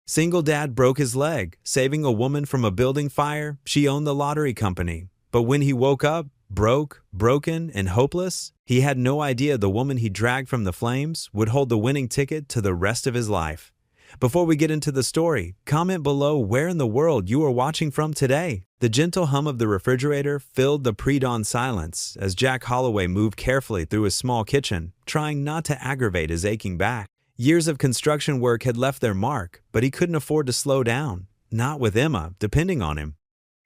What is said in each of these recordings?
Single dad broke his leg, saving a woman from a building fire. She owned the lottery company. But when he woke up, broken, and hopeless, he had no idea the woman he dragged from the flames would hold the winning ticket to the rest of his life. Before we get into the story, comment below where in the world you are watching from today. The gentle hum of the refrigerator filled the pre-dawn silence as Jack Holloway moved carefully through his small kitchen, trying not to aggravate his aching back. Years of construction work had left their mark, but he couldn't afford to slow down, not with Emma depending on him.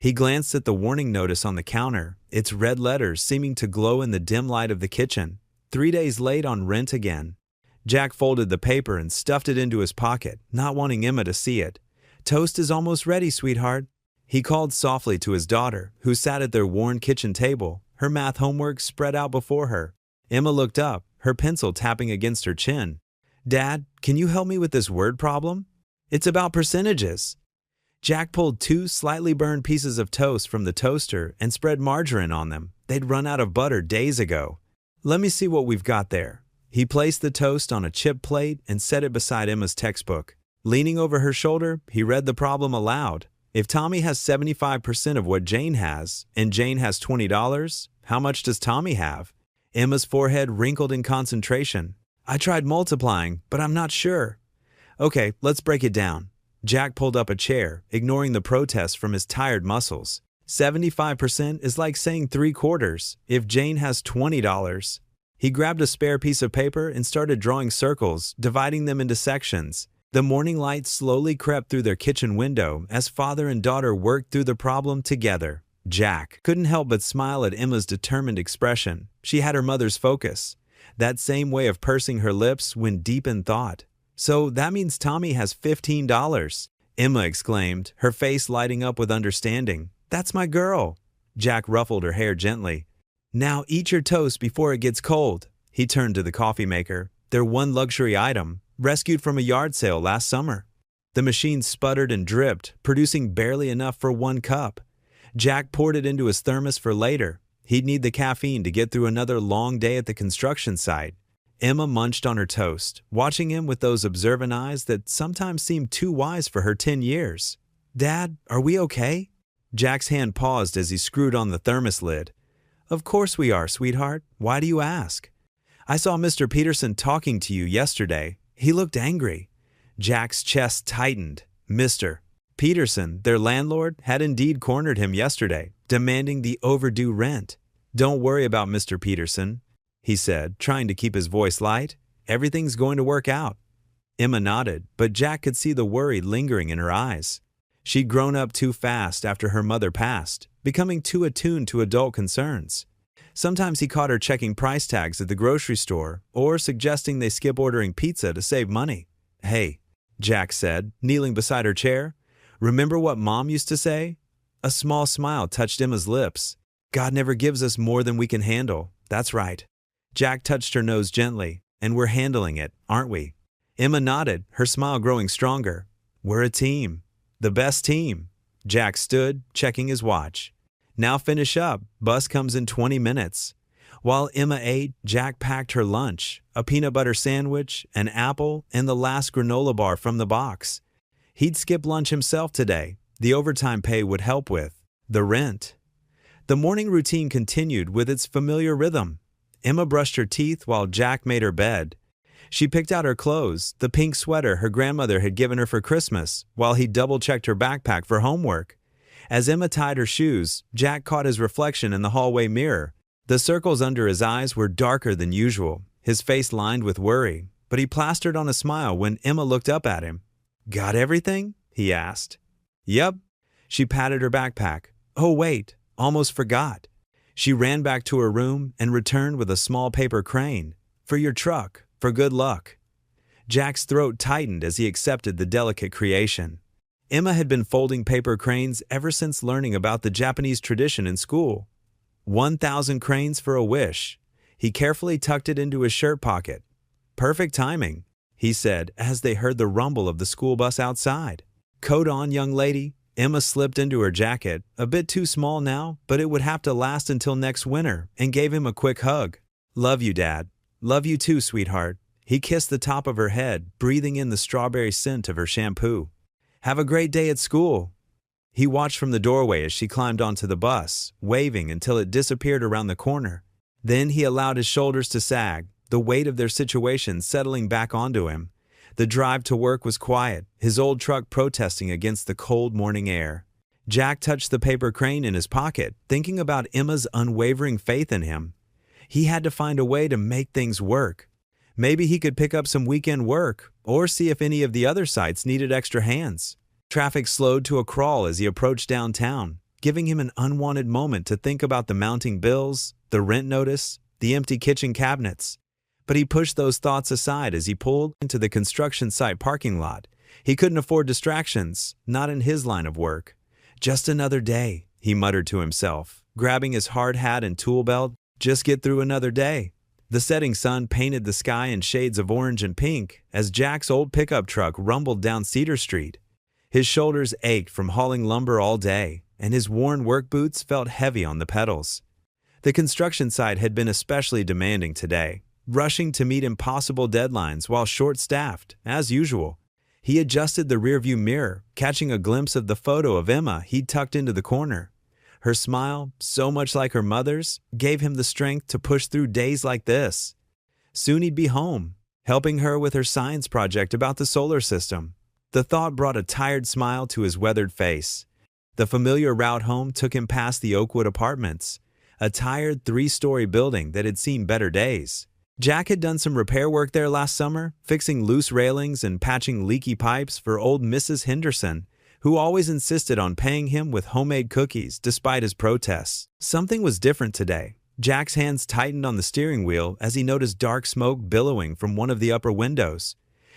He glanced at the warning notice on the counter, its red letters seeming to glow in the dim light of the kitchen. 3 days late on rent again. Jack folded the paper and stuffed it into his pocket, not wanting Emma to see it. "Toast is almost ready, sweetheart." He called softly to his daughter, who sat at their worn kitchen table, her math homework spread out before her. Emma looked up, her pencil tapping against her chin. "Dad, can you help me with this word problem? It's about percentages." Jack pulled 2 slightly burned pieces of toast from the toaster and spread margarine on them. They'd run out of butter days ago. "Let me see what we've got there." He placed the toast on a chip plate and set it beside Emma's textbook. Leaning over her shoulder, he read the problem aloud. If Tommy has 75% of what Jane has, and Jane has $20, how much does Tommy have? Emma's forehead wrinkled in concentration. "I tried multiplying, but I'm not sure." "Okay, let's break it down." Jack pulled up a chair, ignoring the protest from his tired muscles. 75% is like saying 3/4 if Jane has $20. He grabbed a spare piece of paper and started drawing circles, dividing them into sections. The morning light slowly crept through their kitchen window as father and daughter worked through the problem together. Jack couldn't help but smile at Emma's determined expression. She had her mother's focus. That same way of pursing her lips when deep in thought. "So that means Tommy has $15. Emma exclaimed, her face lighting up with understanding. "That's my girl." Jack ruffled her hair gently. "Now eat your toast before it gets cold." He turned to the coffee maker, their one luxury item, rescued from a yard sale last summer. The machine sputtered and dripped, producing barely enough for 1 cup. Jack poured it into his thermos for later. He'd need the caffeine to get through another long day at the construction site. Emma munched on her toast, watching him with those observant eyes that sometimes seemed too wise for her 10 years. "Dad, are we okay?" Jack's hand paused as he screwed on the thermos lid. "Of course we are, sweetheart. Why do you ask?" "I saw Mr. Peterson talking to you yesterday. He looked angry." Jack's chest tightened. Mr. Peterson, their landlord, had indeed cornered him yesterday, demanding the overdue rent. "Don't worry about Mr. Peterson," he said, trying to keep his voice light. "Everything's going to work out." Emma nodded, but Jack could see the worry lingering in her eyes. She'd grown up too fast after her mother passed, becoming too attuned to adult concerns. Sometimes he caught her checking price tags at the grocery store or suggesting they skip ordering pizza to save money. "Hey," Jack said, kneeling beside her chair, "remember what Mom used to say?" A small smile touched Emma's lips. "God never gives us more than we can handle." "That's right." Jack touched her nose gently. "And we're handling it, aren't we?" Emma nodded, her smile growing stronger. "We're a team. The best team." Jack stood, checking his watch. "Now finish up. Bus comes in 20 minutes. While Emma ate, Jack packed her lunch, a peanut butter sandwich, an apple, and the last granola bar from the box. He'd skip lunch himself today. The overtime pay would help with the rent. The morning routine continued with its familiar rhythm. Emma brushed her teeth while Jack made her bed. She picked out her clothes, the pink sweater her grandmother had given her for Christmas, while he double-checked her backpack for homework. As Emma tied her shoes, Jack caught his reflection in the hallway mirror. The circles under his eyes were darker than usual, his face lined with worry, but he plastered on a smile when Emma looked up at him. "Got everything?" he asked. "Yep." She patted her backpack. "Oh wait, almost forgot." She ran back to her room and returned with a small paper crane. "For your truck, for good luck." Jack's throat tightened as he accepted the delicate creation. Emma had been folding paper cranes ever since learning about the Japanese tradition in school. 1,000 cranes for a wish. He carefully tucked it into his shirt pocket. "Perfect timing," he said as they heard the rumble of the school bus outside. "Coat on, young lady." Emma slipped into her jacket, a bit too small now, but it would have to last until next winter, and gave him a quick hug. "Love you, Dad." "Love you too, sweetheart." He kissed the top of her head, breathing in the strawberry scent of her shampoo. Have a great day at school." He watched from the doorway as she climbed onto the bus, waving until it disappeared around the corner. Then he allowed his shoulders to sag, the weight of their situation settling back onto him. The drive to work was quiet, his old truck protesting against the cold morning air. Jack touched the paper crane in his pocket, thinking about Emma's unwavering faith in him. He had to find a way to make things work. Maybe he could pick up some weekend work, or see if any of the other sites needed extra hands. Traffic slowed to a crawl as he approached downtown, giving him an unwanted moment to think about the mounting bills, the rent notice, the empty kitchen cabinets. But he pushed those thoughts aside as he pulled into the construction site parking lot. He couldn't afford distractions, not in his line of work. "Just another day," he muttered to himself, grabbing his hard hat and tool belt. "Just get through another day." The setting sun painted the sky in shades of orange and pink as Jack's old pickup truck rumbled down Cedar Street. His shoulders ached from hauling lumber all day, and his worn work boots felt heavy on the pedals. The construction site had been especially demanding today, rushing to meet impossible deadlines while short-staffed, as usual. He adjusted the rearview mirror, catching a glimpse of the photo of Emma he'd tucked into the corner. Her smile, so much like her mother's, gave him the strength to push through days like this. Soon he'd be home, helping her with her science project about the solar system. The thought brought a tired smile to his weathered face. The familiar route home took him past the Oakwood Apartments, a tired 3-story building that had seen better days. Jack had done some repair work there last summer, fixing loose railings and patching leaky pipes for old Mrs. Henderson, who always insisted on paying him with homemade cookies despite his protests. Something was different today. Jack's hands tightened on the steering wheel as he noticed dark smoke billowing from one of the upper windows.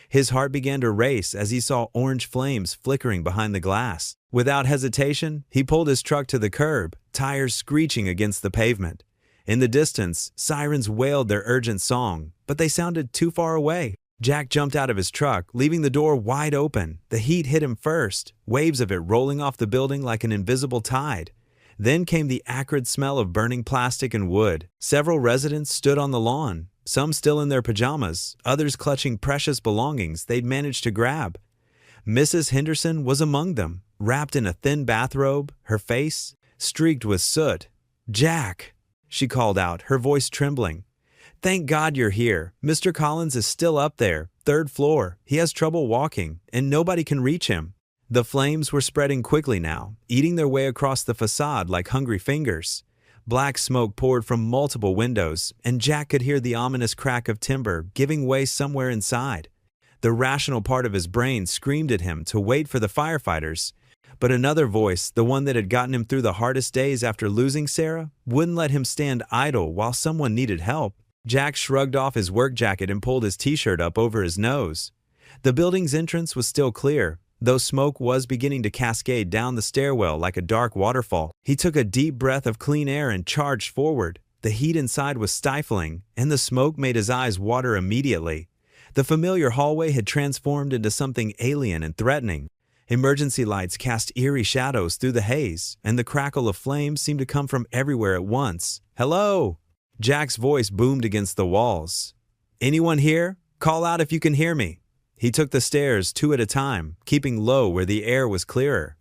His heart began to race as he saw orange flames flickering behind the glass. Without hesitation, he pulled his truck to the curb, tires screeching against the pavement. In the distance, sirens wailed their urgent song, but they sounded too far away. Jack jumped out of his truck, leaving the door wide open. The heat hit him first, waves of it rolling off the building like an invisible tide. Then came the acrid smell of burning plastic and wood. Several residents stood on the lawn, some still in their pajamas, others clutching precious belongings they'd managed to grab. Mrs. Henderson was among them, wrapped in a thin bathrobe, her face streaked with soot. "Jack," she called out, her voice trembling. "Thank God you're here. Mr. Collins is still up there, 3rd floor. He has trouble walking, and nobody can reach him." The flames were spreading quickly now, eating their way across the facade like hungry fingers. Black smoke poured from multiple windows, and Jack could hear the ominous crack of timber giving way somewhere inside. The rational part of his brain screamed at him to wait for the firefighters, but another voice, the one that had gotten him through the hardest days after losing Sarah, wouldn't let him stand idle while someone needed help. Jack shrugged off his work jacket and pulled his t-shirt up over his nose. The building's entrance was still clear, though smoke was beginning to cascade down the stairwell like a dark waterfall. He took a deep breath of clean air and charged forward. The heat inside was stifling, and the smoke made his eyes water immediately. The familiar hallway had transformed into something alien and threatening. Emergency lights cast eerie shadows through the haze, and the crackle of flames seemed to come from everywhere at once. "Hello!" Jack's voice boomed against the walls. "Anyone here? Call out if you can hear me." He took the stairs 2 at a time, keeping low where the air was clearer.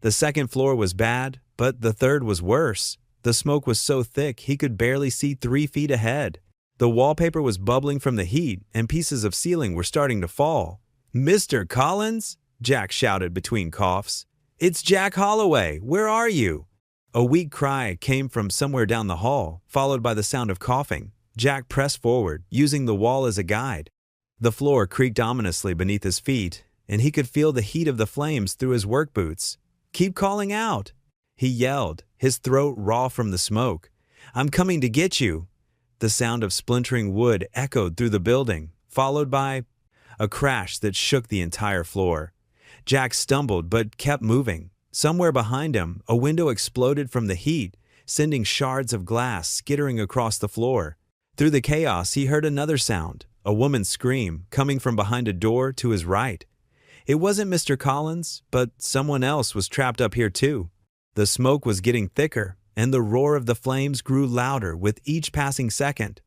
The 2nd floor was bad, but the 3rd was worse. The smoke was so thick he could barely see 3 feet ahead. The wallpaper was bubbling from the heat, and pieces of ceiling were starting to fall. "Mr. Collins?" Jack shouted between coughs. "It's Jack Holloway. Where are you?" A weak cry came from somewhere down the hall, followed by the sound of coughing. Jack pressed forward, using the wall as a guide. The floor creaked ominously beneath his feet, and he could feel the heat of the flames through his work boots. "Keep calling out!" he yelled, his throat raw from the smoke. "I'm coming to get you!" The sound of splintering wood echoed through the building, followed by a crash that shook the entire floor. Jack stumbled but kept moving. Somewhere behind him, a window exploded from the heat, sending shards of glass skittering across the floor. Through the chaos, he heard another sound, a woman's scream, coming from behind a door to his right. It wasn't Mr. Collins, but someone else was trapped up here too. The smoke was getting thicker, and the roar of the flames grew louder with each passing second.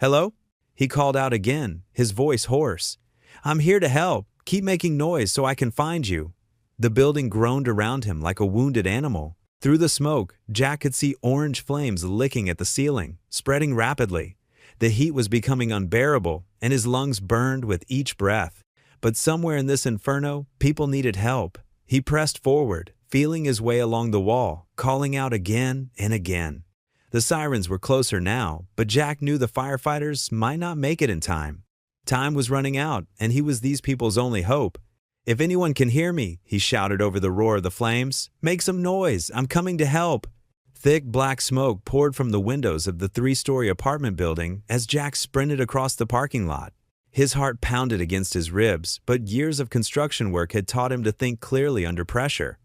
"Hello?" he called out again, his voice hoarse. "I'm here to help. Keep making noise so I can find you." The building groaned around him like a wounded animal. Through the smoke, Jack could see orange flames licking at the ceiling, spreading rapidly. The heat was becoming unbearable, and his lungs burned with each breath. But somewhere in this inferno, people needed help. He pressed forward, feeling his way along the wall, calling out again and again. The sirens were closer now, but Jack knew the firefighters might not make it in time. Time was running out, and he was these people's only hope. "If anyone can hear me," he shouted over the roar of the flames, "make some noise, I'm coming to help." Thick black smoke poured from the windows of the 3-story apartment building as Jack sprinted across the parking lot. His heart pounded against his ribs, but years of construction work had taught him to think clearly under pressure.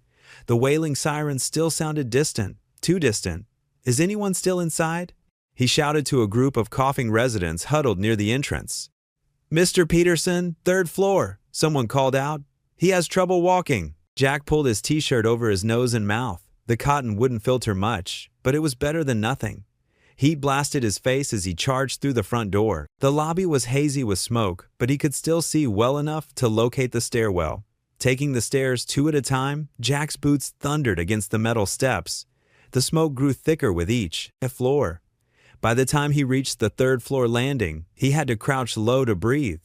The wailing sirens still sounded distant, too distant. "Is anyone still inside?" He shouted to a group of coughing residents huddled near the entrance. "Mr. Peterson, 3rd floor," someone called out. "He has trouble walking." Jack pulled his t-shirt over his nose and mouth. The cotton wouldn't filter much, but it was better than nothing. Heat blasted his face as he charged through the front door. The lobby was hazy with smoke, but he could still see well enough to locate the stairwell. Taking the stairs 2 at a time, Jack's boots thundered against the metal steps. The smoke grew thicker with each floor. By the time he reached the 3rd floor landing, he had to crouch low to breathe.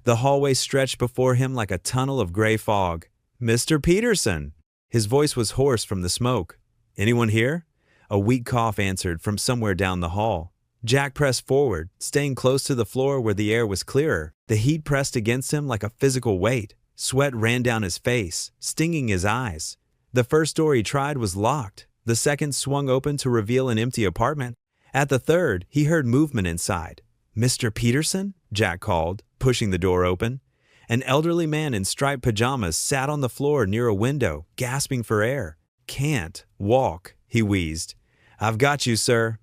The hallway stretched before him like a tunnel of gray fog. "Mr. Peterson!" His voice was hoarse from the smoke. "Anyone here?" A weak cough answered from somewhere down the hall. Jack pressed forward, staying close to the floor where the air was clearer. The heat pressed against him like a physical weight. Sweat ran down his face, stinging his eyes. The first door he tried was locked. The second swung open to reveal an empty apartment. At the third, he heard movement inside. "Mr. Peterson?" Jack called, pushing the door open. An elderly man in striped pajamas sat on the floor near a window, gasping for air. "Can't walk," he wheezed. "I've got you, sir."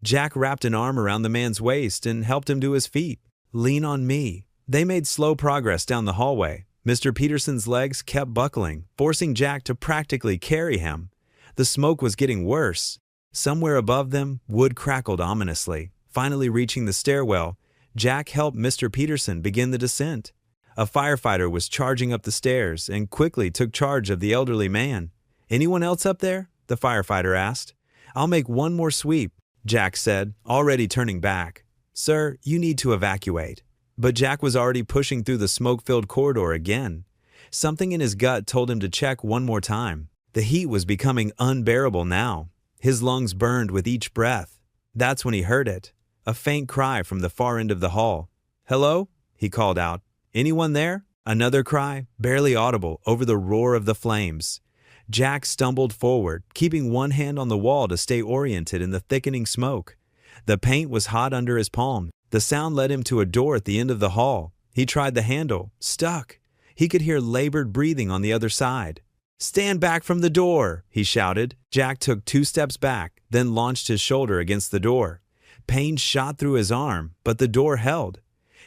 Jack wrapped an arm around the man's waist and helped him to his feet. "Lean on me." They made slow progress down the hallway. Mr. Peterson's legs kept buckling, forcing Jack to practically carry him. The smoke was getting worse. Somewhere above them, wood crackled ominously. Finally reaching the stairwell, Jack helped Mr. Peterson begin the descent. A firefighter was charging up the stairs and quickly took charge of the elderly man. "Anyone else up there?" the firefighter asked. "I'll make one more sweep," Jack said, already turning back. "Sir, you need to evacuate." But Jack was already pushing through the smoke-filled corridor again. Something in his gut told him to check one more time. The heat was becoming unbearable now. His lungs burned with each breath. That's when he heard it. A faint cry from the far end of the hall. "Hello?" he called out. "Anyone there?" Another cry, barely audible, over the roar of the flames. Jack stumbled forward, keeping one hand on the wall to stay oriented in the thickening smoke. The paint was hot under his palm. The sound led him to a door at the end of the hall. He tried the handle. Stuck. He could hear labored breathing on the other side. "Stand back from the door," he shouted. Jack took 2 steps back, then launched his shoulder against the door. Pain shot through his arm, but the door held.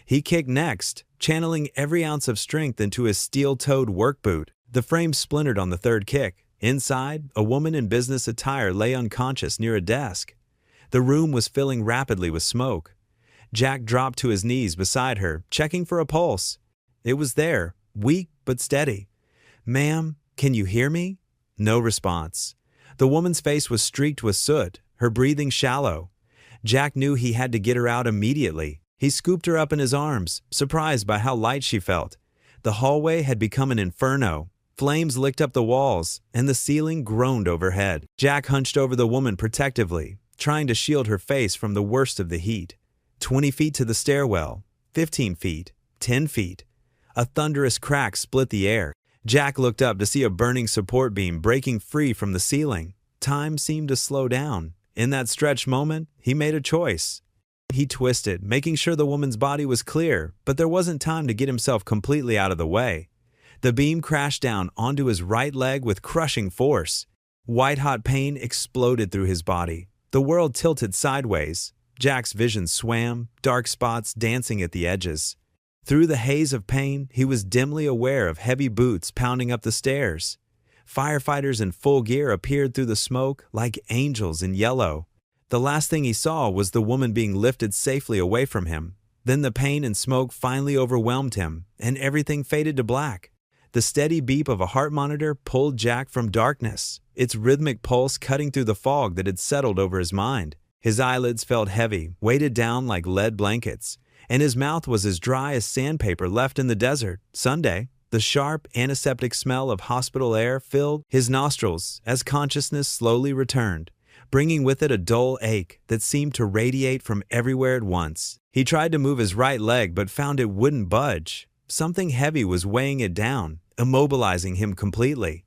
He kicked next, channeling every ounce of strength into his steel-toed work boot. The frame splintered on the third kick. Inside, a woman in business attire lay unconscious near a desk. The room was filling rapidly with smoke. Jack dropped to his knees beside her, checking for a pulse. It was there, weak but steady. "Ma'am, can you hear me?" No response. The woman's face was streaked with soot, her breathing shallow. Jack knew he had to get her out immediately. He scooped her up in his arms, surprised by how light she felt. The hallway had become an inferno. Flames licked up the walls, and the ceiling groaned overhead. Jack hunched over the woman protectively, trying to shield her face from the worst of the heat. 20 feet to the stairwell, 15 feet, 10 feet. A thunderous crack split the air. Jack looked up to see a burning support beam breaking free from the ceiling. Time seemed to slow down. In that stretched moment, he made a choice. He twisted, making sure the woman's body was clear, but there wasn't time to get himself completely out of the way. The beam crashed down onto his right leg with crushing force. White-hot pain exploded through his body. The world tilted sideways. Jack's vision swam, dark spots dancing at the edges. Through the haze of pain, he was dimly aware of heavy boots pounding up the stairs. Firefighters in full gear appeared through the smoke like angels in yellow. The last thing he saw was the woman being lifted safely away from him. Then the pain and smoke finally overwhelmed him, and everything faded to black. The steady beep of a heart monitor pulled Jack from darkness, its rhythmic pulse cutting through the fog that had settled over his mind. His eyelids felt heavy, weighted down like lead blankets, and his mouth was as dry as sandpaper left in the desert. Sunday, the sharp, antiseptic smell of hospital air filled his nostrils as consciousness slowly returned, bringing with it a dull ache that seemed to radiate from everywhere at once. He tried to move his right leg but found it wouldn't budge. Something heavy was weighing it down, immobilizing him completely.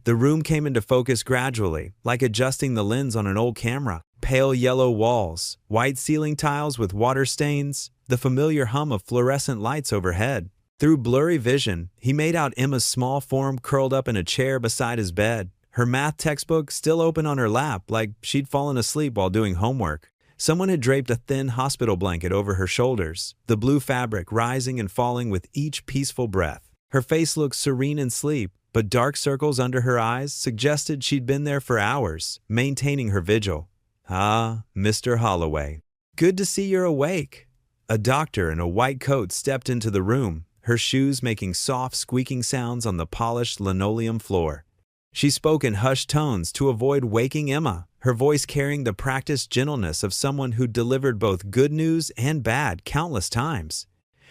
The room came into focus gradually, like adjusting the lens on an old camera. Pale yellow walls, white ceiling tiles with water stains, the familiar hum of fluorescent lights overhead. Through blurry vision, he made out Emma's small form curled up in a chair beside his bed, her math textbook still open on her lap like she'd fallen asleep while doing homework. Someone had draped a thin hospital blanket over her shoulders, the blue fabric rising and falling with each peaceful breath. Her face looked serene in sleep, but dark circles under her eyes suggested she'd been there for hours, maintaining her vigil. "Ah, Mr. Holloway. Good to see you're awake." A doctor in a white coat stepped into the room, her shoes making soft, squeaking sounds on the polished linoleum floor. She spoke in hushed tones to avoid waking Emma, her voice carrying the practiced gentleness of someone who delivered both good news and bad countless times.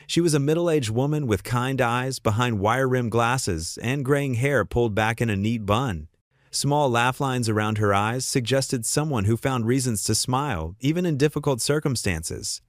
She was a middle-aged woman with kind eyes behind wire-rimmed glasses and graying hair pulled back in a neat bun. Small laugh lines around her eyes suggested someone who found reasons to smile, even in difficult circumstances.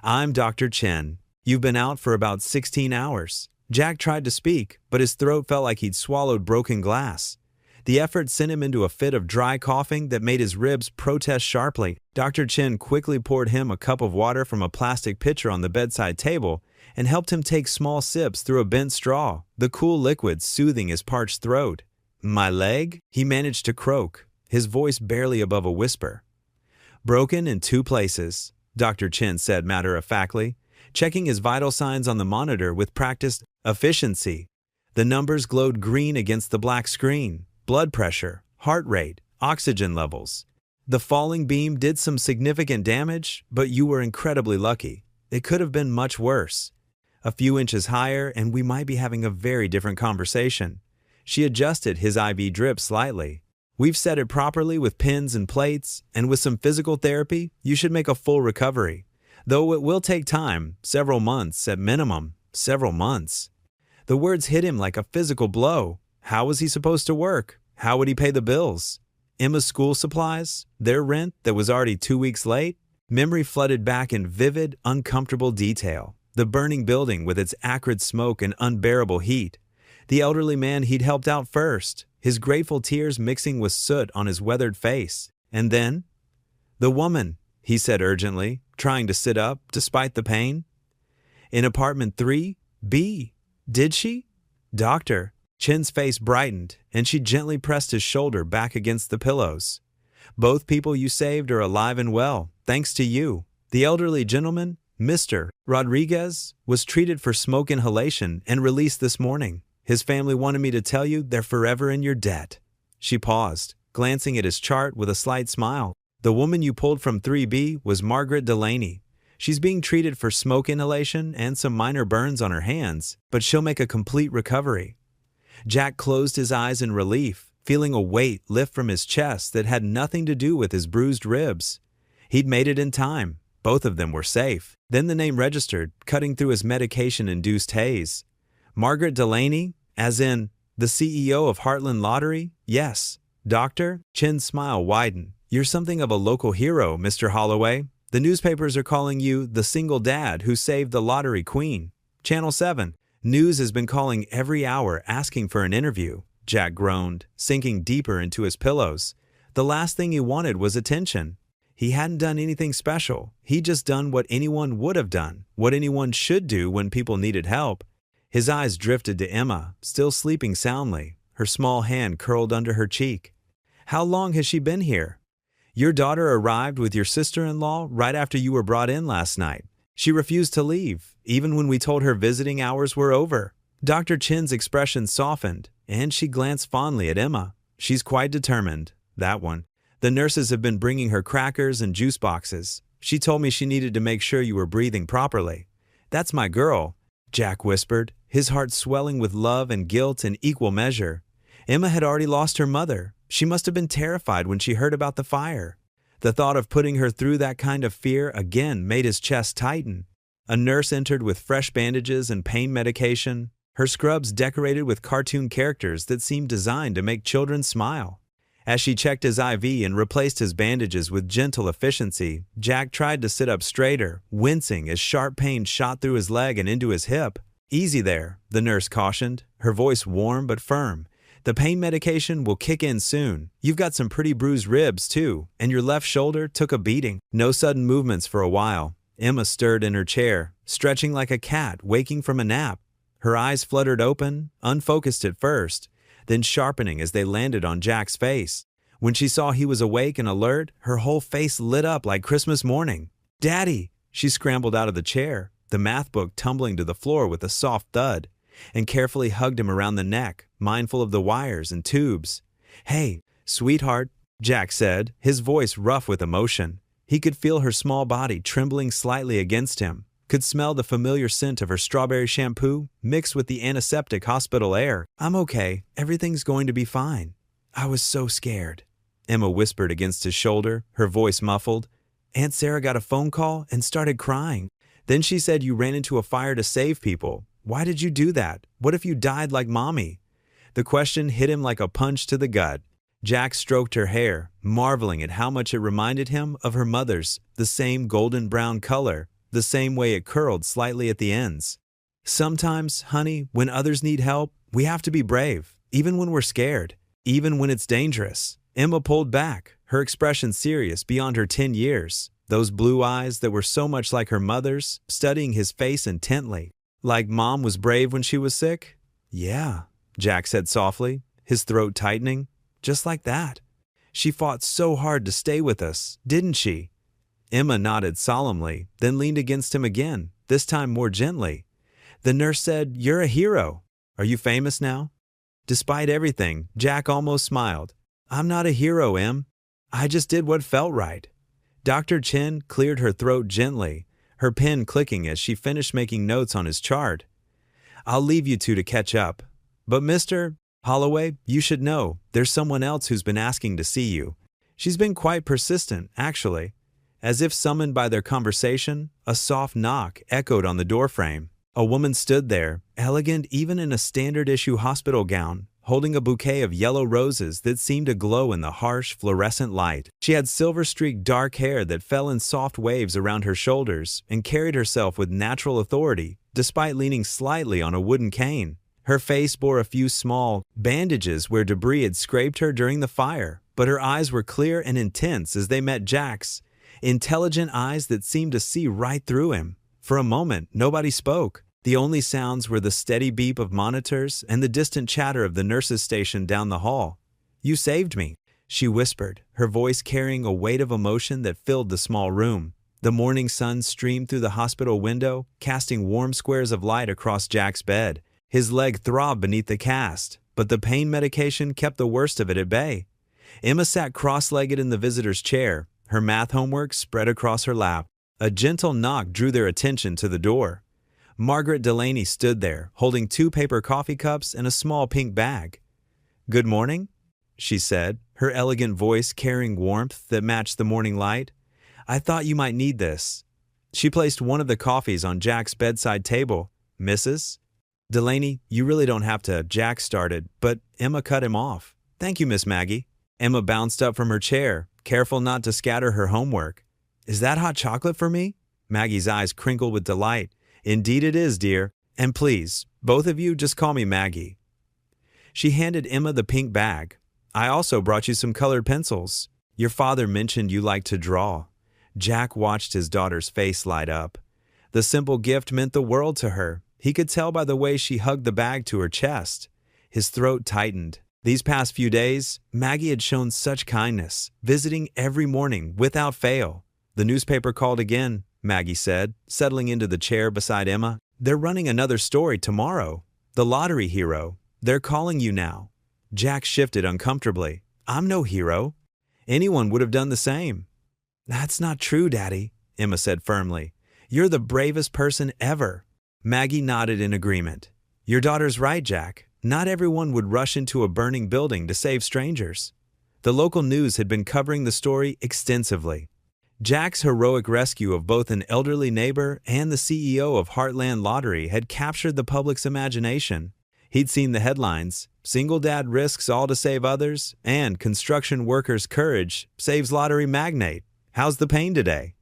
"I'm Dr. Chen. You've been out for about 16 hours. Jack tried to speak, but his throat felt like he'd swallowed broken glass. The effort sent him into a fit of dry coughing that made his ribs protest sharply. Dr. Chen quickly poured him a cup of water from a plastic pitcher on the bedside table and helped him take small sips through a bent straw, the cool liquid soothing his parched throat. "My leg?" he managed to croak, his voice barely above a whisper. "Broken in 2 places," Dr. Chen said matter-of-factly, checking his vital signs on the monitor with practiced efficiency. The numbers glowed green against the black screen: blood pressure, heart rate, oxygen levels. The falling beam did some significant damage, but you were incredibly lucky. It could have been much worse. A few inches higher and we might be having a very different conversation. She adjusted his IV drip slightly. "We've set it properly with pins and plates, and with some physical therapy, you should make a full recovery. Though it will take time, several months at minimum, several months." The words hit him like a physical blow. How was he supposed to work? How would he pay the bills? Emma's school supplies? Their rent that was already 2 weeks late? Memory flooded back in vivid, uncomfortable detail. The burning building with its acrid smoke and unbearable heat. The elderly man he'd helped out first, his grateful tears mixing with soot on his weathered face. And then? "The woman," he said urgently, trying to sit up despite the pain. "In apartment 3B. Did she?" "Doctor." Chen's face brightened, and she gently pressed his shoulder back against the pillows. "Both people you saved are alive and well, thanks to you. The elderly gentleman, Mr. Rodriguez, was treated for smoke inhalation and released this morning. His family wanted me to tell you they're forever in your debt." She paused, glancing at his chart with a slight smile. "The woman you pulled from 3B was Margaret Delaney. She's being treated for smoke inhalation and some minor burns on her hands, but she'll make a complete recovery." Jack closed his eyes in relief, feeling a weight lift from his chest that had nothing to do with his bruised ribs. He'd made it in time. Both of them were safe. Then the name registered, cutting through his medication-induced haze. "Margaret Delaney? As in, the CEO of Heartland Lottery?" "Yes." "Doctor?" Chen's smile widened. "You're something of a local hero, Mr. Holloway. The newspapers are calling you the single dad who saved the lottery queen. Channel 7. News has been calling every hour asking for an interview." Jack groaned, sinking deeper into his pillows. The last thing he wanted was attention. He hadn't done anything special. He'd just done what anyone would have done, what anyone should do when people needed help. His eyes drifted to Emma, still sleeping soundly, her small hand curled under her cheek. "How long has she been here?" "Your daughter arrived with your sister-in-law right after you were brought in last night. She refused to leave, even when we told her visiting hours were over." Dr. Chen's expression softened, and she glanced fondly at Emma. "She's quite determined, that one. The nurses have been bringing her crackers and juice boxes. She told me she needed to make sure you were breathing properly. That's my girl. Jack whispered, his heart swelling with love and guilt in equal measure. Emma had already lost her mother. She must have been terrified when she heard about the fire. The thought of putting her through that kind of fear again made his chest tighten. A nurse entered with fresh bandages and pain medication, her scrubs decorated with cartoon characters that seemed designed to make children smile. As she checked his IV and replaced his bandages with gentle efficiency, Jack tried to sit up straighter, wincing as sharp pain shot through his leg and into his hip. "Easy there," the nurse cautioned, her voice warm but firm. "The pain medication will kick in soon. You've got some pretty bruised ribs, too, and your left shoulder took a beating." No sudden movements for a while. Emma stirred in her chair, stretching like a cat waking from a nap. Her eyes fluttered open, unfocused at first, then sharpening as they landed on Jack's face. When she saw he was awake and alert, her whole face lit up like Christmas morning. "Daddy!" She scrambled out of the chair, the math book tumbling to the floor with a soft thud, and carefully hugged him around the neck, mindful of the wires and tubes. "Hey, sweetheart," Jack said, his voice rough with emotion. He could feel her small body trembling slightly against him, could smell the familiar scent of her strawberry shampoo mixed with the antiseptic hospital air. "I'm okay. Everything's going to be fine." "I was so scared," Emma whispered against his shoulder, her voice muffled. "Aunt Sarah got a phone call and started crying. Then she said you ran into a fire to save people. Why did you do that? What if you died like Mommy?" The question hit him like a punch to the gut. Jack stroked her hair, marveling at how much it reminded him of her mother's, the same golden brown color, the same way it curled slightly at the ends. "Sometimes, honey, when others need help, we have to be brave, even when we're scared, even when it's dangerous." Emma pulled back, her expression serious beyond her 10 years, those blue eyes that were so much like her mother's, studying his face intently. "Like Mom was brave when she was sick?" "Yeah," Jack said softly, his throat tightening. "Just like that. She fought so hard to stay with us, didn't she?" Emma nodded solemnly, then leaned against him again, this time more gently. "The nurse said, 'You're a hero.' Are you famous now?" Despite everything, Jack almost smiled. "I'm not a hero, Em. I just did what felt right." Dr. Chen cleared her throat gently, her pen clicking as she finished making notes on his chart. "I'll leave you two to catch up. But Mr. Holloway, you should know, there's someone else who's been asking to see you. She's been quite persistent, actually." As if summoned by their conversation, a soft knock echoed on the doorframe. A woman stood there, elegant even in a standard-issue hospital gown, holding a bouquet of yellow roses that seemed to glow in the harsh, fluorescent light. She had silver-streaked dark hair that fell in soft waves around her shoulders and carried herself with natural authority, despite leaning slightly on a wooden cane. Her face bore a few small bandages where debris had scraped her during the fire, but her eyes were clear and intense as they met Jack's, intelligent eyes that seemed to see right through him. For a moment, nobody spoke. The only sounds were the steady beep of monitors and the distant chatter of the nurses' station down the hall. "You saved me," she whispered, her voice carrying a weight of emotion that filled the small room. The morning sun streamed through the hospital window, casting warm squares of light across Jack's bed. His leg throbbed beneath the cast, but the pain medication kept the worst of it at bay. Emma sat cross-legged in the visitor's chair, her math homework spread across her lap. A gentle knock drew their attention to the door. Margaret Delaney stood there, holding 2 paper coffee cups and a small pink bag. "Good morning," she said, her elegant voice carrying warmth that matched the morning light. "I thought you might need this." She placed one of the coffees on Jack's bedside table. "Mrs. Delaney, you really don't have to," Jack started, but Emma cut him off. "Thank you, Miss Maggie." Emma bounced up from her chair, careful not to scatter her homework. "Is that hot chocolate for me?" Maggie's eyes crinkled with delight. "Indeed it is, dear. And please, both of you just call me Maggie." She handed Emma the pink bag. "I also brought you some colored pencils. Your father mentioned you like to draw." Jack watched his daughter's face light up. The simple gift meant the world to her. He could tell by the way she hugged the bag to her chest. His throat tightened. These past few days, Maggie had shown such kindness, visiting every morning without fail. "The newspaper called again," Maggie said, settling into the chair beside Emma. "They're running another story tomorrow. The lottery hero. They're calling you now." Jack shifted uncomfortably. "I'm no hero. Anyone would have done the same." "That's not true, Daddy," Emma said firmly. "You're the bravest person ever." Maggie nodded in agreement. Your daughter's right, Jack. Not everyone would rush into a burning building to save strangers. The local news had been covering the story extensively. Jack's heroic rescue of both an elderly neighbor and the CEO of Heartland Lottery had captured the public's imagination. He'd seen the headlines, "Single dad risks all to save others," and "Construction worker's courage saves lottery magnate. How's the pain today?"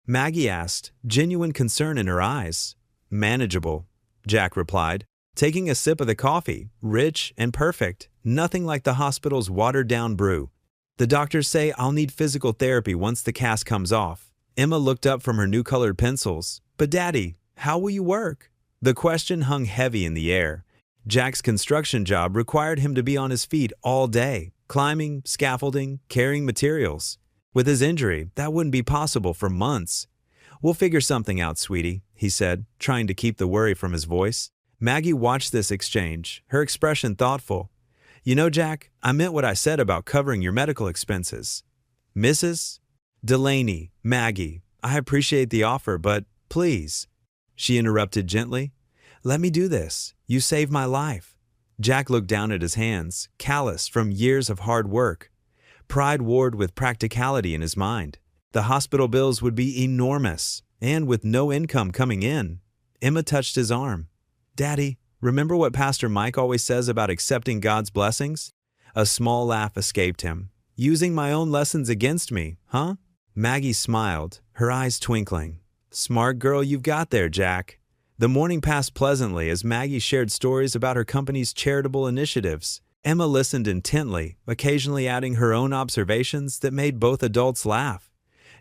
Maggie asked, genuine concern in her eyes. "Manageable," Jack replied, taking a sip of the coffee, rich and perfect, nothing like the hospital's watered-down brew. "The doctors say I'll need physical therapy once the cast comes off." Emma looked up from her new colored pencils. "But Daddy, how will you work?" The question hung heavy in the air. Jack's construction job required him to be on his feet all day, climbing, scaffolding, carrying materials. With his injury, that wouldn't be possible for months. "We'll figure something out, sweetie," he said, trying to keep the worry from his voice. Maggie watched this exchange, her expression thoughtful. "You know, Jack, I meant what I said about covering your medical expenses." "Mrs. Delaney, Maggie, I appreciate the offer, but please," she interrupted gently, "let me do this. You saved my life." Jack looked down at his hands, calloused from years of hard work. Pride warred with practicality in his mind. The hospital bills would be enormous, and with no income coming in. Emma touched his arm. "Daddy, remember what Pastor Mike always says about accepting God's blessings?" A small laugh escaped him. "Using my own lessons against me, huh?" Maggie smiled, her eyes twinkling. "Smart girl you've got there, Jack." The morning passed pleasantly as Maggie shared stories about her company's charitable initiatives. Emma listened intently, occasionally adding her own observations that made both adults laugh.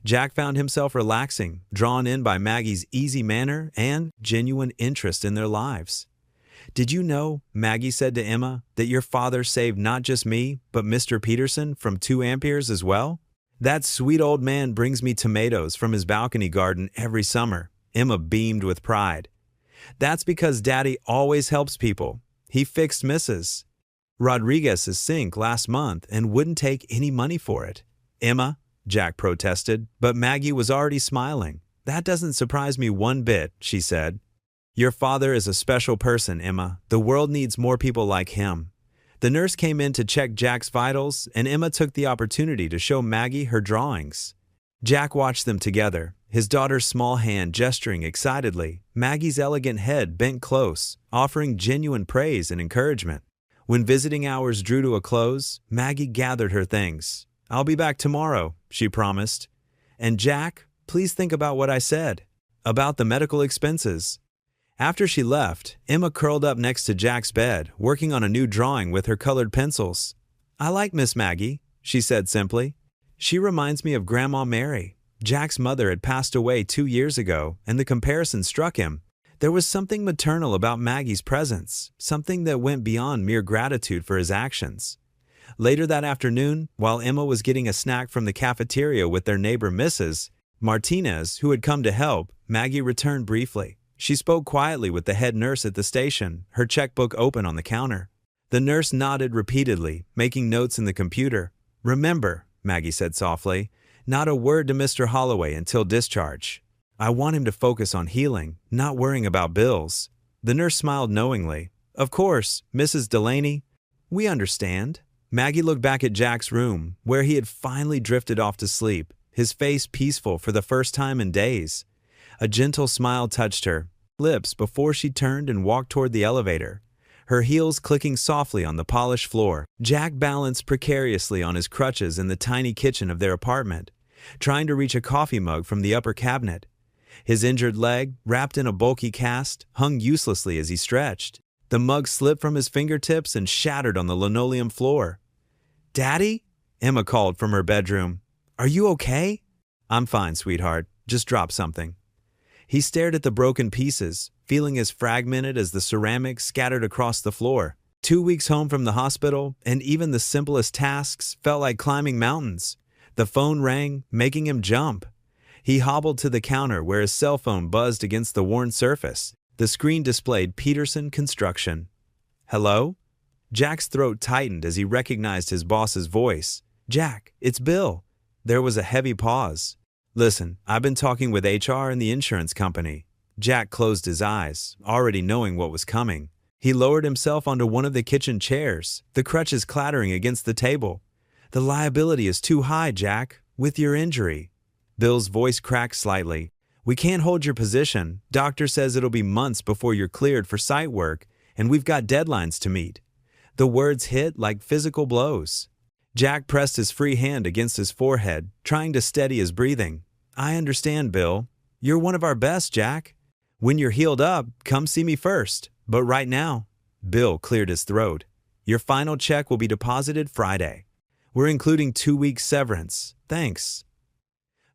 Jack found himself relaxing, drawn in by Maggie's easy manner and genuine interest in their lives. "Did you know," Maggie said to Emma, "that your father saved not just me, but Mr. Peterson from 2 amperes as well? That sweet old man brings me tomatoes from his balcony garden every summer." Emma beamed with pride. "That's because Daddy always helps people. He fixed Mrs. Rodriguez's sink last month and wouldn't take any money for it." "Emma," Jack protested, but Maggie was already smiling. "That doesn't surprise me one bit," she said. "Your father is a special person, Emma. The world needs more people like him." The nurse came in to check Jack's vitals, and Emma took the opportunity to show Maggie her drawings. Jack watched them together, his daughter's small hand gesturing excitedly, Maggie's elegant head bent close, offering genuine praise and encouragement. When visiting hours drew to a close, Maggie gathered her things. "I'll be back tomorrow," she promised. "And Jack, please think about what I said about the medical expenses." After she left, Emma curled up next to Jack's bed, working on a new drawing with her colored pencils. "I like Miss Maggie," she said simply. "She reminds me of Grandma Mary." Jack's mother had passed away 2 years ago, and the comparison struck him. There was something maternal about Maggie's presence, something that went beyond mere gratitude for his actions. Later that afternoon, while Emma was getting a snack from the cafeteria with their neighbor Mrs. Martinez, who had come to help, Maggie returned briefly. She spoke quietly with the head nurse at the station, her checkbook open on the counter. The nurse nodded repeatedly, making notes in the computer. "Remember," Maggie said softly, "not a word to Mr. Holloway until discharge. I want him to focus on healing, not worrying about bills." The nurse smiled knowingly. "Of course, Mrs. Delaney. We understand." Maggie looked back at Jack's room, where he had finally drifted off to sleep, his face peaceful for the first time in days. A gentle smile touched her lips before she turned and walked toward the elevator, her heels clicking softly on the polished floor. Jack balanced precariously on his crutches in the tiny kitchen of their apartment, trying to reach a coffee mug from the upper cabinet. His injured leg, wrapped in a bulky cast, hung uselessly as he stretched. The mug slipped from his fingertips and shattered on the linoleum floor. "Daddy?" Emma called from her bedroom. "Are you okay?" "I'm fine, sweetheart. Just dropped something." He stared at the broken pieces, feeling as fragmented as the ceramics scattered across the floor. 2 weeks home from the hospital, and even the simplest tasks felt like climbing mountains. The phone rang, making him jump. He hobbled to the counter where his cell phone buzzed against the worn surface. The screen displayed Peterson Construction. "Hello?" Jack's throat tightened as he recognized his boss's voice. "Jack, it's Bill." There was a heavy pause. "Listen, I've been talking with HR and the insurance company. Jack closed his eyes, already knowing what was coming. He lowered himself onto one of the kitchen chairs, the crutches clattering against the table. "The liability is too high, Jack, with your injury." Bill's voice cracked slightly. "We can't hold your position. Doctor says it'll be months before you're cleared for site work, and we've got deadlines to meet." The words hit like physical blows. Jack pressed his free hand against his forehead, trying to steady his breathing. "I understand, Bill. You're one of our best, Jack. When you're healed up, come see me first. But right now," Bill cleared his throat, "your final check will be deposited Friday. We're including 2 weeks severance. Thanks."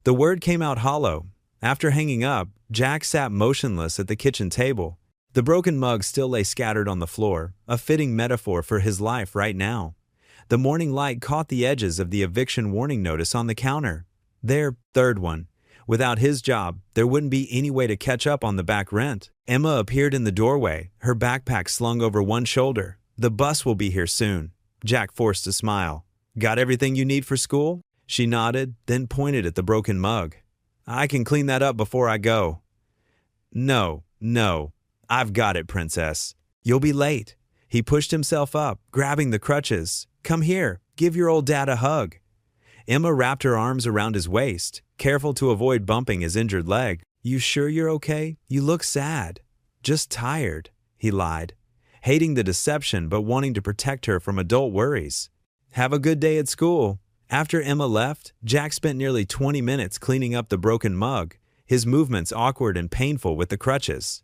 The word came out hollow. After hanging up, Jack sat motionless at the kitchen table. The broken mug still lay scattered on the floor, a fitting metaphor for his life right now. The morning light caught the edges of the eviction warning notice on the counter. Their third one. Without his job, there wouldn't be any way to catch up on the back rent. Emma appeared in the doorway, her backpack slung over one shoulder. "The bus will be here soon." Jack forced a smile. "Got everything you need for school?" She nodded, then pointed at the broken mug. "I can clean that up before I go." No, I've got it, Princess. You'll be late." He pushed himself up, grabbing the crutches. "Come here, give your old dad a hug." Emma wrapped her arms around his waist, careful to avoid bumping his injured leg. "You sure you're okay? You look sad." "Just tired," he lied, hating the deception but wanting to protect her from adult worries. "Have a good day at school." After Emma left, Jack spent nearly 20 minutes cleaning up the broken mug, his movements awkward and painful with the crutches.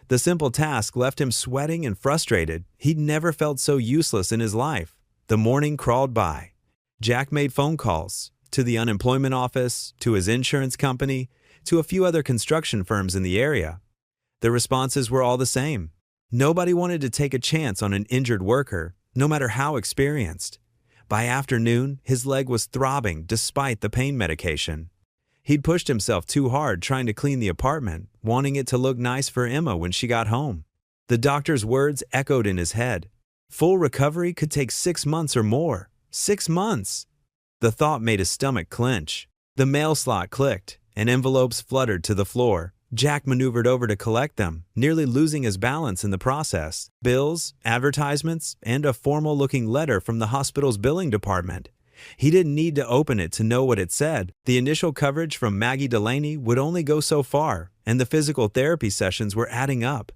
The simple task left him sweating and frustrated. He'd never felt so useless in his life. The morning crawled by. Jack made phone calls to the unemployment office, to his insurance company, to a few other construction firms in the area. The responses were all the same. Nobody wanted to take a chance on an injured worker, no matter how experienced. By afternoon, his leg was throbbing despite the pain medication. He'd pushed himself too hard trying to clean the apartment, wanting it to look nice for Emma when she got home. The doctor's words echoed in his head. Full recovery could take 6 months or more. 6 months! The thought made his stomach clench. The mail slot clicked, and envelopes fluttered to the floor. Jack maneuvered over to collect them, nearly losing his balance in the process. Bills, advertisements, and a formal-looking letter from the hospital's billing department. He didn't need to open it to know what it said. The initial coverage from Maggie Delaney would only go so far, and the physical therapy sessions were adding up.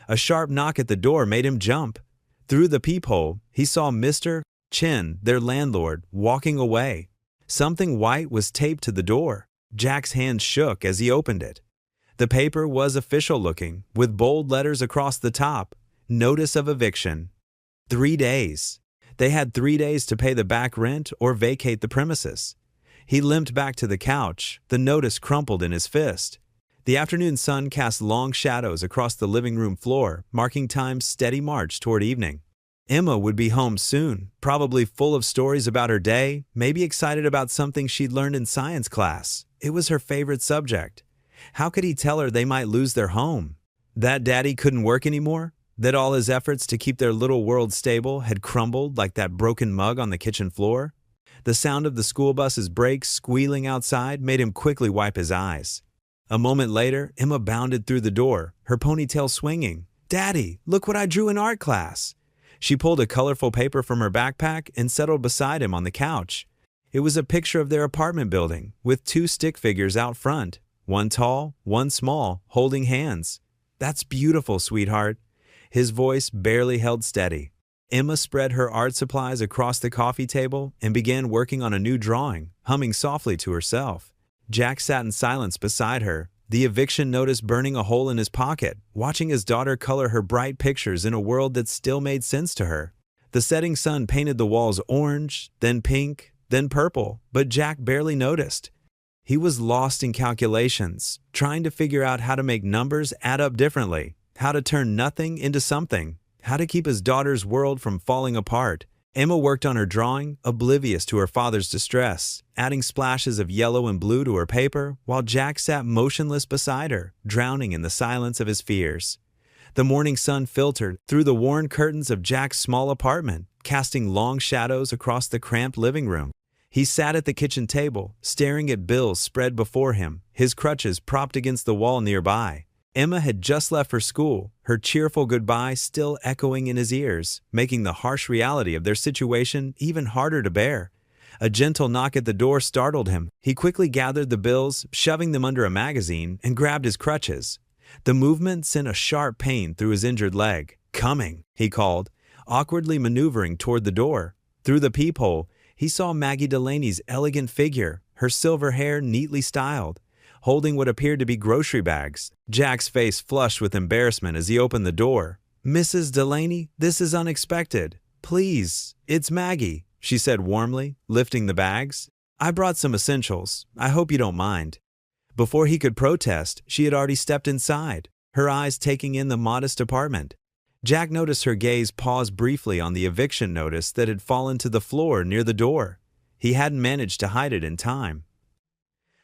A sharp knock at the door made him jump. Through the peephole, he saw Mr. Chin, their landlord, walking away. Something white was taped to the door. Jack's hand shook as he opened it. The paper was official-looking, with bold letters across the top. Notice of eviction. 3 days. They had 3 days to pay the back rent or vacate the premises. He limped back to the couch, the notice crumpled in his fist. The afternoon sun cast long shadows across the living room floor, marking time's steady march toward evening. Emma would be home soon, probably full of stories about her day, maybe excited about something she'd learned in science class. It was her favorite subject. How could he tell her they might lose their home? That Daddy couldn't work anymore? That all his efforts to keep their little world stable had crumbled like that broken mug on the kitchen floor? The sound of the school bus's brakes squealing outside made him quickly wipe his eyes. A moment later, Emma bounded through the door, her ponytail swinging. "Daddy, look what I drew in art class!" She pulled a colorful paper from her backpack and settled beside him on the couch. It was a picture of their apartment building, with 2 stick figures out front, one tall, one small, holding hands. "That's beautiful, sweetheart." His voice barely held steady. Emma spread her art supplies across the coffee table and began working on a new drawing, humming softly to herself. Jack sat in silence beside her, the eviction notice burning a hole in his pocket, watching his daughter color her bright pictures in a world that still made sense to her. The setting sun painted the walls orange, then pink, then purple, but Jack barely noticed. He was lost in calculations, trying to figure out how to make numbers add up differently, how to turn nothing into something, how to keep his daughter's world from falling apart. Emma worked on her drawing, oblivious to her father's distress, adding splashes of yellow and blue to her paper, while Jack sat motionless beside her, drowning in the silence of his fears. The morning sun filtered through the worn curtains of Jack's small apartment, casting long shadows across the cramped living room. He sat at the kitchen table, staring at bills spread before him, his crutches propped against the wall nearby. Emma had just left for school, her cheerful goodbye still echoing in his ears, making the harsh reality of their situation even harder to bear. A gentle knock at the door startled him. He quickly gathered the bills, shoving them under a magazine, and grabbed his crutches. The movement sent a sharp pain through his injured leg. "Coming," he called, awkwardly maneuvering toward the door. Through the peephole, he saw Maggie Delaney's elegant figure, her silver hair neatly styled, holding what appeared to be grocery bags. Jack's face flushed with embarrassment as he opened the door. "Mrs. Delaney, this is unexpected. Please, it's Maggie," she said warmly, lifting the bags. "I brought some essentials. I hope you don't mind." Before he could protest, she had already stepped inside, her eyes taking in the modest apartment. Jack noticed her gaze pause briefly on the eviction notice that had fallen to the floor near the door. He hadn't managed to hide it in time.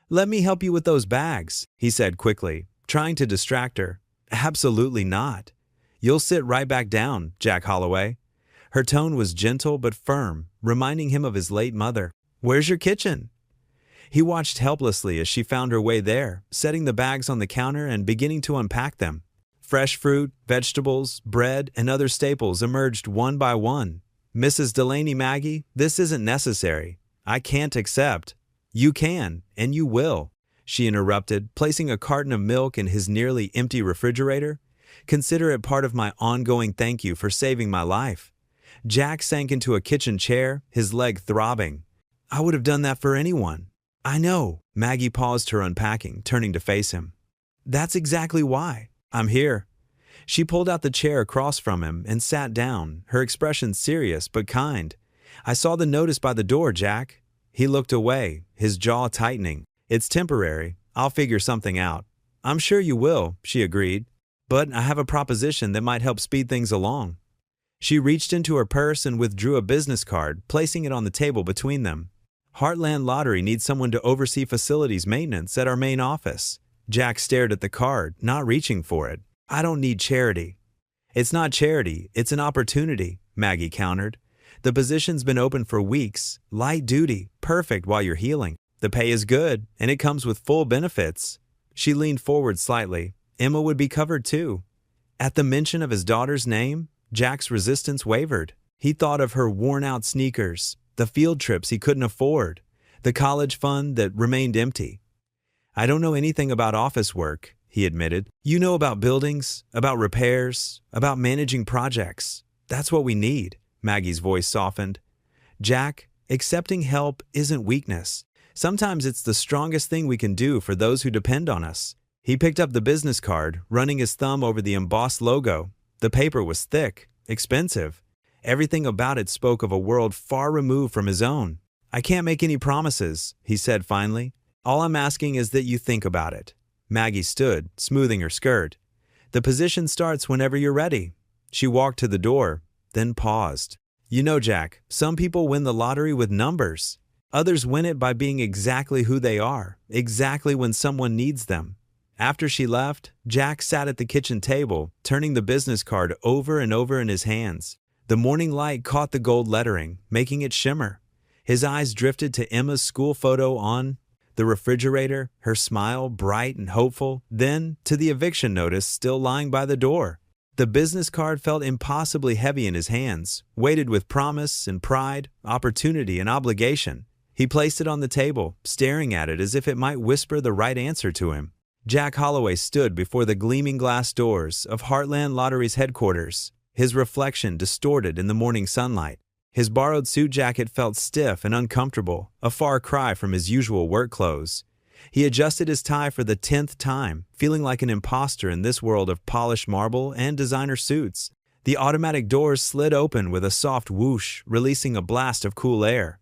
"Let me help you with those bags," he said quickly, trying to distract her. "Absolutely not. You'll sit right back down, Jack Holloway." Her tone was gentle but firm, reminding him of his late mother. "Where's your kitchen?" He watched helplessly as she found her way there, setting the bags on the counter and beginning to unpack them. Fresh fruit, vegetables, bread, and other staples emerged one by one. "Mrs. Delaney, Maggie, this isn't necessary. I can't accept." "You can, and you will," she interrupted, placing a carton of milk in his nearly empty refrigerator. "Consider it part of my ongoing thank you for saving my life." Jack sank into a kitchen chair, his leg throbbing. "I would have done that for anyone." "I know." Maggie paused her unpacking, turning to face him. "That's exactly why. I'm here." She pulled out the chair across from him and sat down, her expression serious but kind. "I saw the notice by the door, Jack." He looked away, his jaw tightening. "It's temporary. I'll figure something out." "I'm sure you will," she agreed. "But I have a proposition that might help speed things along." She reached into her purse and withdrew a business card, placing it on the table between them. "Heartland Lottery needs someone to oversee facilities maintenance at our main office." Jack stared at the card, not reaching for it. "I don't need charity." "It's not charity, it's an opportunity," Maggie countered. "The position's been open for weeks. Light duty, perfect while you're healing. The pay is good, and it comes with full benefits." She leaned forward slightly. Emma would be covered too. At the mention of his daughter's name, Jack's resistance wavered. He thought of her worn-out sneakers, the field trips he couldn't afford, the college fund that remained empty. "I don't know anything about office work," he admitted. "You know about buildings, about repairs, about managing projects. That's what we need." Maggie's voice softened. "Jack, accepting help isn't weakness. Sometimes it's the strongest thing we can do for those who depend on us." He picked up the business card, running his thumb over the embossed logo. The paper was thick, expensive. Everything about it spoke of a world far removed from his own. "I can't make any promises," he said finally. "All I'm asking is that you think about it." Maggie stood, smoothing her skirt. "The position starts whenever you're ready." She walked to the door, then paused. "You know, Jack, some people win the lottery with numbers. Others win it by being exactly who they are, exactly when someone needs them." After she left, Jack sat at the kitchen table, turning the business card over and over in his hands. The morning light caught the gold lettering, making it shimmer. His eyes drifted to Emma's school photo on the refrigerator, her smile bright and hopeful, then to the eviction notice still lying by the door. The business card felt impossibly heavy in his hands, weighted with promise and pride, opportunity and obligation. He placed it on the table, staring at it as if it might whisper the right answer to him. Jack Holloway stood before the gleaming glass doors of Heartland Lottery's headquarters, his reflection distorted in the morning sunlight. His borrowed suit jacket felt stiff and uncomfortable, a far cry from his usual work clothes. He adjusted his tie for the 10th time, feeling like an imposter in this world of polished marble and designer suits. The automatic doors slid open with a soft whoosh, releasing a blast of cool air.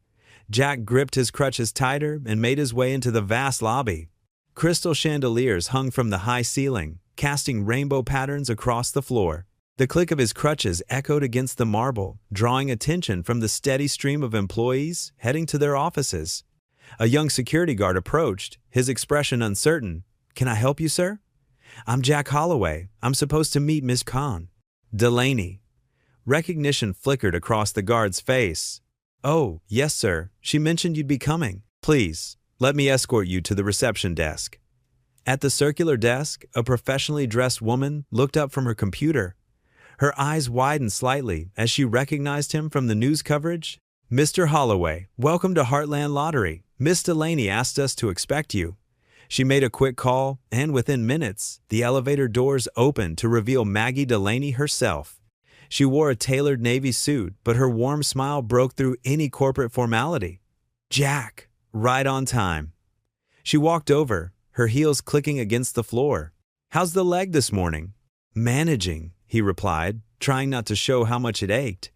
Jack gripped his crutches tighter and made his way into the vast lobby. Crystal chandeliers hung from the high ceiling, casting rainbow patterns across the floor. The click of his crutches echoed against the marble, drawing attention from the steady stream of employees heading to their offices. A young security guard approached, his expression uncertain. "Can I help you, sir?" "I'm Jack Holloway. I'm supposed to meet Miss Kahn." "Delaney." Recognition flickered across the guard's face. "Oh, yes, sir. She mentioned you'd be coming. Please, let me escort you to the reception desk." At the circular desk, a professionally dressed woman looked up from her computer. Her eyes widened slightly as she recognized him from the news coverage. "Mr. Holloway, welcome to Heartland Lottery. Miss Delaney asked us to expect you." She made a quick call, and within minutes, the elevator doors opened to reveal Maggie Delaney herself. She wore a tailored navy suit, but her warm smile broke through any corporate formality. "Jack, right on time." She walked over, her heels clicking against the floor. "How's the leg this morning?" "Managing," he replied, trying not to show how much it ached.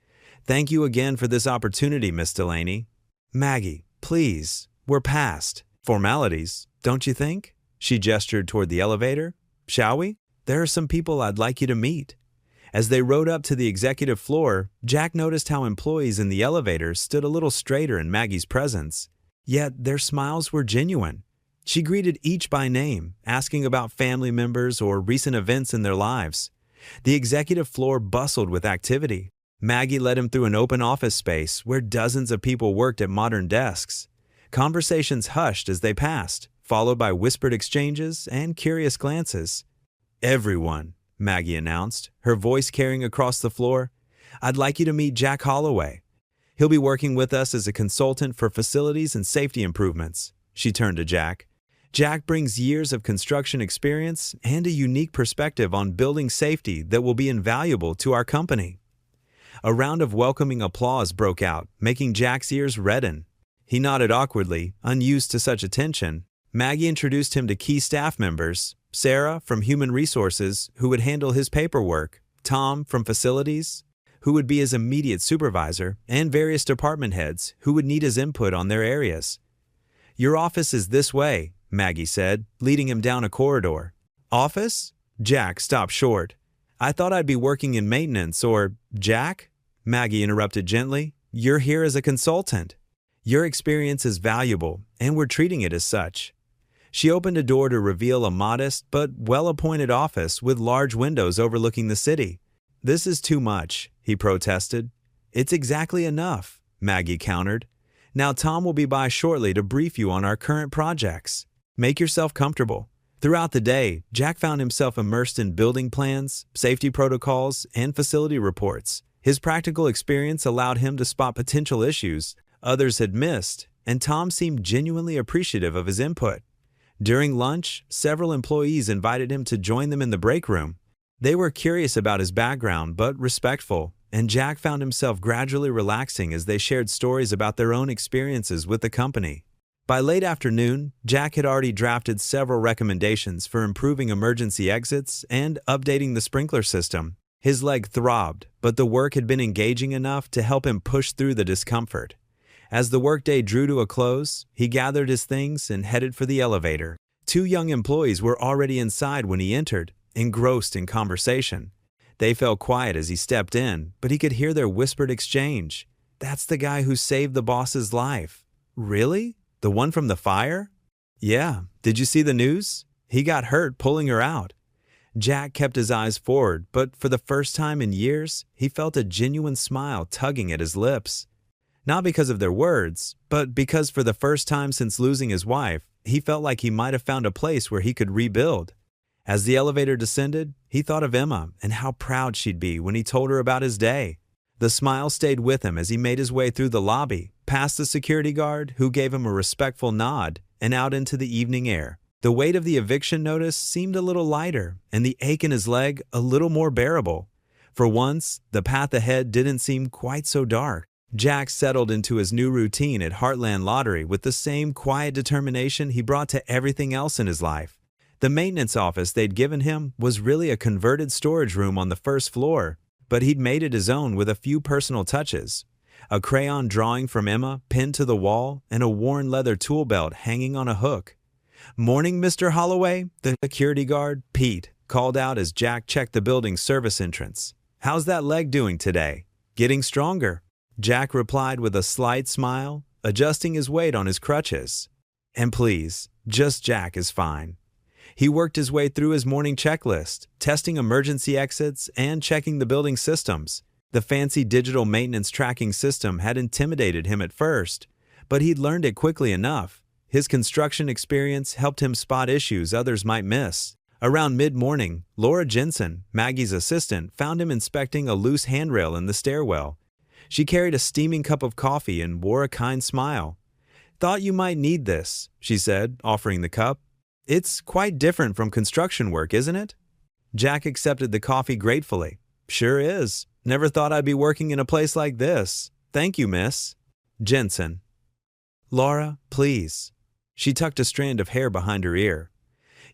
"Thank you again for this opportunity, Miss Delaney." "Maggie, please, we're past formalities, don't you think?" She gestured toward the elevator. "Shall we? There are some people I'd like you to meet." As they rode up to the executive floor, Jack noticed how employees in the elevator stood a little straighter in Maggie's presence. Yet their smiles were genuine. She greeted each by name, asking about family members or recent events in their lives. The executive floor bustled with activity. Maggie led him through an open office space where dozens of people worked at modern desks. Conversations hushed as they passed, followed by whispered exchanges and curious glances. "Everyone," Maggie announced, her voice carrying across the floor, "I'd like you to meet Jack Holloway. He'll be working with us as a consultant for facilities and safety improvements." She turned to Jack. "Jack brings years of construction experience and a unique perspective on building safety that will be invaluable to our company." A round of welcoming applause broke out, making Jack's ears redden. He nodded awkwardly, unused to such attention. Maggie introduced him to key staff members: Sarah from Human Resources, who would handle his paperwork, Tom from Facilities, who would be his immediate supervisor, and various department heads who would need his input on their areas. "Your office is this way," Maggie said, leading him down a corridor. "Office?" Jack stopped short. "I thought I'd be working in maintenance or—" "Jack?" Maggie interrupted gently. "You're here as a consultant. Your experience is valuable, and we're treating it as such." She opened a door to reveal a modest but well-appointed office with large windows overlooking the city. "This is too much," he protested. "It's exactly enough," Maggie countered. "Now Tom will be by shortly to brief you on our current projects. Make yourself comfortable." Throughout the day, Jack found himself immersed in building plans, safety protocols, and facility reports. His practical experience allowed him to spot potential issues others had missed, and Tom seemed genuinely appreciative of his input. During lunch, several employees invited him to join them in the break room. They were curious about his background, but respectful, and Jack found himself gradually relaxing as they shared stories about their own experiences with the company. By late afternoon, Jack had already drafted several recommendations for improving emergency exits and updating the sprinkler system. His leg throbbed, but the work had been engaging enough to help him push through the discomfort. As the workday drew to a close, he gathered his things and headed for the elevator. Two young employees were already inside when he entered, engrossed in conversation. They fell quiet as he stepped in, but he could hear their whispered exchange. "That's the guy who saved the boss's life." "Really? The one from the fire?" "Yeah. Did you see the news? He got hurt pulling her out." Jack kept his eyes forward, but for the first time in years, he felt a genuine smile tugging at his lips. Not because of their words, but because for the first time since losing his wife, he felt like he might have found a place where he could rebuild. As the elevator descended, he thought of Emma and how proud she'd be when he told her about his day. The smile stayed with him as he made his way through the lobby, past the security guard, who gave him a respectful nod, and out into the evening air. The weight of the eviction notice seemed a little lighter, and the ache in his leg a little more bearable. For once, the path ahead didn't seem quite so dark. Jack settled into his new routine at Heartland Lottery with the same quiet determination he brought to everything else in his life. The maintenance office they'd given him was really a converted storage room on the first floor, but he'd made it his own with a few personal touches. A crayon drawing from Emma pinned to the wall and a worn leather tool belt hanging on a hook. "Morning, Mr. Holloway," the security guard, Pete, called out as Jack checked the building's service entrance. "How's that leg doing today?" "Getting stronger," Jack replied with a slight smile, adjusting his weight on his crutches. "And please, just Jack is fine." He worked his way through his morning checklist, testing emergency exits and checking the building systems. The fancy digital maintenance tracking system had intimidated him at first, but he'd learned it quickly enough. His construction experience helped him spot issues others might miss. Around mid-morning, Laura Jensen, Maggie's assistant, found him inspecting a loose handrail in the stairwell. She carried a steaming cup of coffee and wore a kind smile. "Thought you might need this," she said, offering the cup. "It's quite different from construction work, isn't it?" Jack accepted the coffee gratefully. "Sure is. Never thought I'd be working in a place like this. Thank you, miss." Jensen. "Laura, please." She tucked a strand of hair behind her ear.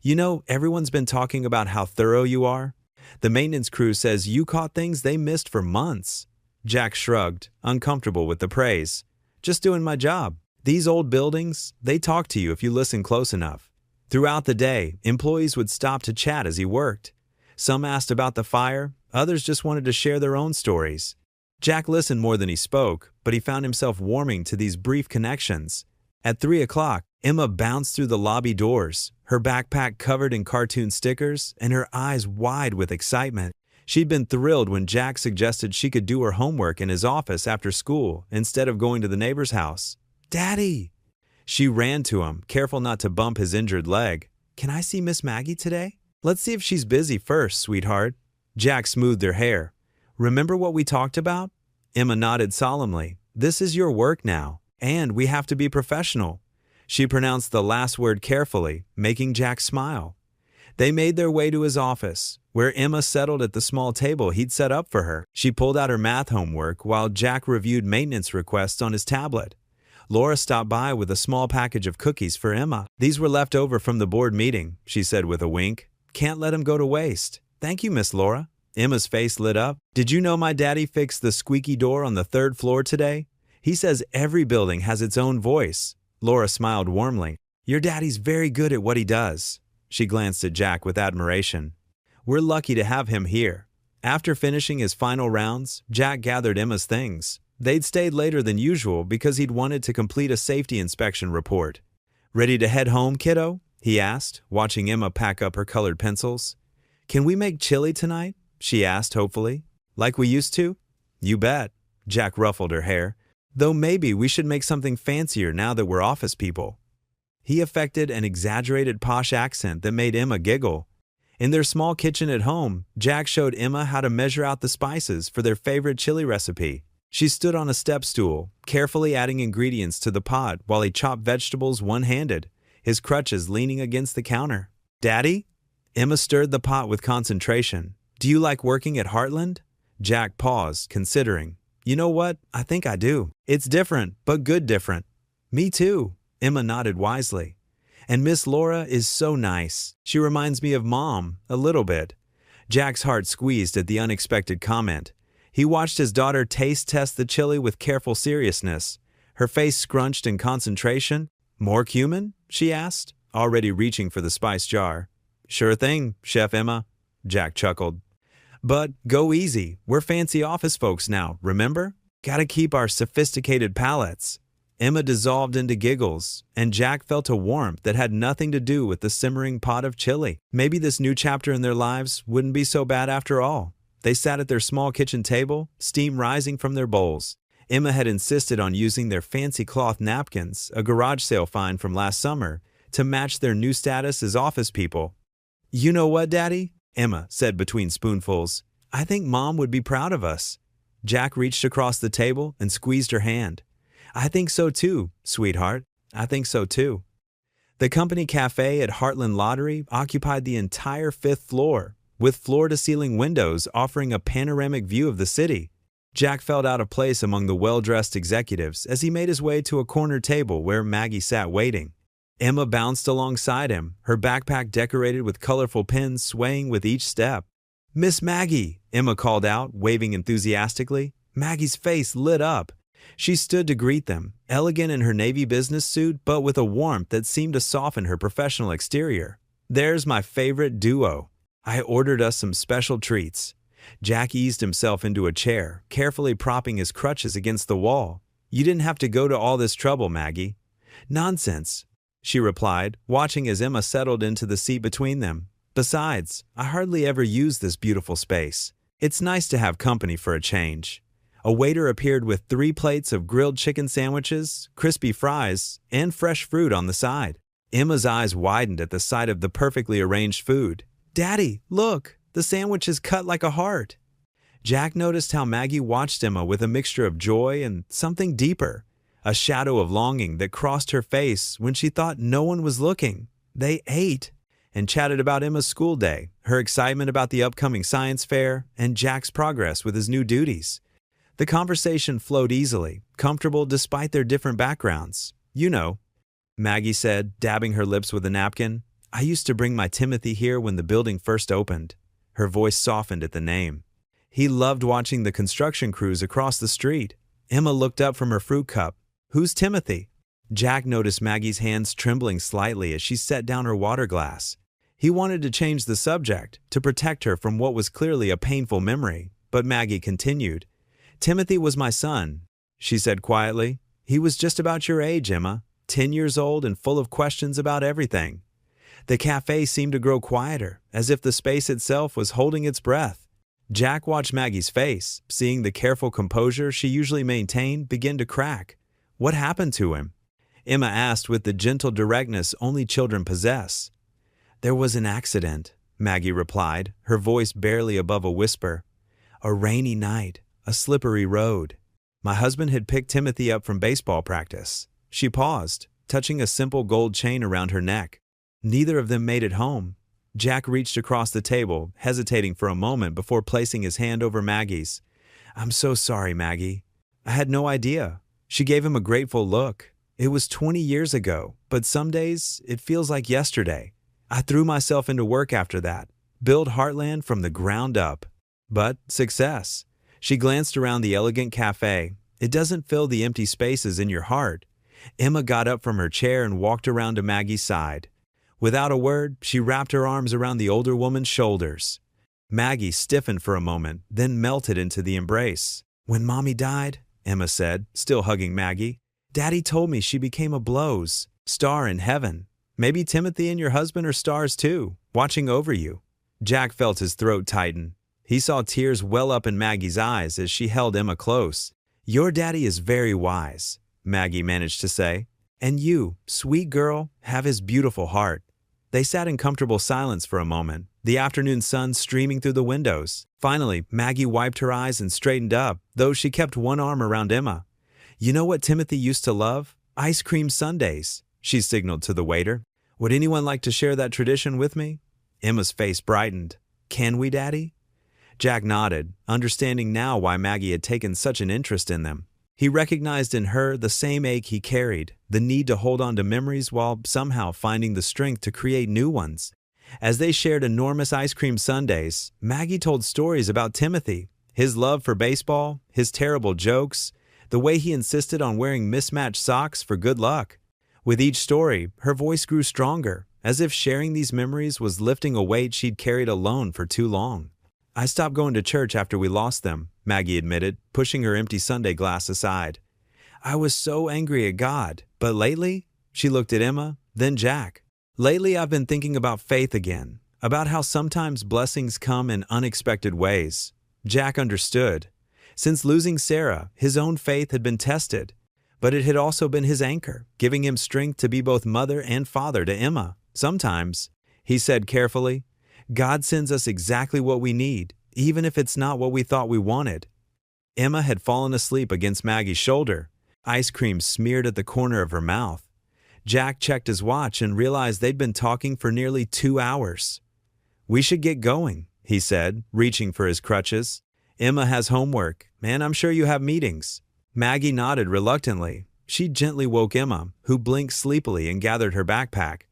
"You know, everyone's been talking about how thorough you are. The maintenance crew says you caught things they missed for months." Jack shrugged, uncomfortable with the praise. "Just doing my job. These old buildings, they talk to you if you listen close enough." Throughout the day, employees would stop to chat as he worked. Some asked about the fire, others just wanted to share their own stories. Jack listened more than he spoke, but he found himself warming to these brief connections. At 3 o'clock, Emma bounced through the lobby doors, her backpack covered in cartoon stickers and her eyes wide with excitement. She'd been thrilled when Jack suggested she could do her homework in his office after school instead of going to the neighbor's house. "Daddy!" She ran to him, careful not to bump his injured leg. "Can I see Miss Maggie today?" "Let's see if she's busy first, sweetheart." Jack smoothed her hair. "Remember what we talked about?" Emma nodded solemnly. "This is your work now, and we have to be professional." She pronounced the last word carefully, making Jack smile. They made their way to his office, where Emma settled at the small table he'd set up for her. She pulled out her math homework while Jack reviewed maintenance requests on his tablet. Laura stopped by with a small package of cookies for Emma. "These were left over from the board meeting," she said with a wink. "Can't let them go to waste." "Thank you, Miss Laura." Emma's face lit up. "Did you know my daddy fixed the squeaky door on the 3rd floor today? He says every building has its own voice." Laura smiled warmly. "Your daddy's very good at what he does." She glanced at Jack with admiration. "We're lucky to have him here." After finishing his final rounds, Jack gathered Emma's things. They'd stayed later than usual because he'd wanted to complete a safety inspection report. "Ready to head home, kiddo?" he asked, watching Emma pack up her colored pencils. "Can we make chili tonight?" she asked hopefully. "Like we used to?" "You bet." Jack ruffled her hair. "Though maybe we should make something fancier now that we're office people." He affected an exaggerated posh accent that made Emma giggle. In their small kitchen at home, Jack showed Emma how to measure out the spices for their favorite chili recipe. She stood on a step stool, carefully adding ingredients to the pot while he chopped vegetables one-handed, his crutches leaning against the counter. "Daddy?" Emma stirred the pot with concentration. "Do you like working at Heartland?" Jack paused, considering. "You know what? I think I do. It's different, but good different." "Me too." Emma nodded wisely. "And Miss Laura is so nice. She reminds me of Mom, a little bit." Jack's heart squeezed at the unexpected comment. He watched his daughter taste test the chili with careful seriousness, her face scrunched in concentration. "More cumin?" she asked, already reaching for the spice jar. "Sure thing, Chef Emma," Jack chuckled. "But go easy. We're fancy office folks now, remember? Gotta keep our sophisticated palates." Emma dissolved into giggles, and Jack felt a warmth that had nothing to do with the simmering pot of chili. Maybe this new chapter in their lives wouldn't be so bad after all. They sat at their small kitchen table, steam rising from their bowls. Emma had insisted on using their fancy cloth napkins, a garage sale find from last summer, to match their new status as office people. "You know what, Daddy?" Emma said between spoonfuls. "I think Mom would be proud of us." Jack reached across the table and squeezed her hand. "I think so too, sweetheart. I think so too." The company cafe at Heartland Lottery occupied the entire 5th floor, with floor-to-ceiling windows offering a panoramic view of the city. Jack felt out of place among the well-dressed executives as he made his way to a corner table where Maggie sat waiting. Emma bounced alongside him, her backpack decorated with colorful pins swaying with each step. "Miss Maggie," Emma called out, waving enthusiastically. Maggie's face lit up. She stood to greet them, elegant in her navy business suit, but with a warmth that seemed to soften her professional exterior. "There's my favorite duo. I ordered us some special treats." Jack eased himself into a chair, carefully propping his crutches against the wall. "You didn't have to go to all this trouble, Maggie." "Nonsense," she replied, watching as Emma settled into the seat between them. "Besides, I hardly ever use this beautiful space. It's nice to have company for a change." A waiter appeared with 3 plates of grilled chicken sandwiches, crispy fries, and fresh fruit on the side. Emma's eyes widened at the sight of the perfectly arranged food. "Daddy, look! The sandwich is cut like a heart." Jack noticed how Maggie watched Emma with a mixture of joy and something deeper, a shadow of longing that crossed her face when she thought no one was looking. They ate and chatted about Emma's school day, her excitement about the upcoming science fair, and Jack's progress with his new duties. The conversation flowed easily, comfortable despite their different backgrounds. "You know," Maggie said, dabbing her lips with a napkin, "I used to bring my Timothy here when the building first opened." Her voice softened at the name. "He loved watching the construction crews across the street." Emma looked up from her fruit cup. "Who's Timothy?" Jack noticed Maggie's hands trembling slightly as she set down her water glass. He wanted to change the subject, to protect her from what was clearly a painful memory, but Maggie continued. "Timothy was my son," she said quietly. "He was just about your age, Emma, 10 years old and full of questions about everything." The cafe seemed to grow quieter, as if the space itself was holding its breath. Jack watched Maggie's face, seeing the careful composure she usually maintained begin to crack. "What happened to him?" Emma asked with the gentle directness only children possess. "There was an accident," Maggie replied, her voice barely above a whisper. "A rainy night, a slippery road. My husband had picked Timothy up from baseball practice." She paused, touching a simple gold chain around her neck. "Neither of them made it home." Jack reached across the table, hesitating for a moment before placing his hand over Maggie's. "I'm so sorry, Maggie. I had no idea." She gave him a grateful look. "It was 20 years ago, but some days it feels like yesterday. I threw myself into work after that, build Heartland from the ground up." But success. She glanced around the elegant cafe. "It doesn't fill the empty spaces in your heart." Emma got up from her chair and walked around to Maggie's side. Without a word, she wrapped her arms around the older woman's shoulders. Maggie stiffened for a moment, then melted into the embrace. "When Mommy died," Emma said, still hugging Maggie, "Daddy told me she became a Blows, star in heaven. Maybe Timothy and your husband are stars too, watching over you." Jack felt his throat tighten. He saw tears well up in Maggie's eyes as she held Emma close. "Your daddy is very wise," Maggie managed to say. "And you, sweet girl, have his beautiful heart." They sat in comfortable silence for a moment, the afternoon sun streaming through the windows. Finally, Maggie wiped her eyes and straightened up, though she kept one arm around Emma. "You know what Timothy used to love? Ice cream sundaes," she signaled to the waiter. "Would anyone like to share that tradition with me?" Emma's face brightened. "Can we, Daddy?" Jack nodded, understanding now why Maggie had taken such an interest in them. He recognized in her the same ache he carried, the need to hold on to memories while somehow finding the strength to create new ones. As they shared enormous ice cream sundaes, Maggie told stories about Timothy, his love for baseball, his terrible jokes, the way he insisted on wearing mismatched socks for good luck. With each story, her voice grew stronger, as if sharing these memories was lifting a weight she'd carried alone for too long. "I stopped going to church after we lost them," Maggie admitted, pushing her empty sundae glass aside. "I was so angry at God, but lately," she looked at Emma, then Jack. "Lately I've been thinking about faith again, about how sometimes blessings come in unexpected ways." Jack understood. Since losing Sarah, his own faith had been tested, but it had also been his anchor, giving him strength to be both mother and father to Emma. "Sometimes," he said carefully, "God sends us exactly what we need, even if it's not what we thought we wanted." Emma had fallen asleep against Maggie's shoulder, ice cream smeared at the corner of her mouth. Jack checked his watch and realized they'd been talking for nearly 2 hours. "We should get going," he said, reaching for his crutches. "Emma has homework, and I'm sure you have meetings." Maggie nodded reluctantly. She gently woke Emma, who blinked sleepily and gathered her backpack.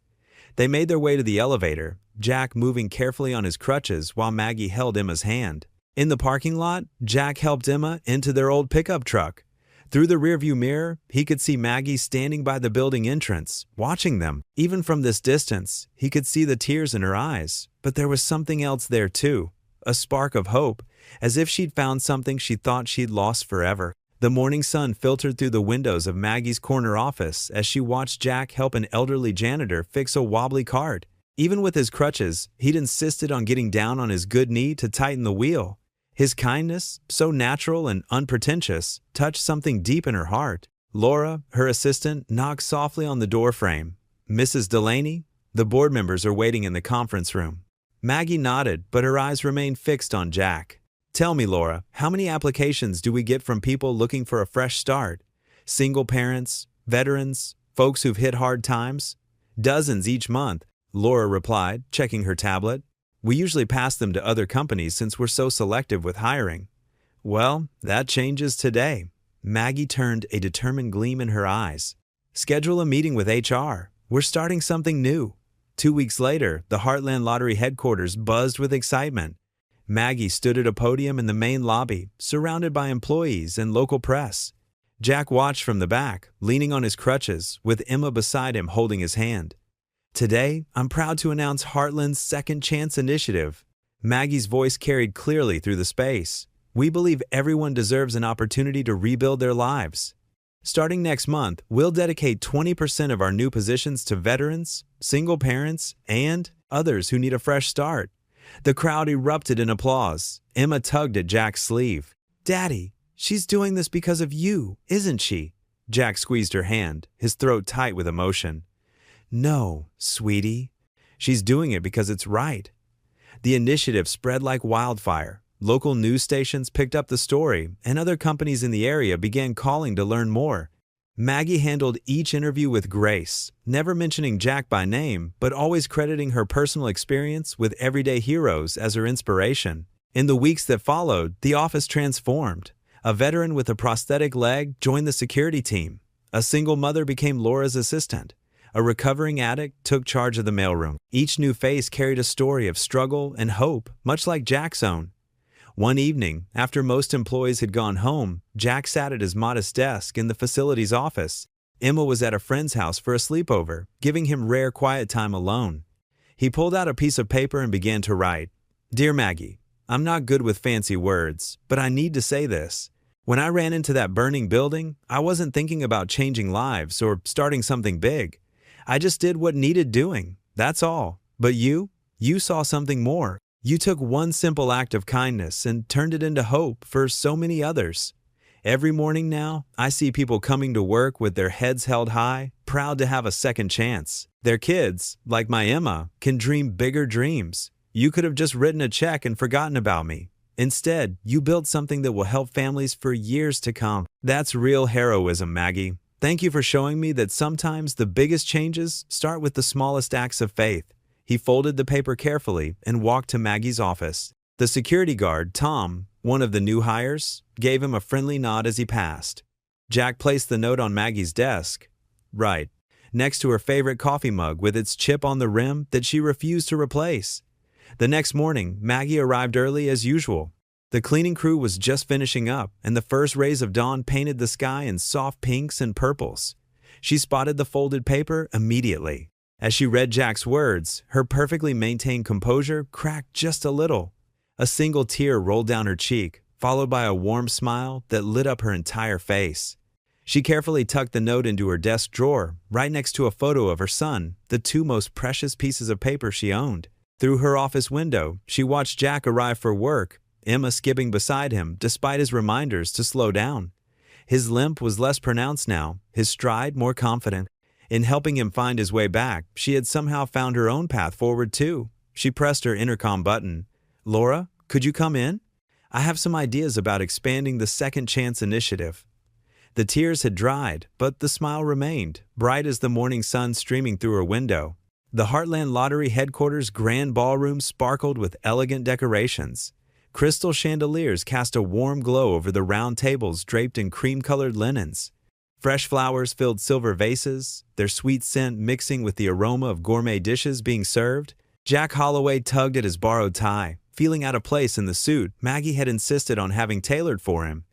They made their way to the elevator, Jack moving carefully on his crutches while Maggie held Emma's hand. In the parking lot, Jack helped Emma into their old pickup truck. Through the rearview mirror, he could see Maggie standing by the building entrance, watching them. Even from this distance, he could see the tears in her eyes. But there was something else there too, a spark of hope, as if she'd found something she thought she'd lost forever. The morning sun filtered through the windows of Maggie's corner office as she watched Jack help an elderly janitor fix a wobbly cart. Even with his crutches, he'd insisted on getting down on his good knee to tighten the wheel. His kindness, so natural and unpretentious, touched something deep in her heart. Laura, her assistant, knocked softly on the door frame. "Mrs. Delaney, the board members are waiting in the conference room." Maggie nodded, but her eyes remained fixed on Jack. "Tell me, Laura, how many applications do we get from people looking for a fresh start? Single parents, veterans, folks who've hit hard times?" "Dozens each month," Laura replied, checking her tablet. "We usually pass them to other companies since we're so selective with hiring." "Well, that changes today." Maggie turned a determined gleam in her eyes. "Schedule a meeting with HR. We're starting something new." 2 weeks later, the Heartland Lottery headquarters buzzed with excitement. Maggie stood at a podium in the main lobby, surrounded by employees and local press. Jack watched from the back, leaning on his crutches, with Emma beside him holding his hand. "Today, I'm proud to announce Heartland's Second Chance Initiative." Maggie's voice carried clearly through the space. "We believe everyone deserves an opportunity to rebuild their lives. Starting next month, we'll dedicate 20% of our new positions to veterans, single parents, and others who need a fresh start." The crowd erupted in applause. Emma tugged at Jack's sleeve. "Daddy, she's doing this because of you, isn't she?" Jack squeezed her hand, his throat tight with emotion. "No, sweetie. She's doing it because it's right." The initiative spread like wildfire. Local news stations picked up the story, and other companies in the area began calling to learn more. Maggie handled each interview with grace, never mentioning Jack by name, but always crediting her personal experience with everyday heroes as her inspiration. In the weeks that followed, the office transformed. A veteran with a prosthetic leg joined the security team. A single mother became Laura's assistant. A recovering addict took charge of the mailroom. Each new face carried a story of struggle and hope, much like Jack's own. One evening, after most employees had gone home, Jack sat at his modest desk in the facility's office. Emma was at a friend's house for a sleepover, giving him rare quiet time alone. He pulled out a piece of paper and began to write. "Dear Maggie, I'm not good with fancy words, but I need to say this. When I ran into that burning building, I wasn't thinking about changing lives or starting something big. I just did what needed doing, that's all. But you saw something more. You took one simple act of kindness and turned it into hope for so many others. Every morning now, I see people coming to work with their heads held high, proud to have a second chance. Their kids, like my Emma, can dream bigger dreams. You could have just written a check and forgotten about me. Instead, you built something that will help families for years to come. That's real heroism, Maggie. Thank you for showing me that sometimes the biggest changes start with the smallest acts of faith." He folded the paper carefully and walked to Maggie's office. The security guard, Tom, one of the new hires, gave him a friendly nod as he passed. Jack placed the note on Maggie's desk, right next to her favorite coffee mug with its chip on the rim that she refused to replace. The next morning, Maggie arrived early as usual. The cleaning crew was just finishing up, and the first rays of dawn painted the sky in soft pinks and purples. She spotted the folded paper immediately. As she read Jack's words, her perfectly maintained composure cracked just a little. A single tear rolled down her cheek, followed by a warm smile that lit up her entire face. She carefully tucked the note into her desk drawer, right next to a photo of her son, the two most precious pieces of paper she owned. Through her office window, she watched Jack arrive for work, Emma skipping beside him despite his reminders to slow down. His limp was less pronounced now, his stride more confident. In helping him find his way back, she had somehow found her own path forward too. She pressed her intercom button. "Laura, could you come in? I have some ideas about expanding the Second Chance Initiative." The tears had dried, but the smile remained, bright as the morning sun streaming through her window. The Heartland Lottery headquarters' grand ballroom sparkled with elegant decorations. Crystal chandeliers cast a warm glow over the round tables draped in cream-colored linens. Fresh flowers filled silver vases, their sweet scent mixing with the aroma of gourmet dishes being served. Jack Holloway tugged at his borrowed tie, feeling out of place in the suit Maggie had insisted on having tailored for him.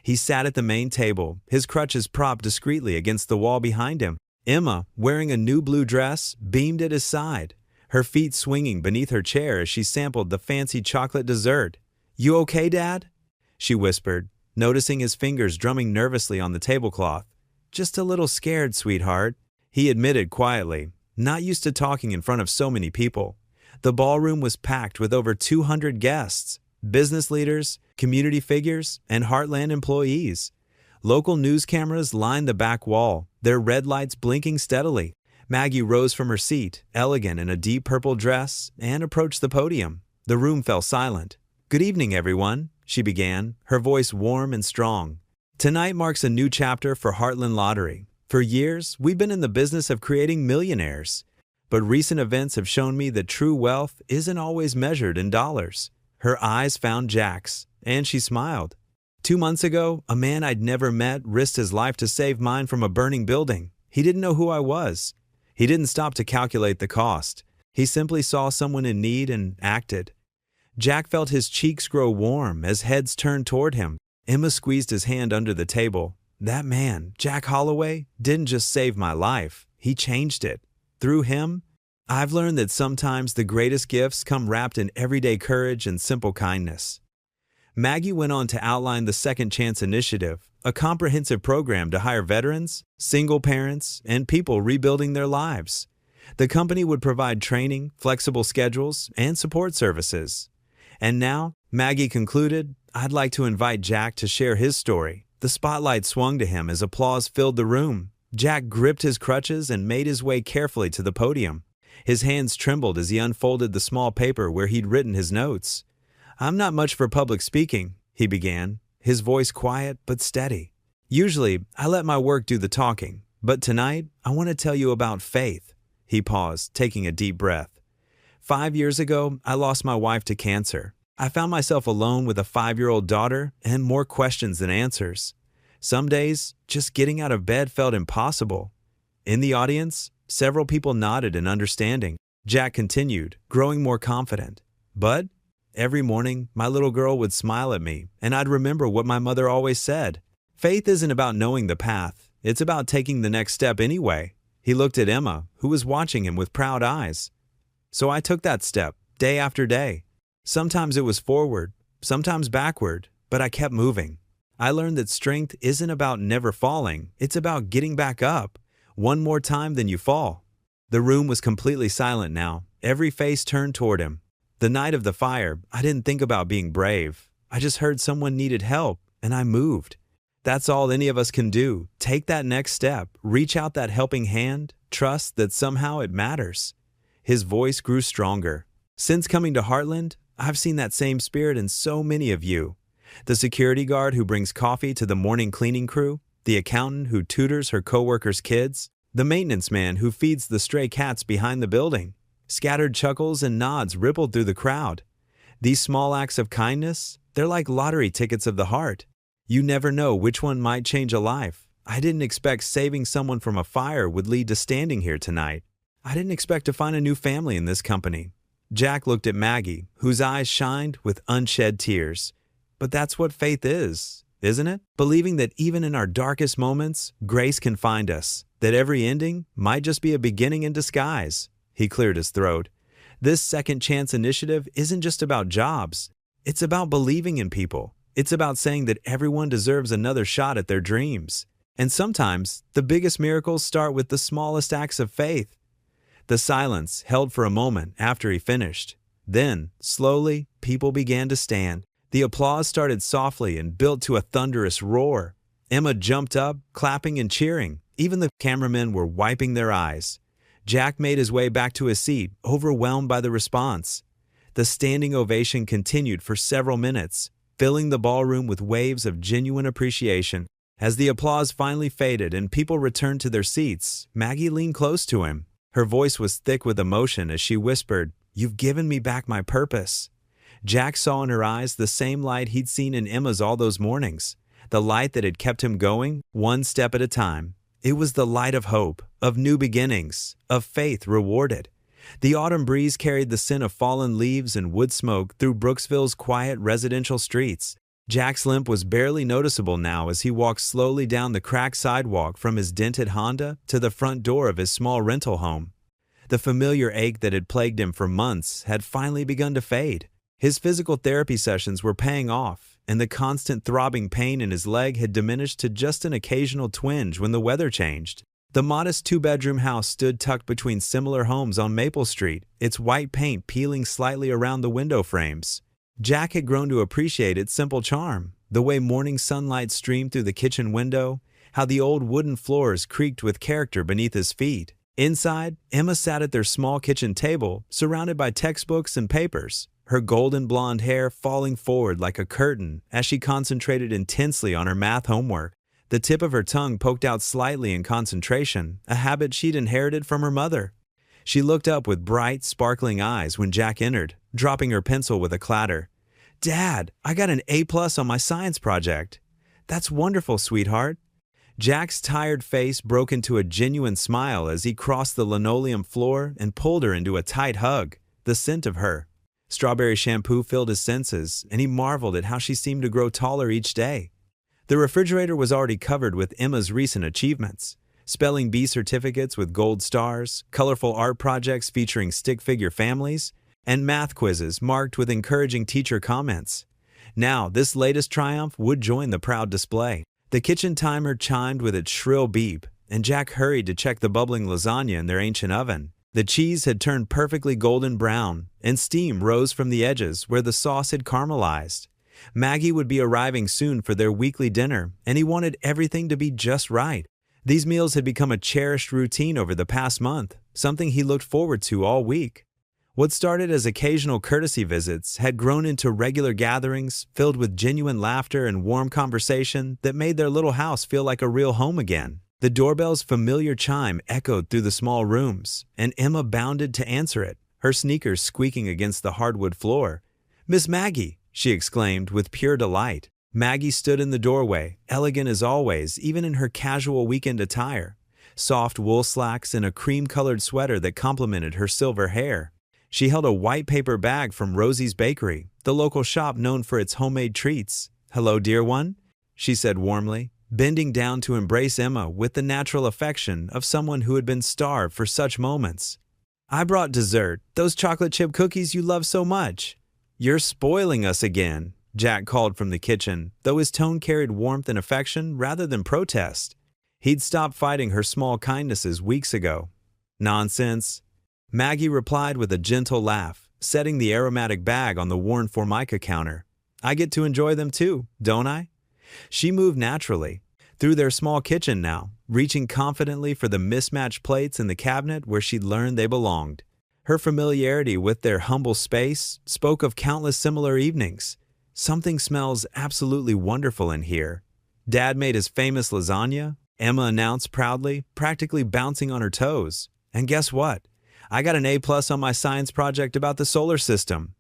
He sat at the main table, his crutches propped discreetly against the wall behind him. Emma, wearing a new blue dress, beamed at his side, her feet swinging beneath her chair as she sampled the fancy chocolate dessert. "You okay, Dad?" she whispered, noticing his fingers drumming nervously on the tablecloth. "Just a little scared, sweetheart," he admitted quietly, not used to talking in front of so many people. The ballroom was packed with over 200 guests, business leaders, community figures, and Heartland employees. Local news cameras lined the back wall, their red lights blinking steadily. Maggie rose from her seat, elegant in a deep purple dress, and approached the podium. The room fell silent. "Good evening, everyone," she began, her voice warm and strong. "Tonight marks a new chapter for Heartland Lottery. For years, we've been in the business of creating millionaires. But recent events have shown me that true wealth isn't always measured in dollars." Her eyes found Jack's, and she smiled. 2 months ago, a man I'd never met risked his life to save mine from a burning building. He didn't know who I was. He didn't stop to calculate the cost. He simply saw someone in need and acted. Jack felt his cheeks grow warm as heads turned toward him. Emma squeezed his hand under the table. "That man, Jack Holloway, didn't just save my life. He changed it. Through him, I've learned that sometimes the greatest gifts come wrapped in everyday courage and simple kindness." Maggie went on to outline the Second Chance Initiative, a comprehensive program to hire veterans, single parents, and people rebuilding their lives. The company would provide training, flexible schedules, and support services. "And now," Maggie concluded, "I'd like to invite Jack to share his story." The spotlight swung to him as applause filled the room. Jack gripped his crutches and made his way carefully to the podium. His hands trembled as he unfolded the small paper where he'd written his notes. "I'm not much for public speaking," he began, his voice quiet but steady. "Usually, I let my work do the talking, but tonight, I want to tell you about faith." He paused, taking a deep breath. 5 years ago, I lost my wife to cancer. I found myself alone with a 5-year-old daughter and more questions than answers. Some days, just getting out of bed felt impossible. In the audience, several people nodded in understanding. Jack continued, growing more confident. "But every morning, my little girl would smile at me, and I'd remember what my mother always said. Faith isn't about knowing the path. It's about taking the next step anyway." He looked at Emma, who was watching him with proud eyes. "So I took that step, day after day. Sometimes it was forward, sometimes backward, but I kept moving. I learned that strength isn't about never falling, it's about getting back up, one more time than you fall." The room was completely silent now, every face turned toward him. "The night of the fire, I didn't think about being brave. I just heard someone needed help, and I moved. That's all any of us can do. Take that next step, reach out that helping hand, trust that somehow it matters." His voice grew stronger. "Since coming to Heartland, I've seen that same spirit in so many of you. The security guard who brings coffee to the morning cleaning crew, the accountant who tutors her coworkers' kids, the maintenance man who feeds the stray cats behind the building." Scattered chuckles and nods rippled through the crowd. These small acts of kindness, they're like lottery tickets of the heart. You never know which one might change a life. I didn't expect saving someone from a fire would lead to standing here tonight. I didn't expect to find a new family in this company. Jack looked at Maggie, whose eyes shined with unshed tears. "But that's what faith is, isn't it? Believing that even in our darkest moments, grace can find us, that every ending might just be a beginning in disguise." He cleared his throat. "This Second Chance Initiative isn't just about jobs. It's about believing in people. It's about saying that everyone deserves another shot at their dreams. And sometimes, the biggest miracles start with the smallest acts of faith." The silence held for a moment after he finished. Then, slowly, people began to stand. The applause started softly and built to a thunderous roar. Emma jumped up, clapping and cheering. Even the cameramen were wiping their eyes. Jack made his way back to his seat, overwhelmed by the response. The standing ovation continued for several minutes, filling the ballroom with waves of genuine appreciation. As the applause finally faded and people returned to their seats, Maggie leaned close to him. Her voice was thick with emotion as she whispered, "You've given me back my purpose." Jack saw in her eyes the same light he'd seen in Emma's all those mornings, the light that had kept him going, one step at a time. It was the light of hope, of new beginnings, of faith rewarded. The autumn breeze carried the scent of fallen leaves and wood smoke through Brooksville's quiet residential streets. Jack's limp was barely noticeable now as he walked slowly down the cracked sidewalk from his dented Honda to the front door of his small rental home. The familiar ache that had plagued him for months had finally begun to fade. His physical therapy sessions were paying off, and the constant throbbing pain in his leg had diminished to just an occasional twinge when the weather changed. The modest 2-bedroom house stood tucked between similar homes on Maple Street, its white paint peeling slightly around the window frames. Jack had grown to appreciate its simple charm, the way morning sunlight streamed through the kitchen window, how the old wooden floors creaked with character beneath his feet. Inside, Emma sat at their small kitchen table, surrounded by textbooks and papers, her golden blonde hair falling forward like a curtain as she concentrated intensely on her math homework. The tip of her tongue poked out slightly in concentration, a habit she'd inherited from her mother. She looked up with bright, sparkling eyes when Jack entered, dropping her pencil with a clatter. "Dad, I got an A+ on my science project." "That's wonderful, sweetheart." Jack's tired face broke into a genuine smile as he crossed the linoleum floor and pulled her into a tight hug. The scent of her. Strawberry shampoo filled his senses, and he marveled at how she seemed to grow taller each day. The refrigerator was already covered with Emma's recent achievements. Spelling bee certificates with gold stars, colorful art projects featuring stick figure families, and math quizzes marked with encouraging teacher comments. Now, this latest triumph would join the proud display. The kitchen timer chimed with its shrill beep, and Jack hurried to check the bubbling lasagna in their ancient oven. The cheese had turned perfectly golden brown, and steam rose from the edges where the sauce had caramelized. Maggie would be arriving soon for their weekly dinner, and he wanted everything to be just right. These meals had become a cherished routine over the past month, something he looked forward to all week. What started as occasional courtesy visits had grown into regular gatherings filled with genuine laughter and warm conversation that made their little house feel like a real home again. The doorbell's familiar chime echoed through the small rooms, and Emma bounded to answer it, her sneakers squeaking against the hardwood floor. "Miss Maggie!" she exclaimed with pure delight. Maggie stood in the doorway, elegant as always, even in her casual weekend attire. Soft wool slacks and a cream-colored sweater that complemented her silver hair. She held a white paper bag from Rosie's Bakery, the local shop known for its homemade treats. "Hello, dear one," she said warmly, bending down to embrace Emma with the natural affection of someone who had been starved for such moments. "I brought dessert, those chocolate chip cookies you love so much." "You're spoiling us again," Jack called from the kitchen, though his tone carried warmth and affection rather than protest. He'd stopped fighting her small kindnesses weeks ago. "Nonsense." Maggie replied with a gentle laugh, setting the aromatic bag on the worn Formica counter. "I get to enjoy them too, don't I?" She moved naturally through their small kitchen now, reaching confidently for the mismatched plates in the cabinet where she'd learned they belonged. Her familiarity with their humble space spoke of countless similar evenings. "Something smells absolutely wonderful in here." "Dad made his famous lasagna," Emma announced proudly, practically bouncing on her toes. "And guess what? I got an A+ on my science project about the solar system."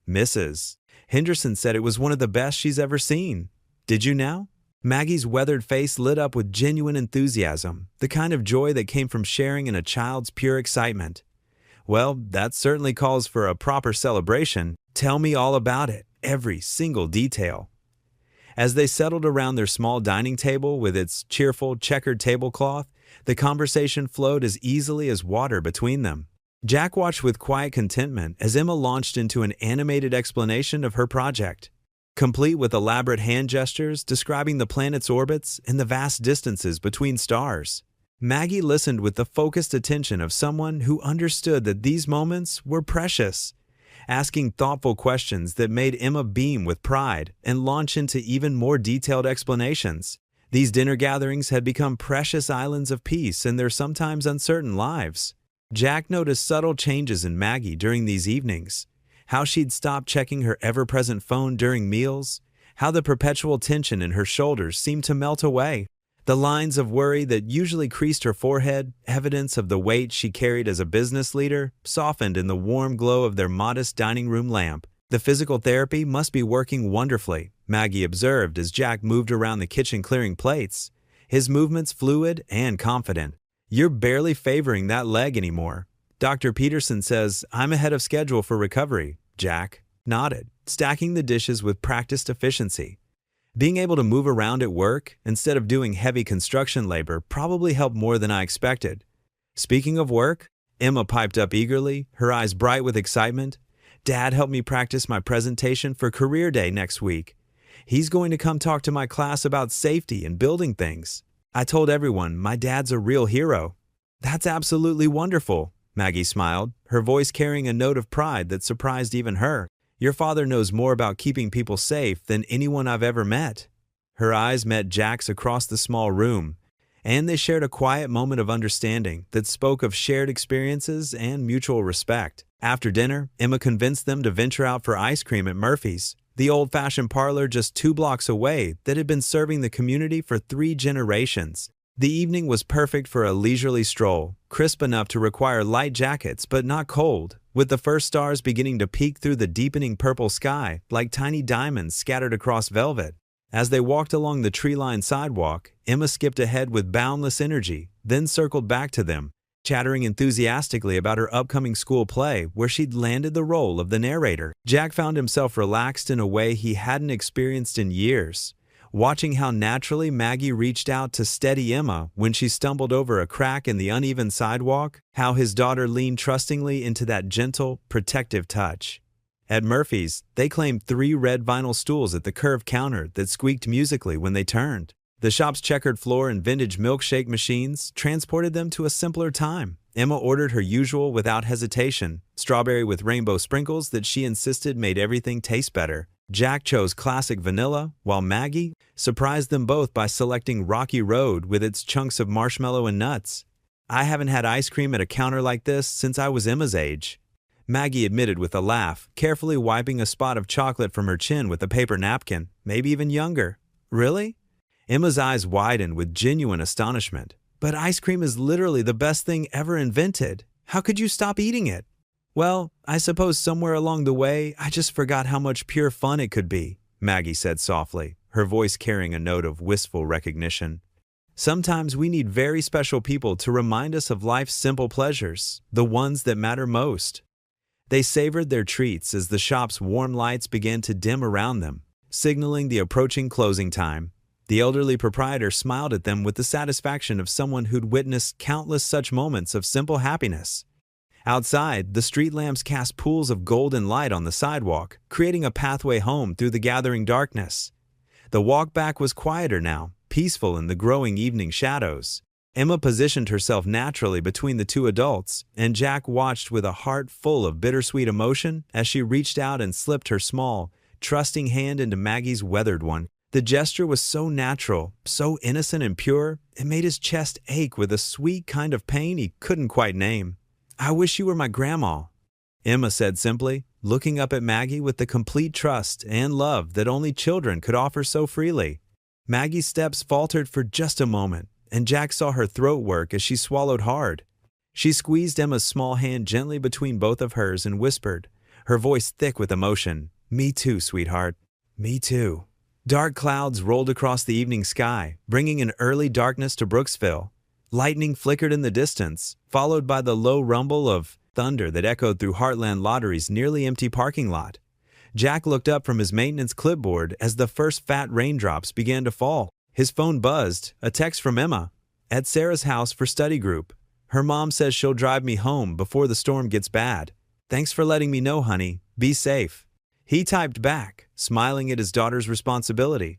"Mrs. Henderson said it was one of the best she's ever seen. Did you now?" Maggie's weathered face lit up with genuine enthusiasm, the kind of joy that came from sharing in a child's pure excitement. "Well, that certainly calls for a proper celebration. Tell me all about it, every single detail." As they settled around their small dining table with its cheerful, checkered tablecloth, the conversation flowed as easily as water between them. Jack watched with quiet contentment as Emma launched into an animated explanation of her project, complete with elaborate hand gestures describing the planet's orbits and the vast distances between stars. Maggie listened with the focused attention of someone who understood that these moments were precious, asking thoughtful questions that made Emma beam with pride and launch into even more detailed explanations. These dinner gatherings had become precious islands of peace in their sometimes uncertain lives. Jack noticed subtle changes in Maggie during these evenings, how she'd stopped checking her ever-present phone during meals, how the perpetual tension in her shoulders seemed to melt away. The lines of worry that usually creased her forehead, evidence of the weight she carried as a business leader, softened in the warm glow of their modest dining room lamp. The physical therapy must be working wonderfully, Maggie observed as Jack moved around the kitchen clearing plates, his movements fluid and confident. "You're barely favoring that leg anymore. Dr. Peterson says I'm ahead of schedule for recovery." Jack nodded, stacking the dishes with practiced efficiency. "Being able to move around at work instead of doing heavy construction labor probably helped more than I expected." "Speaking of work," Emma piped up eagerly, her eyes bright with excitement, "Dad helped me practice my presentation for Career Day next week. He's going to come talk to my class about safety and building things. I told everyone my dad's a real hero." "That's absolutely wonderful," Maggie smiled, her voice carrying a note of pride that surprised even her. Your father knows more about keeping people safe than anyone I've ever met." Her eyes met Jack's across the small room, and they shared a quiet moment of understanding that spoke of shared experiences and mutual respect. After dinner, Emma convinced them to venture out for ice cream at Murphy's, the old-fashioned parlor just 2 blocks away that had been serving the community for 3 generations. The evening was perfect for a leisurely stroll, crisp enough to require light jackets but not cold, with the first stars beginning to peek through the deepening purple sky like tiny diamonds scattered across velvet. As they walked along the tree-lined sidewalk, Emma skipped ahead with boundless energy, then circled back to them, chattering enthusiastically about her upcoming school play where she'd landed the role of the narrator. Jack found himself relaxed in a way he hadn't experienced in years, watching how naturally Maggie reached out to steady Emma when she stumbled over a crack in the uneven sidewalk, how his daughter leaned trustingly into that gentle, protective touch. At Murphy's, they claimed 3 red vinyl stools at the curved counter that squeaked musically when they turned. The shop's checkered floor and vintage milkshake machines transported them to a simpler time. Emma ordered her usual without hesitation, strawberry with rainbow sprinkles that she insisted made everything taste better. Jack chose classic vanilla, while Maggie surprised them both by selecting Rocky Road with its chunks of marshmallow and nuts. "I haven't had ice cream at a counter like this since I was Emma's age," Maggie admitted with a laugh, carefully wiping a spot of chocolate from her chin with a paper napkin. "Maybe even younger." "Really?" Emma's eyes widened with genuine astonishment. "But ice cream is literally the best thing ever invented. How could you stop eating it?" "Well, I suppose somewhere along the way, I just forgot how much pure fun it could be," Maggie said softly, her voice carrying a note of wistful recognition. "Sometimes we need very special people to remind us of life's simple pleasures, the ones that matter most." They savored their treats as the shop's warm lights began to dim around them, signaling the approaching closing time. The elderly proprietor smiled at them with the satisfaction of someone who'd witnessed countless such moments of simple happiness. Outside, the street lamps cast pools of golden light on the sidewalk, creating a pathway home through the gathering darkness. The walk back was quieter now, peaceful in the growing evening shadows. Emma positioned herself naturally between the 2 adults, and Jack watched with a heart full of bittersweet emotion as she reached out and slipped her small, trusting hand into Maggie's weathered one. The gesture was so natural, so innocent and pure, it made his chest ache with a sweet kind of pain he couldn't quite name. "I wish you were my grandma," Emma said simply, looking up at Maggie with the complete trust and love that only children could offer so freely. Maggie's steps faltered for just a moment, and Jack saw her throat work as she swallowed hard. She squeezed Emma's small hand gently between both of hers and whispered, her voice thick with emotion, "Me too, sweetheart. Me too." Dark clouds rolled across the evening sky, bringing an early darkness to Brooksville. Lightning flickered in the distance, followed by the low rumble of thunder that echoed through Heartland Lottery's nearly empty parking lot. Jack looked up from his maintenance clipboard as the first fat raindrops began to fall. His phone buzzed, a text from Emma. "At Sarah's house for study group. Her mom says she'll drive me home before the storm gets bad. Thanks for letting me know, honey. Be safe." He typed back, smiling at his daughter's responsibility.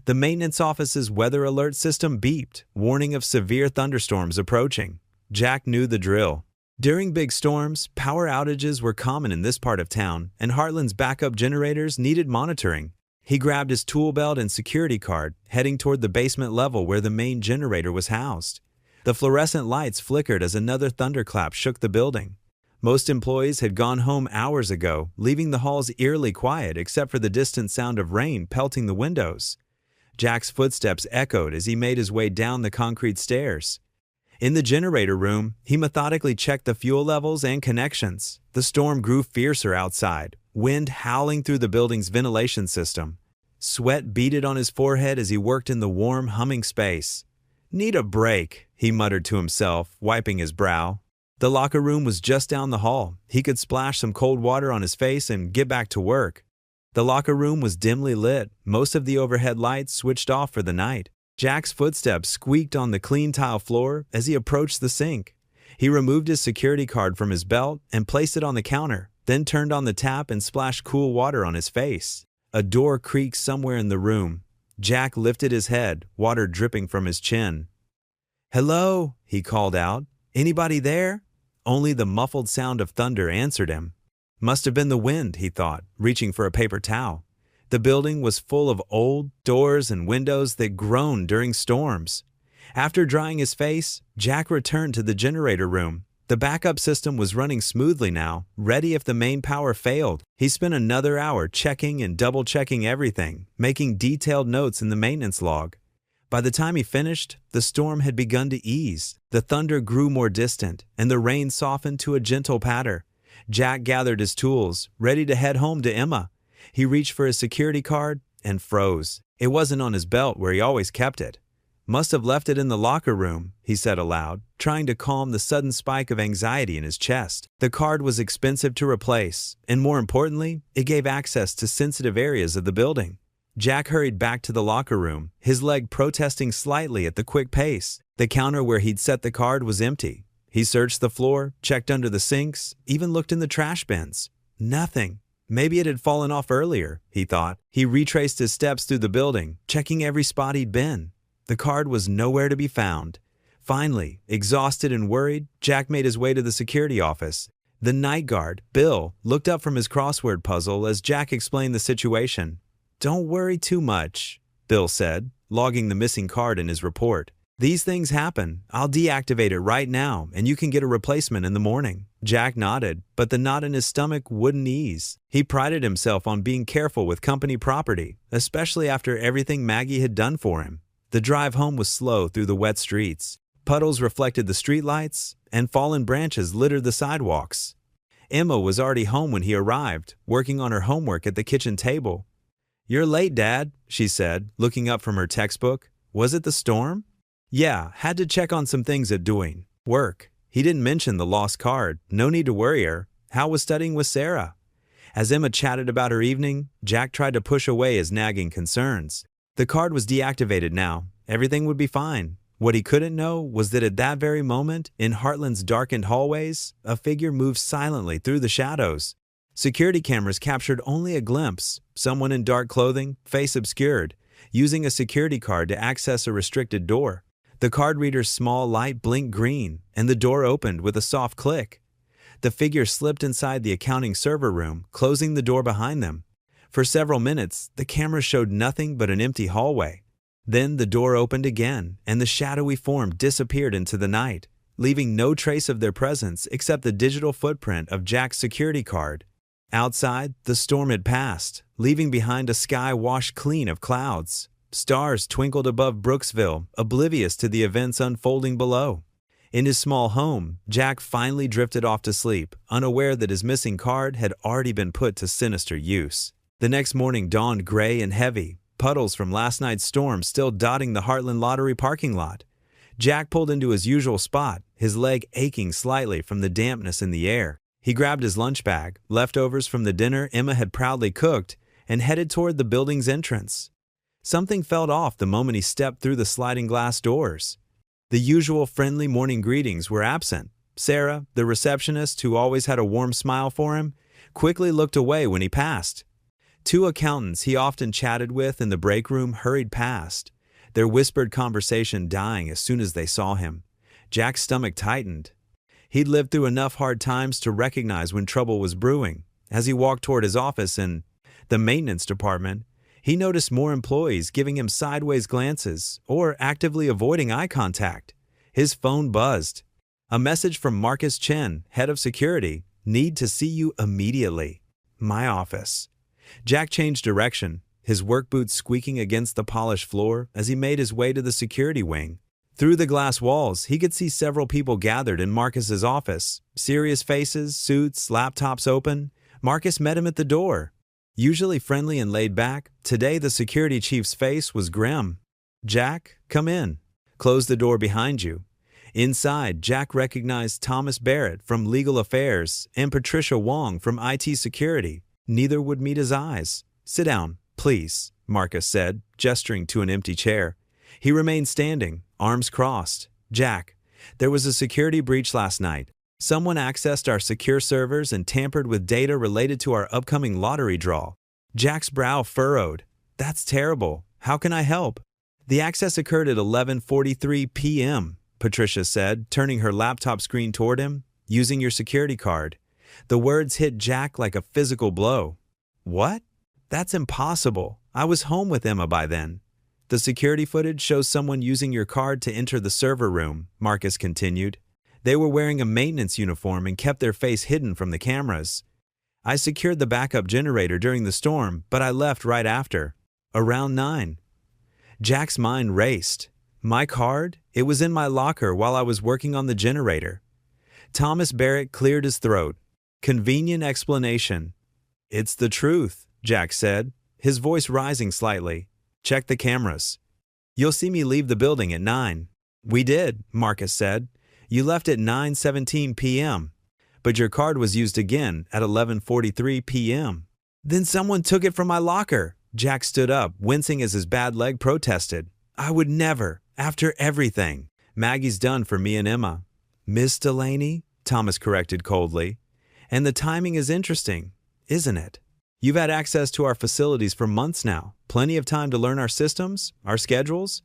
The maintenance office's weather alert system beeped, warning of severe thunderstorms approaching. Jack knew the drill. During big storms, power outages were common in this part of town, and Heartland's backup generators needed monitoring. He grabbed his tool belt and security card, heading toward the basement level where the main generator was housed. The fluorescent lights flickered as another thunderclap shook the building. Most employees had gone home hours ago, leaving the halls eerily quiet except for the distant sound of rain pelting the windows. Jack's footsteps echoed as he made his way down the concrete stairs. In the generator room, he methodically checked the fuel levels and connections. The storm grew fiercer outside, wind howling through the building's ventilation system. Sweat beaded on his forehead as he worked in the warm, humming space. "Need a break," he muttered to himself, wiping his brow. The locker room was just down the hall. He could splash some cold water on his face and get back to work. The locker room was dimly lit, most of the overhead lights switched off for the night. Jack's footsteps squeaked on the clean tile floor as he approached the sink. He removed his security card from his belt and placed it on the counter, then turned on the tap and splashed cool water on his face. A door creaked somewhere in the room. Jack lifted his head, water dripping from his chin. "Hello," he called out. "Anybody there?" Only the muffled sound of thunder answered him. Must have been the wind, he thought, reaching for a paper towel. The building was full of old doors and windows that groaned during storms. After drying his face, Jack returned to the generator room. The backup system was running smoothly now, ready if the main power failed. He spent another hour checking and double-checking everything, making detailed notes in the maintenance log. By the time he finished, the storm had begun to ease. The thunder grew more distant, and the rain softened to a gentle patter. Jack gathered his tools, ready to head home to Emma. He reached for his security card and froze. It wasn't on his belt where he always kept it. Must have left it in the locker room, he said aloud, trying to calm the sudden spike of anxiety in his chest. The card was expensive to replace, and more importantly, it gave access to sensitive areas of the building. Jack hurried back to the locker room, his leg protesting slightly at the quick pace. The counter where he'd set the card was empty. He searched the floor, checked under the sinks, even looked in the trash bins. Nothing. Maybe it had fallen off earlier, he thought. He retraced his steps through the building, checking every spot he'd been. The card was nowhere to be found. Finally, exhausted and worried, Jack made his way to the security office. The night guard, Bill, looked up from his crossword puzzle as Jack explained the situation. "Don't worry too much," Bill said, logging the missing card in his report. "These things happen. I'll deactivate it right now, and you can get a replacement in the morning." Jack nodded, but the knot in his stomach wouldn't ease. He prided himself on being careful with company property, especially after everything Maggie had done for him. The drive home was slow through the wet streets. Puddles reflected the streetlights, and fallen branches littered the sidewalks. Emma was already home when he arrived, working on her homework at the kitchen table. "You're late, Dad," she said, looking up from her textbook. "Was it the storm?" "Yeah, had to check on some things at doing. Work." He didn't mention the lost card. No need to worry her. How was studying with Sarah? As Emma chatted about her evening, Jack tried to push away his nagging concerns. The card was deactivated now. Everything would be fine. What he couldn't know was that at that very moment, in Heartland's darkened hallways, a figure moved silently through the shadows. Security cameras captured only a glimpse, someone in dark clothing, face obscured, using a security card to access a restricted door. The card reader's small light blinked green, and the door opened with a soft click. The figure slipped inside the accounting server room, closing the door behind them. For several minutes, the camera showed nothing but an empty hallway. Then the door opened again, and the shadowy form disappeared into the night, leaving no trace of their presence except the digital footprint of Jack's security card. Outside, the storm had passed, leaving behind a sky washed clean of clouds. Stars twinkled above Brooksville, oblivious to the events unfolding below. In his small home, Jack finally drifted off to sleep, unaware that his missing card had already been put to sinister use. The next morning dawned gray and heavy, puddles from last night's storm still dotting the Heartland Lottery parking lot. Jack pulled into his usual spot, his leg aching slightly from the dampness in the air. He grabbed his lunch bag, leftovers from the dinner Emma had proudly cooked, and headed toward the building's entrance. Something felt off the moment he stepped through the sliding glass doors. The usual friendly morning greetings were absent. Sarah, the receptionist who always had a warm smile for him, quickly looked away when he passed. Two accountants he often chatted with in the break room hurried past, their whispered conversation dying as soon as they saw him. Jack's stomach tightened. He'd lived through enough hard times to recognize when trouble was brewing. As he walked toward his office in the maintenance department, he noticed more employees giving him sideways glances or actively avoiding eye contact. His phone buzzed. A message from Marcus Chen, head of security. "Need to see you immediately." My office. Jack changed direction, his work boots squeaking against the polished floor as he made his way to the security wing. Through the glass walls, he could see several people gathered in Marcus's office. Serious faces, suits, laptops open. Marcus met him at the door. Usually friendly and laid back, today the security chief's face was grim. "Jack, come in. Close the door behind you." Inside, Jack recognized Thomas Barrett from Legal Affairs and Patricia Wong from IT Security. Neither would meet his eyes. "Sit down, please," Marcus said, gesturing to an empty chair. He remained standing, arms crossed. "Jack, there was a security breach last night. Someone accessed our secure servers and tampered with data related to our upcoming lottery draw." Jack's brow furrowed. "That's terrible. How can I help?" "The access occurred at 11:43 p.m., Patricia said, turning her laptop screen toward him. "Using your security card. The words hit Jack like a physical blow. What? That's impossible. I was home with Emma by then. The security footage shows someone using your card to enter the server room, Marcus continued. They were wearing a maintenance uniform and kept their face hidden from the cameras. I secured the backup generator during the storm, but I left right after. Around 9. Jack's mind raced. My card? It was in my locker while I was working on the generator. Thomas Barrett cleared his throat. Convenient explanation. It's the truth, Jack said, his voice rising slightly. Check the cameras. You'll see me leave the building at 9. We did, Marcus said. You left at 9:17 p.m., but your card was used again at 11:43 p.m. Then someone took it from my locker. Jack stood up, wincing as his bad leg protested. I would never, after everything. Maggie's done for me and Emma. Miss Delaney? Thomas corrected coldly. And the timing is interesting, isn't it? You've had access to our facilities for months now. Plenty of time to learn our systems, our schedules.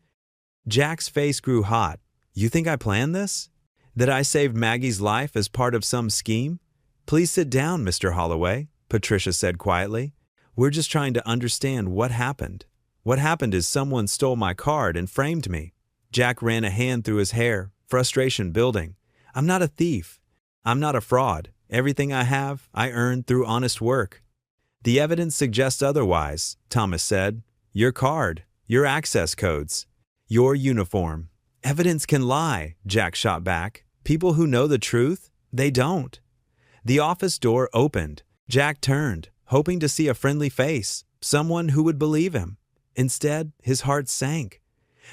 Jack's face grew hot. You think I planned this? That I saved Maggie's life as part of some scheme? Please sit down, Mr. Holloway, Patricia said quietly. We're just trying to understand what happened. What happened is someone stole my card and framed me. Jack ran a hand through his hair, frustration building. I'm not a thief. I'm not a fraud. Everything I have, I earned through honest work. The evidence suggests otherwise, Thomas said. Your card, your access codes, your uniform. Evidence can lie, Jack shot back. People who know the truth, they don't. The office door opened. Jack turned, hoping to see a friendly face, someone who would believe him. Instead, his heart sank.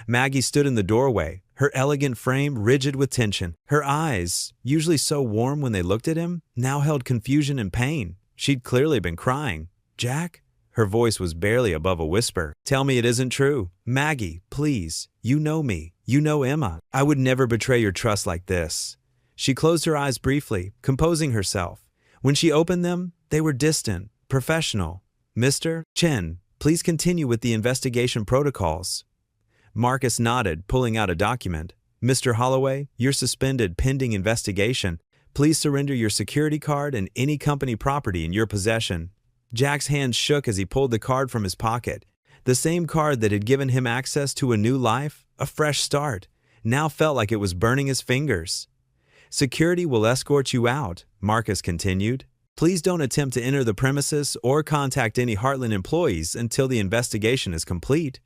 Maggie stood in the doorway, her elegant frame rigid with tension. Her eyes, usually so warm when they looked at him, now held confusion and pain. She'd clearly been crying. Jack? Her voice was barely above a whisper. Tell me it isn't true. Maggie, please. You know me. You know Emma. I would never betray your trust like this. She closed her eyes briefly, composing herself. When she opened them, they were distant, professional. Mr. Chen, please continue with the investigation protocols. Marcus nodded, pulling out a document. Mr. Holloway, you're suspended pending investigation. Please surrender your security card and any company property in your possession. Jack's hand shook as he pulled the card from his pocket. The same card that had given him access to a new life, a fresh start, now felt like it was burning his fingers. Security will escort you out, Marcus continued. Please don't attempt to enter the premises or contact any Heartland employees until the investigation is complete.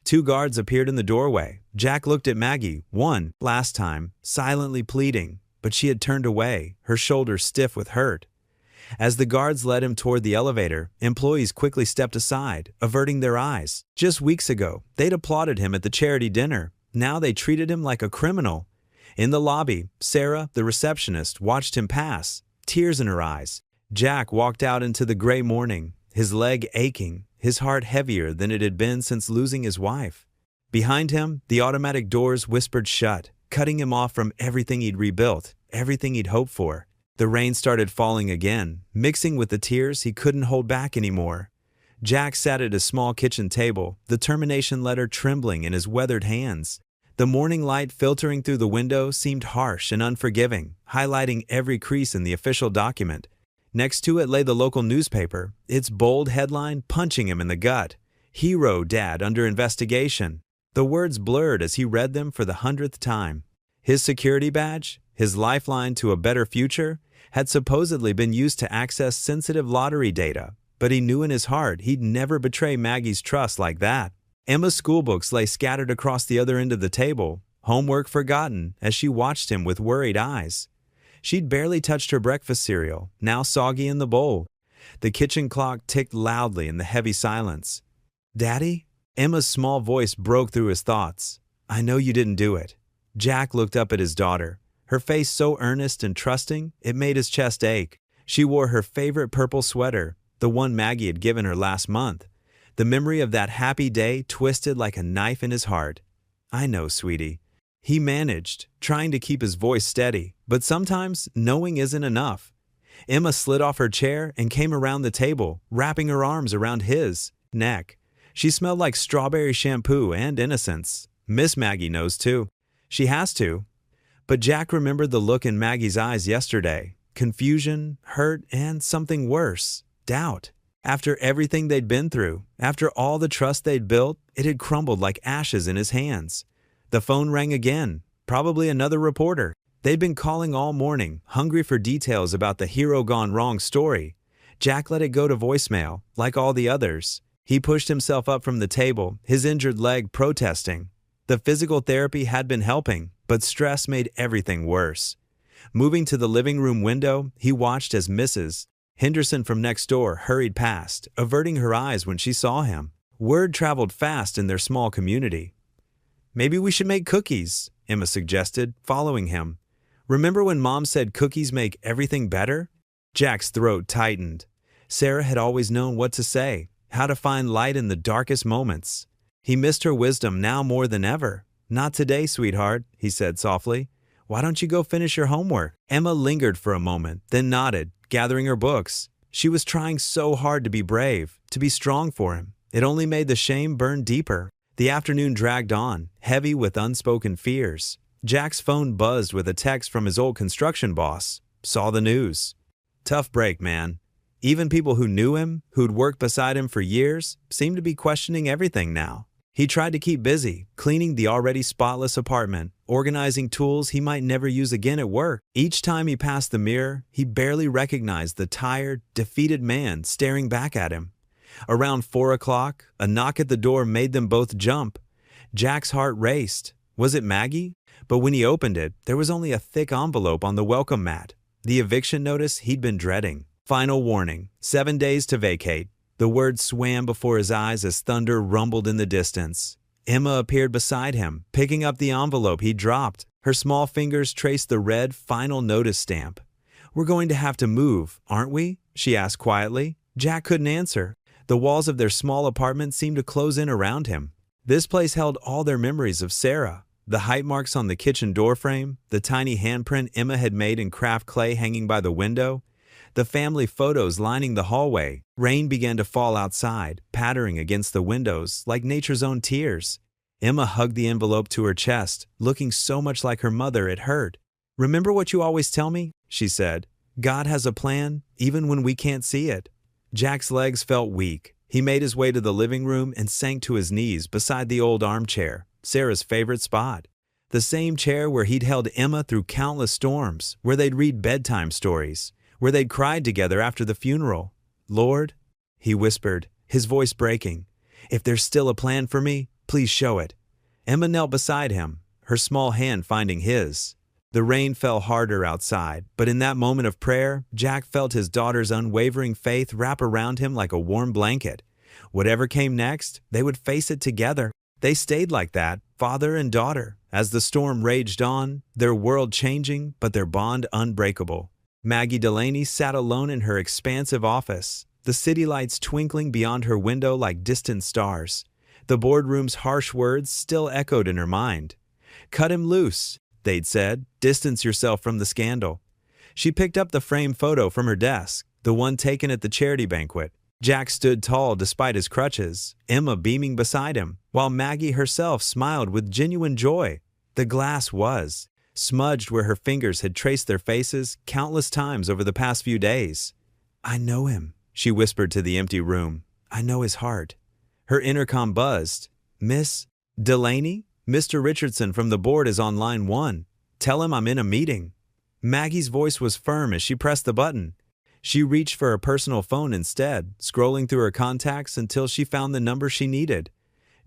2 guards appeared in the doorway. Jack looked at Maggie, one, last time, silently pleading, but she had turned away, her shoulders stiff with hurt. As the guards led him toward the elevator, employees quickly stepped aside, averting their eyes. Just weeks ago, they'd applauded him at the charity dinner. Now they treated him like a criminal. In the lobby, Sarah, the receptionist, watched him pass, tears in her eyes. Jack walked out into the gray morning, his leg aching, his heart heavier than it had been since losing his wife. Behind him, the automatic doors whispered shut, cutting him off from everything he'd rebuilt, everything he'd hoped for. The rain started falling again, mixing with the tears he couldn't hold back anymore. Jack sat at a small kitchen table, the termination letter trembling in his weathered hands. The morning light filtering through the window seemed harsh and unforgiving, highlighting every crease in the official document. Next to it lay the local newspaper, its bold headline punching him in the gut. Hero Dad under investigation. The words blurred as he read them for the 100th time. His security badge, his lifeline to a better future, had supposedly been used to access sensitive lottery data, but he knew in his heart he'd never betray Maggie's trust like that. Emma's schoolbooks lay scattered across the other end of the table, homework forgotten as she watched him with worried eyes. She'd barely touched her breakfast cereal, now soggy in the bowl. The kitchen clock ticked loudly in the heavy silence. Daddy? Emma's small voice broke through his thoughts. I know you didn't do it. Jack looked up at his daughter, her face so earnest and trusting it made his chest ache. She wore her favorite purple sweater, the one Maggie had given her last month. The memory of that happy day twisted like a knife in his heart. I know, sweetie. He managed, trying to keep his voice steady, but sometimes knowing isn't enough. Emma slid off her chair and came around the table, wrapping her arms around his neck. She smelled like strawberry shampoo and innocence. Miss Maggie knows too. She has to. But Jack remembered the look in Maggie's eyes yesterday, confusion, hurt, and something worse, doubt. After everything they'd been through, after all the trust they'd built, it had crumbled like ashes in his hands. The phone rang again, probably another reporter. They'd been calling all morning, hungry for details about the hero gone wrong story. Jack let it go to voicemail, like all the others. He pushed himself up from the table, his injured leg protesting. The physical therapy had been helping, but stress made everything worse. Moving to the living room window, he watched as Mrs. Henderson from next door hurried past, averting her eyes when she saw him. Word traveled fast in their small community. "Maybe we should make cookies," Emma suggested, following him. "Remember when Mom said cookies make everything better?" Jack's throat tightened. Sarah had always known what to say, how to find light in the darkest moments. He missed her wisdom now more than ever. "Not today, sweetheart," he said softly. "Why don't you go finish your homework?" Emma lingered for a moment, then nodded, gathering her books. She was trying so hard to be brave, to be strong for him. It only made the shame burn deeper. The afternoon dragged on, heavy with unspoken fears. Jack's phone buzzed with a text from his old construction boss. Saw the news. "Tough break, man." Even people who knew him, who'd worked beside him for years, seemed to be questioning everything now. He tried to keep busy, cleaning the already spotless apartment, organizing tools he might never use again at work. Each time he passed the mirror, he barely recognized the tired, defeated man staring back at him. Around 4 o'clock, a knock at the door made them both jump. Jack's heart raced. Was it Maggie? But when he opened it, there was only a thick envelope on the welcome mat. The eviction notice he'd been dreading. Final warning, 7 days to vacate. The words swam before his eyes as thunder rumbled in the distance. Emma appeared beside him, picking up the envelope he dropped. Her small fingers traced the red final notice stamp. "We're going to have to move, aren't we?" she asked quietly. Jack couldn't answer. The walls of their small apartment seemed to close in around him. This place held all their memories of Sarah. The height marks on the kitchen doorframe, the tiny handprint Emma had made in craft clay hanging by the window, the family photos lining the hallway. Rain began to fall outside, pattering against the windows like nature's own tears. Emma hugged the envelope to her chest, looking so much like her mother it hurt. "Remember what you always tell me?" she said. "God has a plan, even when we can't see it." Jack's legs felt weak. He made his way to the living room and sank to his knees beside the old armchair, Sarah's favorite spot. The same chair where he'd held Emma through countless storms, where they'd read bedtime stories, where they'd cried together after the funeral. "Lord," he whispered, his voice breaking, "if there's still a plan for me, please show it." Emma knelt beside him, her small hand finding his. The rain fell harder outside, but in that moment of prayer, Jack felt his daughter's unwavering faith wrap around him like a warm blanket. Whatever came next, they would face it together. They stayed like that, father and daughter, as the storm raged on, their world changing, but their bond unbreakable. Maggie Delaney sat alone in her expansive office, the city lights twinkling beyond her window like distant stars. The boardroom's harsh words still echoed in her mind. "Cut him loose," they'd said. "Distance yourself from the scandal." She picked up the framed photo from her desk, the one taken at the charity banquet. Jack stood tall despite his crutches, Emma beaming beside him, while Maggie herself smiled with genuine joy. The glass was smudged where her fingers had traced their faces countless times over the past few days. "I know him," she whispered to the empty room. "I know his heart." Her intercom buzzed. "Miss Delaney? Mr. Richardson from the board is on line 1. Tell him I'm in a meeting." Maggie's voice was firm as she pressed the button. She reached for her personal phone instead, scrolling through her contacts until she found the number she needed.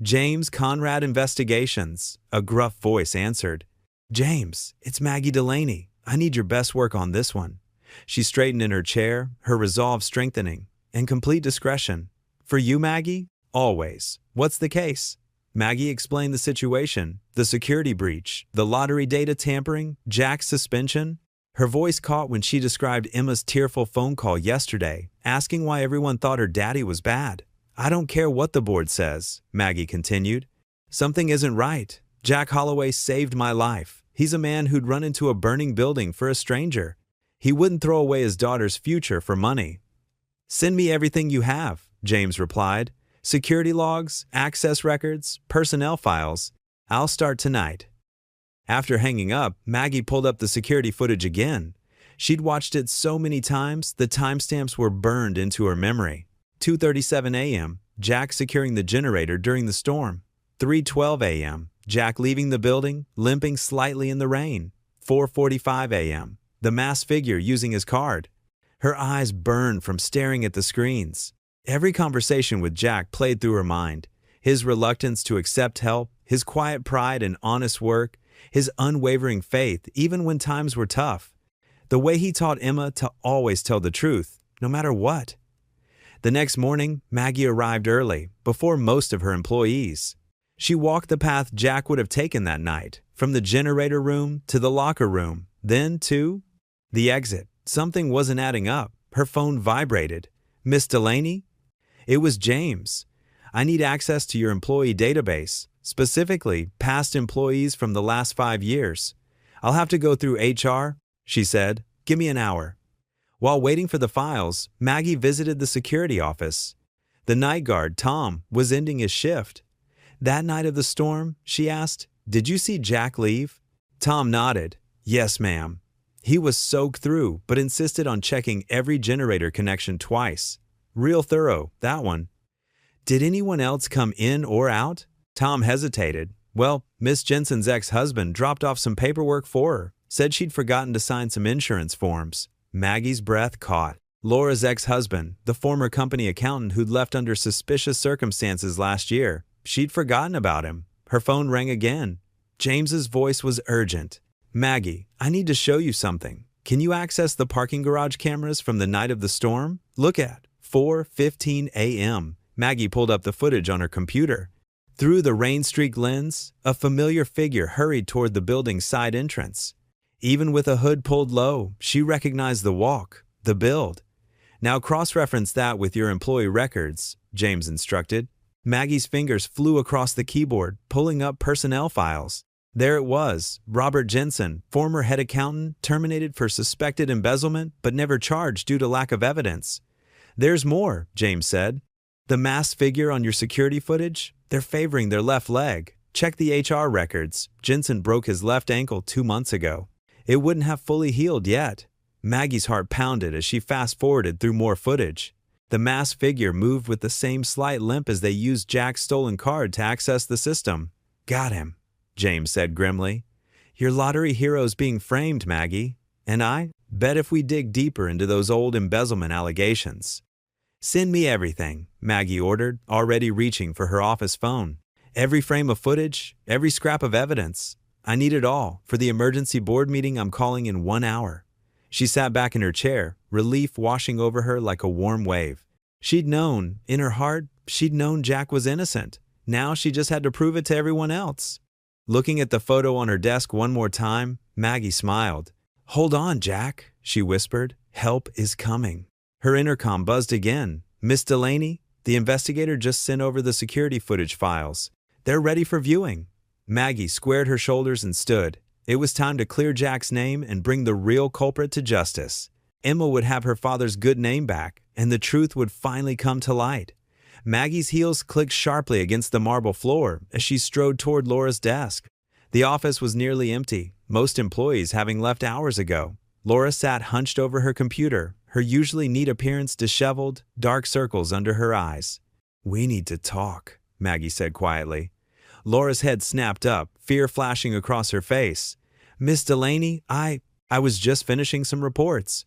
"James Conrad Investigations," a gruff voice answered. "James, it's Maggie Delaney. I need your best work on this one." She straightened in her chair, her resolve strengthening, and complete discretion. "For you, Maggie? Always. What's the case?" Maggie explained the situation, the security breach, the lottery data tampering, Jack's suspension. Her voice caught when she described Emma's tearful phone call yesterday, asking why everyone thought her daddy was bad. "I don't care what the board says," Maggie continued. "Something isn't right. Jack Holloway saved my life. He's a man who'd run into a burning building for a stranger. He wouldn't throw away his daughter's future for money." "Send me everything you have," James replied. "Security logs, access records, personnel files. I'll start tonight." After hanging up, Maggie pulled up the security footage again. She'd watched it so many times, the timestamps were burned into her memory. 2:37 a.m., Jack securing the generator during the storm. 3:12 a.m., Jack leaving the building, limping slightly in the rain. 4:45 a.m., the masked figure using his card. Her eyes burned from staring at the screens. Every conversation with Jack played through her mind. His reluctance to accept help, his quiet pride in honest work, his unwavering faith even when times were tough. The way he taught Emma to always tell the truth, no matter what. The next morning, Maggie arrived early, before most of her employees. She walked the path Jack would have taken that night, from the generator room to the locker room, then to the exit. Something wasn't adding up. Her phone vibrated. "Miss Delaney?" It was James. "I need access to your employee database, specifically past employees from the last 5 years. I'll have to go through HR," she said. "Give me an hour." While waiting for the files, Maggie visited the security office. The night guard, Tom, was ending his shift. "That night of the storm," she asked, "did you see Jack leave?" Tom nodded. "Yes, ma'am." He was soaked through, but insisted on checking every generator connection twice. Real thorough, that one. "Did anyone else come in or out?" Tom hesitated. "Well, Miss Jensen's ex-husband dropped off some paperwork for her, said she'd forgotten to sign some insurance forms." Maggie's breath caught. Laura's ex-husband, the former company accountant who'd left under suspicious circumstances last year. She'd forgotten about him. Her phone rang again. James's voice was urgent. "Maggie, I need to show you something. Can you access the parking garage cameras from the night of the storm? Look at 4:15 a.m. Maggie pulled up the footage on her computer. Through the rain-streaked lens, a familiar figure hurried toward the building's side entrance. Even with a hood pulled low, she recognized the walk, the build. "Now cross-reference that with your employee records," James instructed. Maggie's fingers flew across the keyboard, pulling up personnel files. There it was, Robert Jensen, former head accountant, terminated for suspected embezzlement but never charged due to lack of evidence. "There's more," James said. "The masked figure on your security footage? They're favoring their left leg. Check the HR records. Jensen broke his left ankle 2 months ago. It wouldn't have fully healed yet." Maggie's heart pounded as she fast-forwarded through more footage. The masked figure moved with the same slight limp as they used Jack's stolen card to access the system. "Got him," James said grimly. "Your lottery hero's being framed, Maggie. And I bet if we dig deeper into those old embezzlement allegations." "Send me everything," Maggie ordered, already reaching for her office phone. "Every frame of footage, every scrap of evidence. I need it all for the emergency board meeting I'm calling in 1 hour." She sat back in her chair, relief washing over her like a warm wave. She'd known, in her heart, she'd known Jack was innocent. Now she just had to prove it to everyone else. Looking at the photo on her desk one more time, Maggie smiled. "Hold on, Jack," she whispered. "Help is coming." Her intercom buzzed again. "Miss Delaney, the investigator just sent over the security footage files. They're ready for viewing." Maggie squared her shoulders and stood. It was time to clear Jack's name and bring the real culprit to justice. Emma would have her father's good name back, and the truth would finally come to light. Maggie's heels clicked sharply against the marble floor as she strode toward Laura's desk. The office was nearly empty, most employees having left hours ago. Laura sat hunched over her computer, her usually neat appearance disheveled, dark circles under her eyes. "We need to talk," Maggie said quietly. Laura's head snapped up, fear flashing across her face. "Miss Delaney, I was just finishing some reports."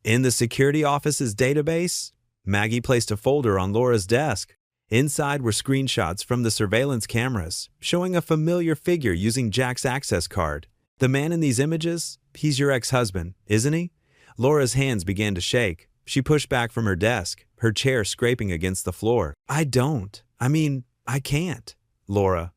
"In the security office's database?" Maggie placed a folder on Laura's desk. Inside were screenshots from the surveillance cameras, showing a familiar figure using Jack's access card. "The man in these images? He's your ex-husband, isn't he?" Laura's hands began to shake. She pushed back from her desk, her chair scraping against the floor. I can't, Laura."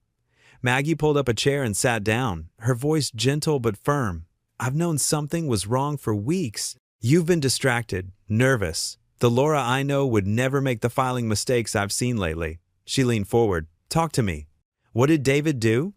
Maggie pulled up a chair and sat down, her voice gentle but firm. "I've known something was wrong for weeks. You've been distracted, nervous. The Laura I know would never make the filing mistakes I've seen lately." She leaned forward. "Talk to me. What did David do?"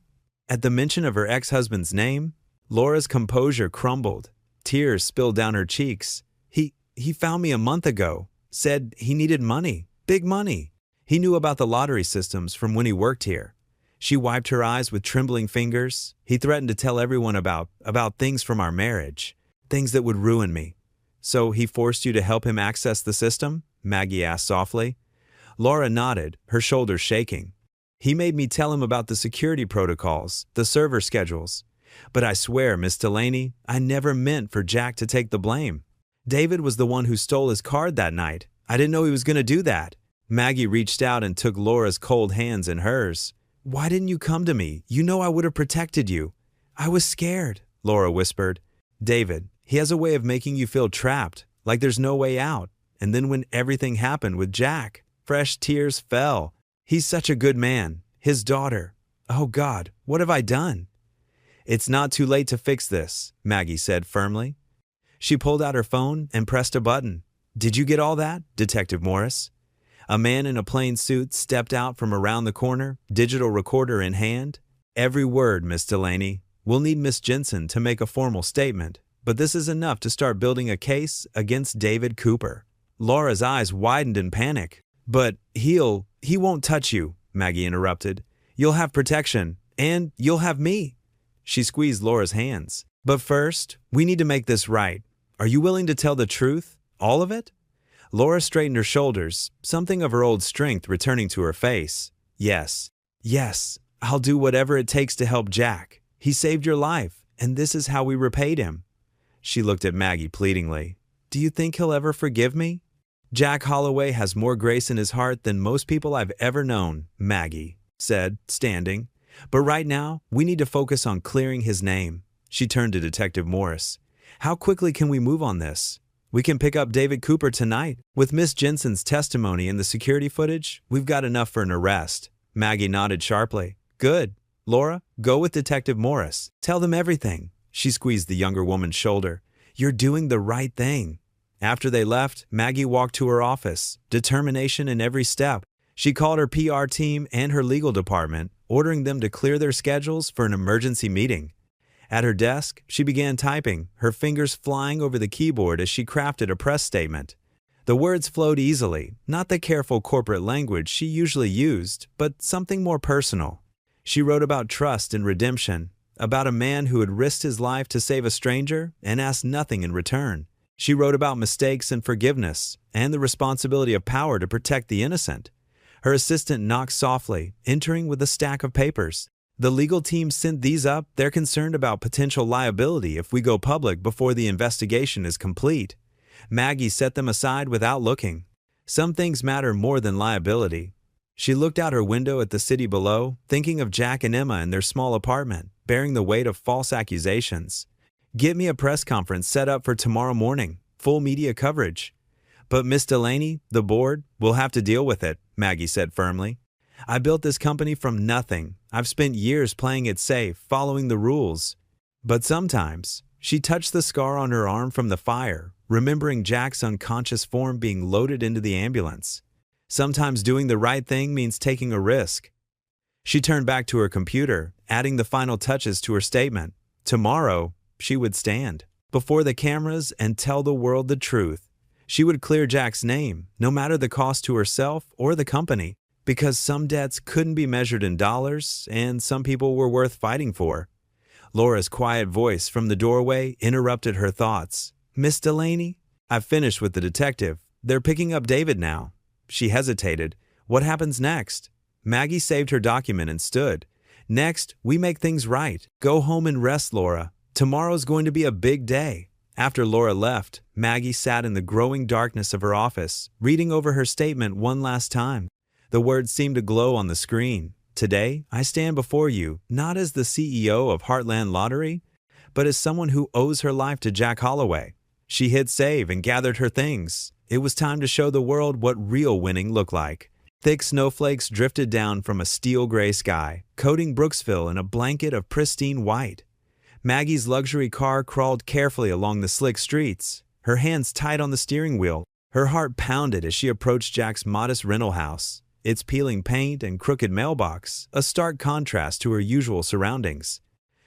At the mention of her ex-husband's name, Laura's composure crumbled. Tears spilled down her cheeks. He found me a month ago. Said he needed money. Big money. He knew about the lottery systems from when he worked here." She wiped her eyes with trembling fingers. "He threatened to tell everyone about things from our marriage. Things that would ruin me. So he forced you to help him access the system? Maggie asked softly. Laura nodded, her shoulders shaking. He made me tell him about the security protocols, the server schedules. But I swear, Miss Delaney, I never meant for Jack to take the blame. David was the one who stole his card that night. I didn't know he was going to do that. Maggie reached out and took Laura's cold hands in hers. Why didn't you come to me? You know I would have protected you. I was scared, Laura whispered. David, he has a way of making you feel trapped, like there's no way out. And then when everything happened with Jack, fresh tears fell. He's such a good man. His daughter. Oh God, what have I done? It's not too late to fix this, Maggie said firmly. She pulled out her phone and pressed a button. Did you get all that, Detective Morris? A man in a plain suit stepped out from around the corner, digital recorder in hand. Every word, Miss Delaney. We'll need Miss Jensen to make a formal statement, but this is enough to start building a case against David Cooper. Laura's eyes widened in panic. But he won't touch you, Maggie interrupted. You'll have protection, and you'll have me. She squeezed Laura's hands. But first, we need to make this right. Are you willing to tell the truth? All of it? Laura straightened her shoulders, something of her old strength returning to her face. Yes, I'll do whatever it takes to help Jack. He saved your life, and this is how we repaid him. She looked at Maggie pleadingly. Do you think he'll ever forgive me? Jack Holloway has more grace in his heart than most people I've ever known, Maggie said, standing. But right now, we need to focus on clearing his name. She turned to Detective Morris. How quickly can we move on this? We can pick up David Cooper tonight. With Miss Jensen's testimony and the security footage, we've got enough for an arrest. Maggie nodded sharply. Good. Laura, go with Detective Morris. Tell them everything. She squeezed the younger woman's shoulder. You're doing the right thing. After they left, Maggie walked to her office, determination in every step. She called her PR team and her legal department, ordering them to clear their schedules for an emergency meeting. At her desk, she began typing, her fingers flying over the keyboard as she crafted a press statement. The words flowed easily, not the careful corporate language she usually used, but something more personal. She wrote about trust and redemption, about a man who had risked his life to save a stranger and asked nothing in return. She wrote about mistakes and forgiveness, and the responsibility of power to protect the innocent. Her assistant knocked softly, entering with a stack of papers. The legal team sent these up. They're concerned about potential liability if we go public before the investigation is complete. Maggie set them aside without looking. Some things matter more than liability. She looked out her window at the city below, thinking of Jack and Emma in their small apartment, bearing the weight of false accusations. Get me a press conference set up for tomorrow morning, full media coverage. But Miss Delaney, the board, will have to deal with it, Maggie said firmly. I built this company from nothing. I've spent years playing it safe, following the rules. But sometimes, she touched the scar on her arm from the fire, remembering Jack's unconscious form being loaded into the ambulance. Sometimes doing the right thing means taking a risk. She turned back to her computer, adding the final touches to her statement. Tomorrow, she would stand before the cameras and tell the world the truth. She would clear Jack's name, no matter the cost to herself or the company, because some debts couldn't be measured in dollars and some people were worth fighting for. Laura's quiet voice from the doorway interrupted her thoughts. Miss Delaney? I've finished with the detective. They're picking up David now. She hesitated. What happens next? Maggie saved her document and stood. Next, we make things right. Go home and rest, Laura. Tomorrow's going to be a big day. After Laura left, Maggie sat in the growing darkness of her office, reading over her statement one last time. The words seemed to glow on the screen. Today, I stand before you, not as the CEO of Heartland Lottery, but as someone who owes her life to Jack Holloway. She hit save and gathered her things. It was time to show the world what real winning looked like. Thick snowflakes drifted down from a steel gray sky, coating Brooksville in a blanket of pristine white. Maggie's luxury car crawled carefully along the slick streets, her hands tight on the steering wheel. Her heart pounded as she approached Jack's modest rental house, its peeling paint and crooked mailbox, a stark contrast to her usual surroundings.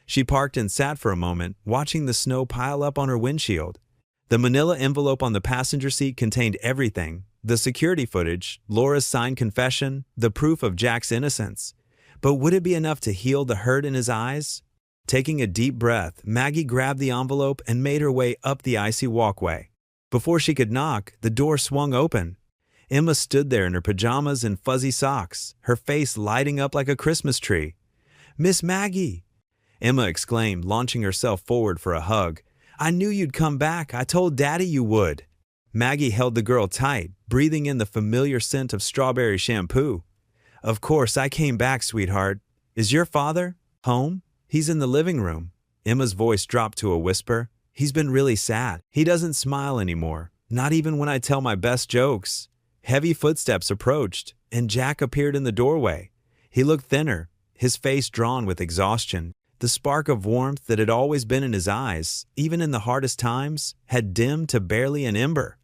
She parked and sat for a moment, watching the snow pile up on her windshield. The manila envelope on the passenger seat contained everything: the security footage, Laura's signed confession, the proof of Jack's innocence. But would it be enough to heal the hurt in his eyes? Taking a deep breath, Maggie grabbed the envelope and made her way up the icy walkway. Before she could knock, the door swung open. Emma stood there in her pajamas and fuzzy socks, her face lighting up like a Christmas tree. "Miss Maggie!" Emma exclaimed, launching herself forward for a hug. "I knew you'd come back. I told Daddy you would." Maggie held the girl tight, breathing in the familiar scent of strawberry shampoo. "Of course I came back, sweetheart. Is your father home?" "He's in the living room." Emma's voice dropped to a whisper. "He's been really sad. He doesn't smile anymore, not even when I tell my best jokes." Heavy footsteps approached, and Jack appeared in the doorway. He looked thinner, his face drawn with exhaustion. The spark of warmth that had always been in his eyes, even in the hardest times, had dimmed to barely an ember.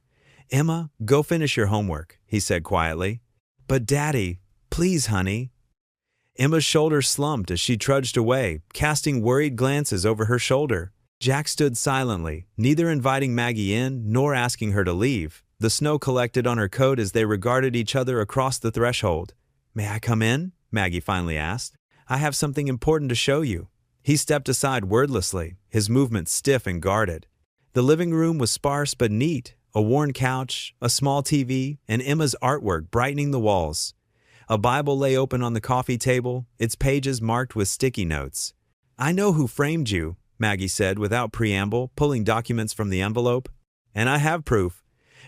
"Emma, go finish your homework," he said quietly. "But Daddy, please, honey." Emma's shoulders slumped as she trudged away, casting worried glances over her shoulder. Jack stood silently, neither inviting Maggie in nor asking her to leave. The snow collected on her coat as they regarded each other across the threshold. "May I come in?" Maggie finally asked. "I have something important to show you." He stepped aside wordlessly, his movements stiff and guarded. The living room was sparse but neat, a worn couch, a small TV, and Emma's artwork brightening the walls. A Bible lay open on the coffee table, its pages marked with sticky notes. "I know who framed you," Maggie said without preamble, pulling documents from the envelope. "And I have proof."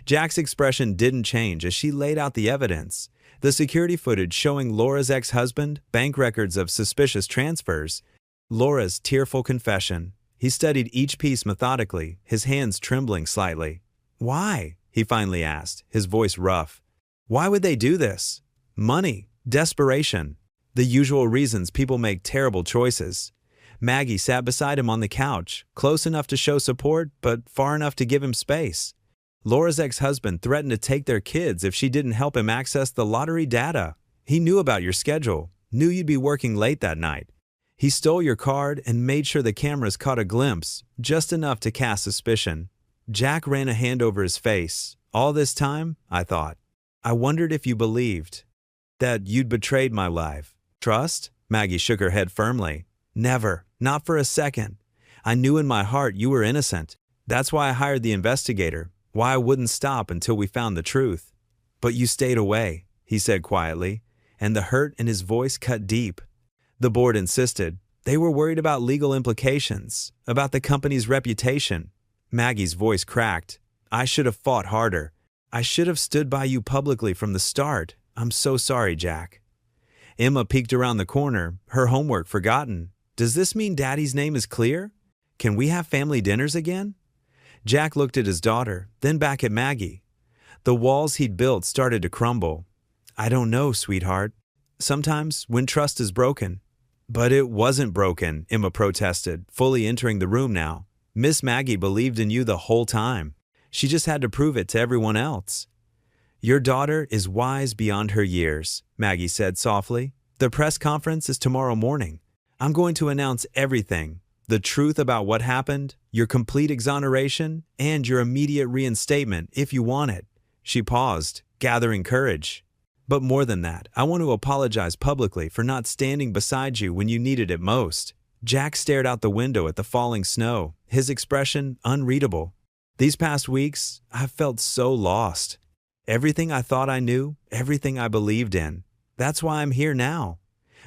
Jack's expression didn't change as she laid out the evidence. The security footage showing Laura's ex-husband, bank records of suspicious transfers, Laura's tearful confession. He studied each piece methodically, his hands trembling slightly. "Why?" he finally asked, his voice rough. "Why would they do this?" "Money, desperation, the usual reasons people make terrible choices." Maggie sat beside him on the couch, close enough to show support, but far enough to give him space. Laura's ex-husband threatened to take their kids if she didn't help him access the lottery data. He knew about your schedule, knew you'd be working late that night. He stole your card and made sure the cameras caught a glimpse, just enough to cast suspicion. Jack ran a hand over his face. "All this time, I thought. I wondered if you believed that you'd betrayed my life." "Trust?" Maggie shook her head firmly. "Never. Not for a second. I knew in my heart you were innocent. That's why I hired the investigator, why I wouldn't stop until we found the truth." "But you stayed away," he said quietly, and the hurt in his voice cut deep. The board insisted. They were worried about legal implications, about the company's reputation. Maggie's voice cracked. "I should have fought harder. I should have stood by you publicly from the start. I'm so sorry, Jack." Emma peeked around the corner, her homework forgotten. "Does this mean Daddy's name is clear? Can we have family dinners again?" Jack looked at his daughter, then back at Maggie. The walls he'd built started to crumble. "I don't know, sweetheart. Sometimes when trust is broken." "But it wasn't broken," Emma protested, fully entering the room now. "Miss Maggie believed in you the whole time. She just had to prove it to everyone else." "Your daughter is wise beyond her years," Maggie said softly. "The press conference is tomorrow morning. I'm going to announce everything. The truth about what happened, your complete exoneration, and your immediate reinstatement if you want it." She paused, gathering courage. "But more than that, I want to apologize publicly for not standing beside you when you needed it most." Jack stared out the window at the falling snow, his expression unreadable. "These past weeks, I've felt so lost. Everything I thought I knew, everything I believed in. That's why I'm here now."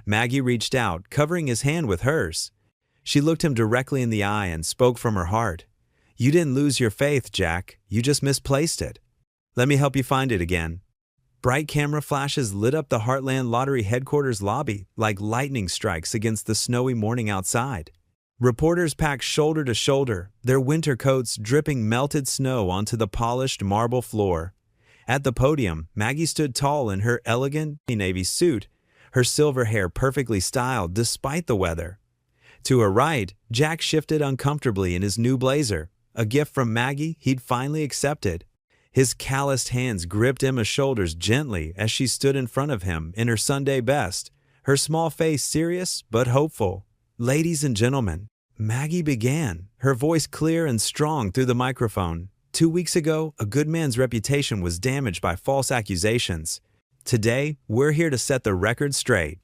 Maggie reached out, covering his hand with hers. She looked him directly in the eye and spoke from her heart. "You didn't lose your faith, Jack. You just misplaced it. Let me help you find it again." Bright camera flashes lit up the Heartland Lottery headquarters lobby like lightning strikes against the snowy morning outside. Reporters packed shoulder to shoulder, their winter coats dripping melted snow onto the polished marble floor. At the podium, Maggie stood tall in her elegant navy suit, her silver hair perfectly styled despite the weather. To her right, Jack shifted uncomfortably in his new blazer, a gift from Maggie he'd finally accepted. His calloused hands gripped Emma's shoulders gently as she stood in front of him in her Sunday best, her small face serious but hopeful. "Ladies and gentlemen," Maggie began, her voice clear and strong through the microphone. 2 weeks ago, a good man's reputation was damaged by false accusations. Today, we're here to set the record straight."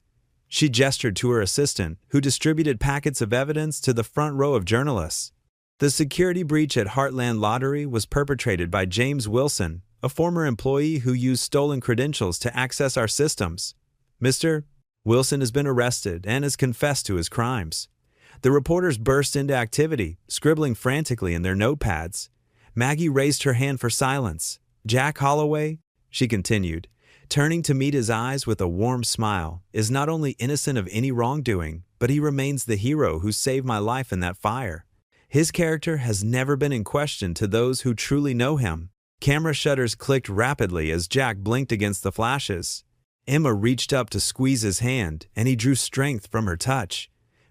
She gestured to her assistant, who distributed packets of evidence to the front row of journalists. The security breach at Heartland Lottery was perpetrated by James Wilson, a former employee who used stolen credentials to access our systems. Mr. Wilson has been arrested and has confessed to his crimes. The reporters burst into activity, scribbling frantically in their notepads. Maggie raised her hand for silence. Jack Holloway, she continued, turning to meet his eyes with a warm smile, is not only innocent of any wrongdoing, but he remains the hero who saved my life in that fire. His character has never been in question to those who truly know him. Camera shutters clicked rapidly as Jack blinked against the flashes. Emma reached up to squeeze his hand, and he drew strength from her touch.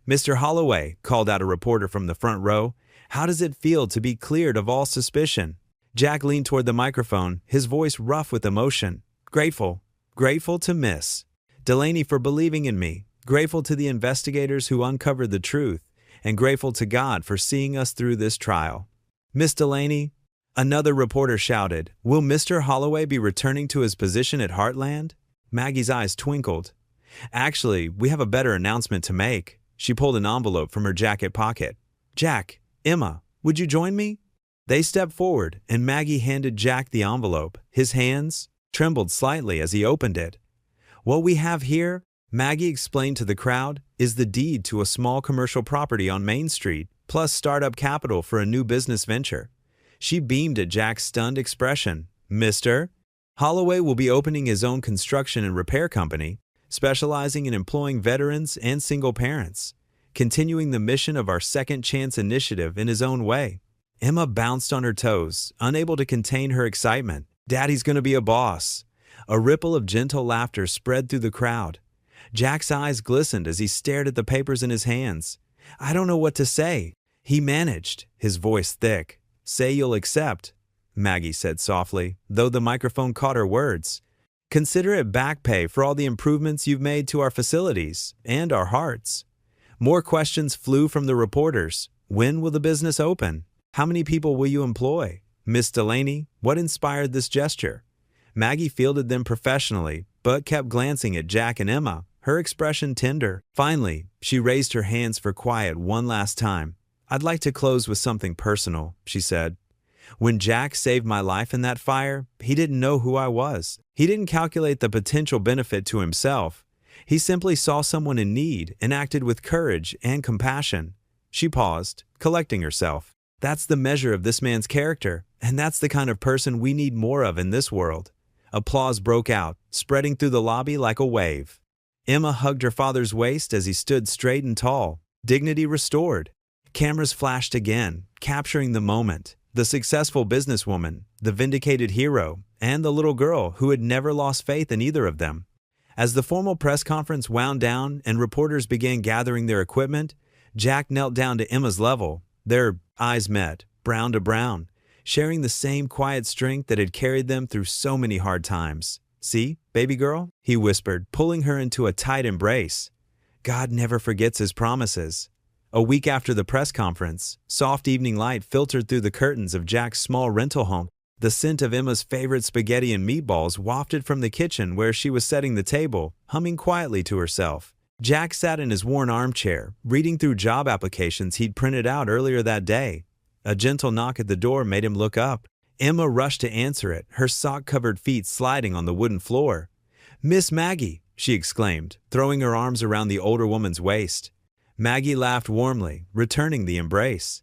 "Mr. Holloway," called out a reporter from the front row, "how does it feel to be cleared of all suspicion?" Jack leaned toward the microphone, his voice rough with emotion. "Grateful. Grateful to Miss Delaney for believing in me. Grateful to the investigators who uncovered the truth. And grateful to God for seeing us through this trial." "Miss Delaney," another reporter shouted, "will Mr. Holloway be returning to his position at Heartland?" Maggie's eyes twinkled. "Actually, we have a better announcement to make." She pulled an envelope from her jacket pocket. "Jack, Emma, would you join me?" They stepped forward, and Maggie handed Jack the envelope. His hands trembled slightly as he opened it. "What we have here," Maggie explained to the crowd, "is the deed to a small commercial property on Main Street, plus startup capital for a new business venture." She beamed at Jack's stunned expression. "Mr. Holloway will be opening his own construction and repair company, specializing in employing veterans and single parents, continuing the mission of our Second Chance initiative in his own way." Emma bounced on her toes, unable to contain her excitement. "Daddy's going to be a boss." A ripple of gentle laughter spread through the crowd. Jack's eyes glistened as he stared at the papers in his hands. "I don't know what to say," he managed, his voice thick. "Say you'll accept," Maggie said softly, though the microphone caught her words. "Consider it back pay for all the improvements you've made to our facilities and our hearts." More questions flew from the reporters. When will the business open? How many people will you employ? Miss Delaney, what inspired this gesture? Maggie fielded them professionally, but kept glancing at Jack and Emma, her expression tender. Finally, she raised her hands for quiet one last time. "I'd like to close with something personal," she said. "When Jack saved my life in that fire, he didn't know who I was. He didn't calculate the potential benefit to himself. He simply saw someone in need and acted with courage and compassion." She paused, collecting herself. "That's the measure of this man's character, and that's the kind of person we need more of in this world." Applause broke out, spreading through the lobby like a wave. Emma hugged her father's waist as he stood straight and tall, dignity restored. Cameras flashed again, capturing the moment. The successful businesswoman, the vindicated hero, and the little girl who had never lost faith in either of them. As the formal press conference wound down and reporters began gathering their equipment, Jack knelt down to Emma's level. Their eyes met, brown to brown, sharing the same quiet strength that had carried them through so many hard times. "See, baby girl?" he whispered, pulling her into a tight embrace. "God never forgets his promises." A week after the press conference, soft evening light filtered through the curtains of Jack's small rental home. The scent of Emma's favorite spaghetti and meatballs wafted from the kitchen where she was setting the table, humming quietly to herself. Jack sat in his worn armchair, reading through job applications he'd printed out earlier that day. A gentle knock at the door made him look up. Emma rushed to answer it, her sock-covered feet sliding on the wooden floor. "Miss Maggie," she exclaimed, throwing her arms around the older woman's waist. Maggie laughed warmly, returning the embrace.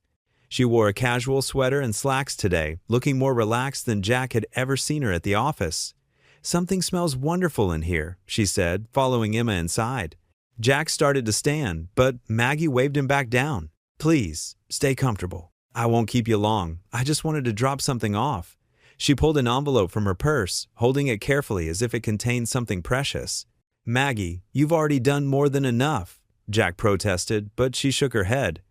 She wore a casual sweater and slacks today, looking more relaxed than Jack had ever seen her at the office. "Something smells wonderful in here," she said, following Emma inside. Jack started to stand, but Maggie waved him back down. "Please, stay comfortable. I won't keep you long. I just wanted to drop something off." She pulled an envelope from her purse, holding it carefully as if it contained something precious. "Maggie, you've already done more than enough," Jack protested, but she shook her head.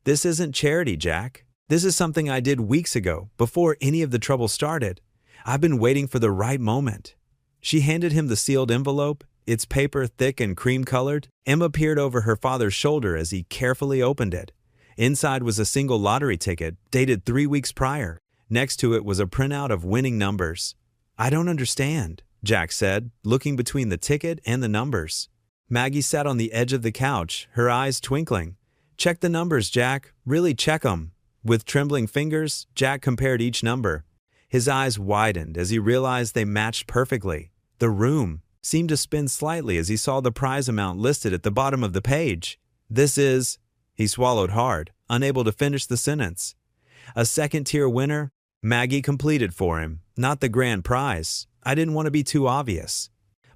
"This isn't charity, Jack. This is something I did weeks ago, before any of the trouble started. I've been waiting for the right moment." She handed him the sealed envelope, its paper thick and cream-colored. Emma peered over her father's shoulder as he carefully opened it. Inside was a single lottery ticket, dated 3 weeks prior. Next to it was a printout of winning numbers. "I don't understand," Jack said, looking between the ticket and the numbers. Maggie sat on the edge of the couch, her eyes twinkling. "Check the numbers, Jack. Really check 'em." With trembling fingers, Jack compared each number. His eyes widened as he realized they matched perfectly. The room seemed to spin slightly as he saw the prize amount listed at the bottom of the page. "This is—" He swallowed hard, unable to finish the sentence. "A second-tier winner?" Maggie completed for him. "Not the grand prize. I didn't want to be too obvious.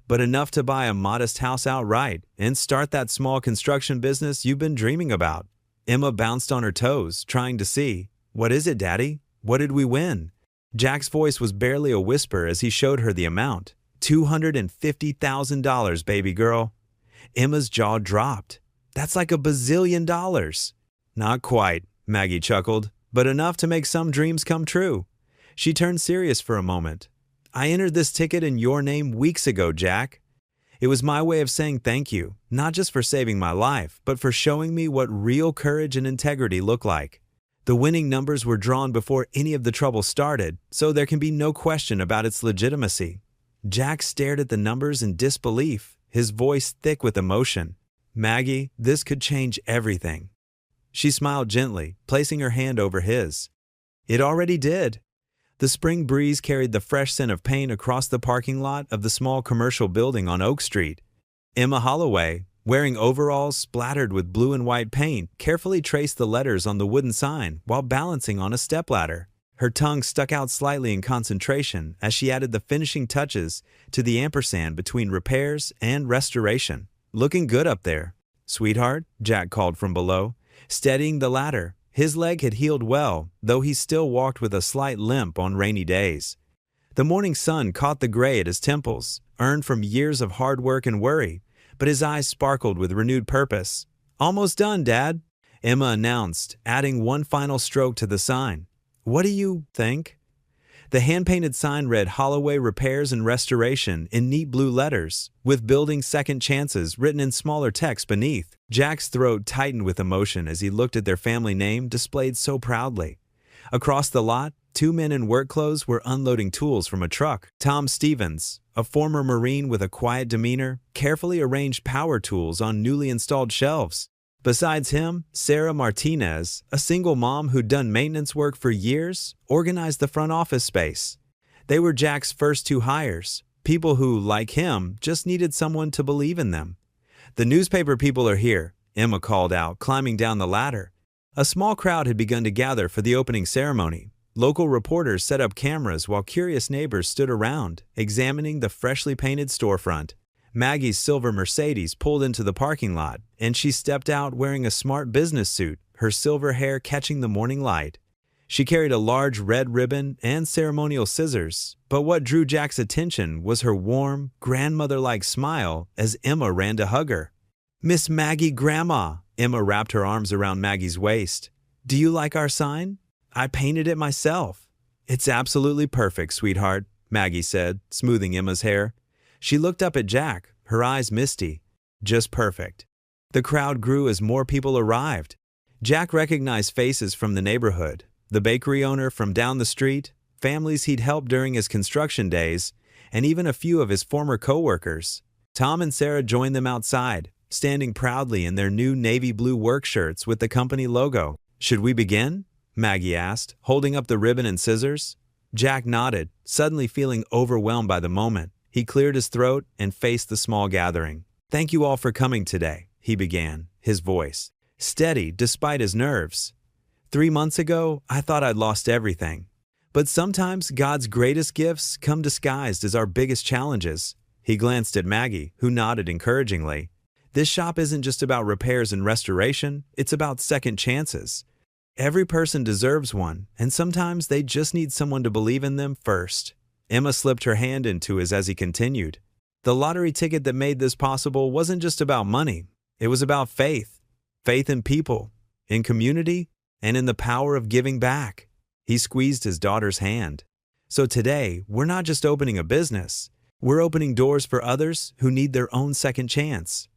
But enough to buy a modest house outright and start that small construction business you've been dreaming about." Emma bounced on her toes, trying to see. "What is it, Daddy? What did we win?" Jack's voice was barely a whisper as he showed her the amount. $250,000, baby girl. Emma's jaw dropped. "That's like $1 bazillion." "Not quite," Maggie chuckled, "but enough to make some dreams come true." She turned serious for a moment. "I entered this ticket in your name weeks ago, Jack. It was my way of saying thank you, not just for saving my life, but for showing me what real courage and integrity look like. The winning numbers were drawn before any of the trouble started, so there can be no question about its legitimacy." Jack stared at the numbers in disbelief, his voice thick with emotion. "Maggie, this could change everything." She smiled gently, placing her hand over his. It already did. The spring breeze carried the fresh scent of paint across the parking lot of the small commercial building on Oak Street. Emma Holloway, wearing overalls splattered with blue and white paint, carefully traced the letters on the wooden sign while balancing on a stepladder. Her tongue stuck out slightly in concentration as she added the finishing touches to the ampersand between repairs and restoration. "Looking good up there, sweetheart," Jack called from below, steadying the ladder. His leg had healed well, though he still walked with a slight limp on rainy days. The morning sun caught the gray at his temples, earned from years of hard work and worry, but his eyes sparkled with renewed purpose. "Almost done, Dad," Emma announced, adding one final stroke to the sign. "What do you think?" The hand-painted sign read Holloway Repairs and Restoration in neat blue letters, with building second chances written in smaller text beneath. Jack's throat tightened with emotion as he looked at their family name displayed so proudly. Across the lot, two men in work clothes were unloading tools from a truck. Tom Stevens, a former Marine with a quiet demeanor, carefully arranged power tools on newly installed shelves. Besides him, Sarah Martinez, a single mom who'd done maintenance work for years, organized the front office space. They were Jack's first two hires, people who, like him, just needed someone to believe in them. "The newspaper people are here," Emma called out, climbing down the ladder. A small crowd had begun to gather for the opening ceremony. Local reporters set up cameras while curious neighbors stood around, examining the freshly painted storefront. Maggie's silver Mercedes pulled into the parking lot, and she stepped out wearing a smart business suit, her silver hair catching the morning light. She carried a large red ribbon and ceremonial scissors, but what drew Jack's attention was her warm, grandmother-like smile as Emma ran to hug her. "Miss Maggie Grandma," Emma wrapped her arms around Maggie's waist. "Do you like our sign? I painted it myself." "It's absolutely perfect, sweetheart," Maggie said, smoothing Emma's hair. She looked up at Jack, her eyes misty. "Just perfect." The crowd grew as more people arrived. Jack recognized faces from the neighborhood, the bakery owner from down the street, families he'd helped during his construction days, and even a few of his former co-workers. Tom and Sarah joined them outside, standing proudly in their new navy blue work shirts with the company logo. "Should we begin?" Maggie asked, holding up the ribbon and scissors. Jack nodded, suddenly feeling overwhelmed by the moment. He cleared his throat and faced the small gathering. "Thank you all for coming today," he began, his voice steady despite his nerves. 3 months ago, I thought I'd lost everything. But sometimes God's greatest gifts come disguised as our biggest challenges." He glanced at Maggie, who nodded encouragingly. "This shop isn't just about repairs and restoration, it's about second chances. Every person deserves one, and sometimes they just need someone to believe in them first." Emma slipped her hand into his as he continued. "The lottery ticket that made this possible wasn't just about money. It was about faith. Faith in people, in community, and in the power of giving back." He squeezed his daughter's hand. "So today, we're not just opening a business. We're opening doors for others who need their own second chance."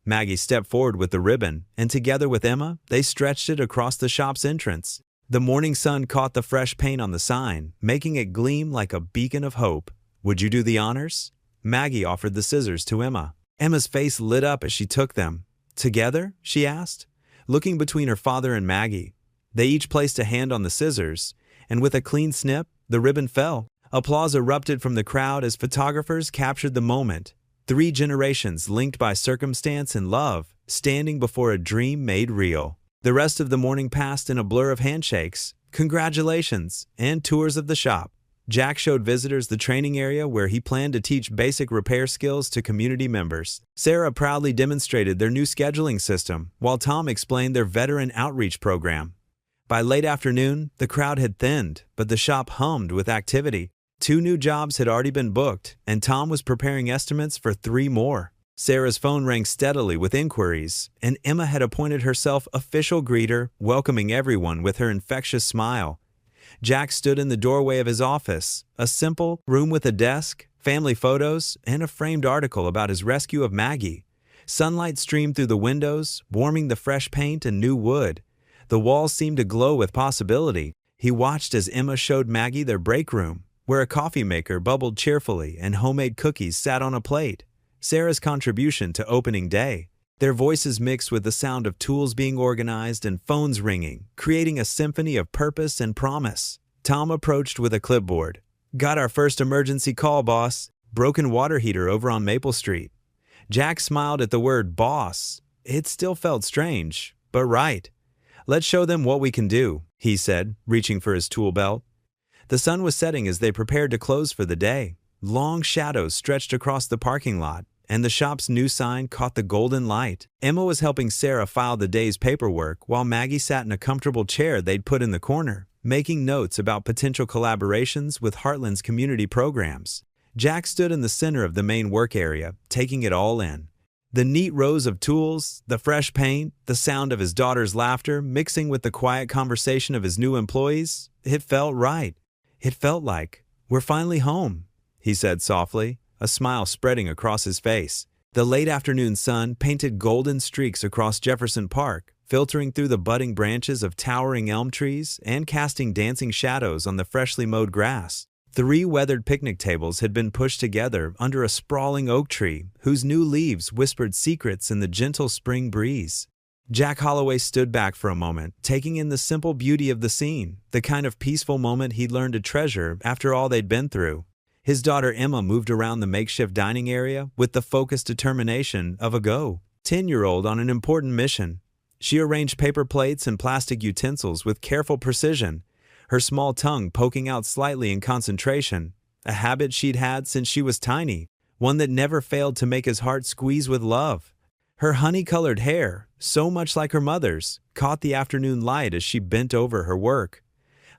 Maggie stepped forward with the ribbon, and together with Emma, they stretched it across the shop's entrance. The morning sun caught the fresh paint on the sign, making it gleam like a beacon of hope. "Would you do the honors?" Maggie offered the scissors to Emma. Emma's face lit up as she took them. Together? She asked, looking between her father and Maggie. They each placed a hand on the scissors, and with a clean snip, the ribbon fell. Applause erupted from the crowd as photographers captured the moment. 3 generations linked by circumstance and love, standing before a dream made real. The rest of the morning passed in a blur of handshakes, congratulations, and tours of the shop. Jack showed visitors the training area where he planned to teach basic repair skills to community members. Sarah proudly demonstrated their new scheduling system, while Tom explained their veteran outreach program. By late afternoon, the crowd had thinned, but the shop hummed with activity. 2 new jobs had already been booked, and Tom was preparing estimates for 3 more. Sarah's phone rang steadily with inquiries, and Emma had appointed herself official greeter, welcoming everyone with her infectious smile. Jack stood in the doorway of his office, a simple room with a desk, family photos, and a framed article about his rescue of Maggie. Sunlight streamed through the windows, warming the fresh paint and new wood. The walls seemed to glow with possibility. He watched as Emma showed Maggie their break room, where a coffee maker bubbled cheerfully and homemade cookies sat on a plate. Sarah's contribution to opening day. Their voices mixed with the sound of tools being organized and phones ringing, creating a symphony of purpose and promise. Tom approached with a clipboard. Got our first emergency call, boss. Broken water heater over on Maple Street. Jack smiled at the word boss. It still felt strange, but right. Let's show them what we can do, he said, reaching for his tool belt. The sun was setting as they prepared to close for the day. Long shadows stretched across the parking lot, and the shop's new sign caught the golden light. Emma was helping Sarah file the day's paperwork while Maggie sat in a comfortable chair they'd put in the corner, making notes about potential collaborations with Heartland's community programs. Jack stood in the center of the main work area, taking it all in. The neat rows of tools, the fresh paint, the sound of his daughter's laughter mixing with the quiet conversation of his new employees, it felt right. It felt like, we're finally home, he said softly, a smile spreading across his face. The late afternoon sun painted golden streaks across Jefferson Park, filtering through the budding branches of towering elm trees and casting dancing shadows on the freshly mowed grass. 3 weathered picnic tables had been pushed together under a sprawling oak tree whose new leaves whispered secrets in the gentle spring breeze. Jack Holloway stood back for a moment, taking in the simple beauty of the scene, the kind of peaceful moment he'd learned to treasure after all they'd been through. His daughter Emma moved around the makeshift dining area with the focused determination of a 10-year-old on an important mission. She arranged paper plates and plastic utensils with careful precision, her small tongue poking out slightly in concentration, a habit she'd had since she was tiny, one that never failed to make his heart squeeze with love. Her honey-colored hair, so much like her mother's, caught the afternoon light as she bent over her work.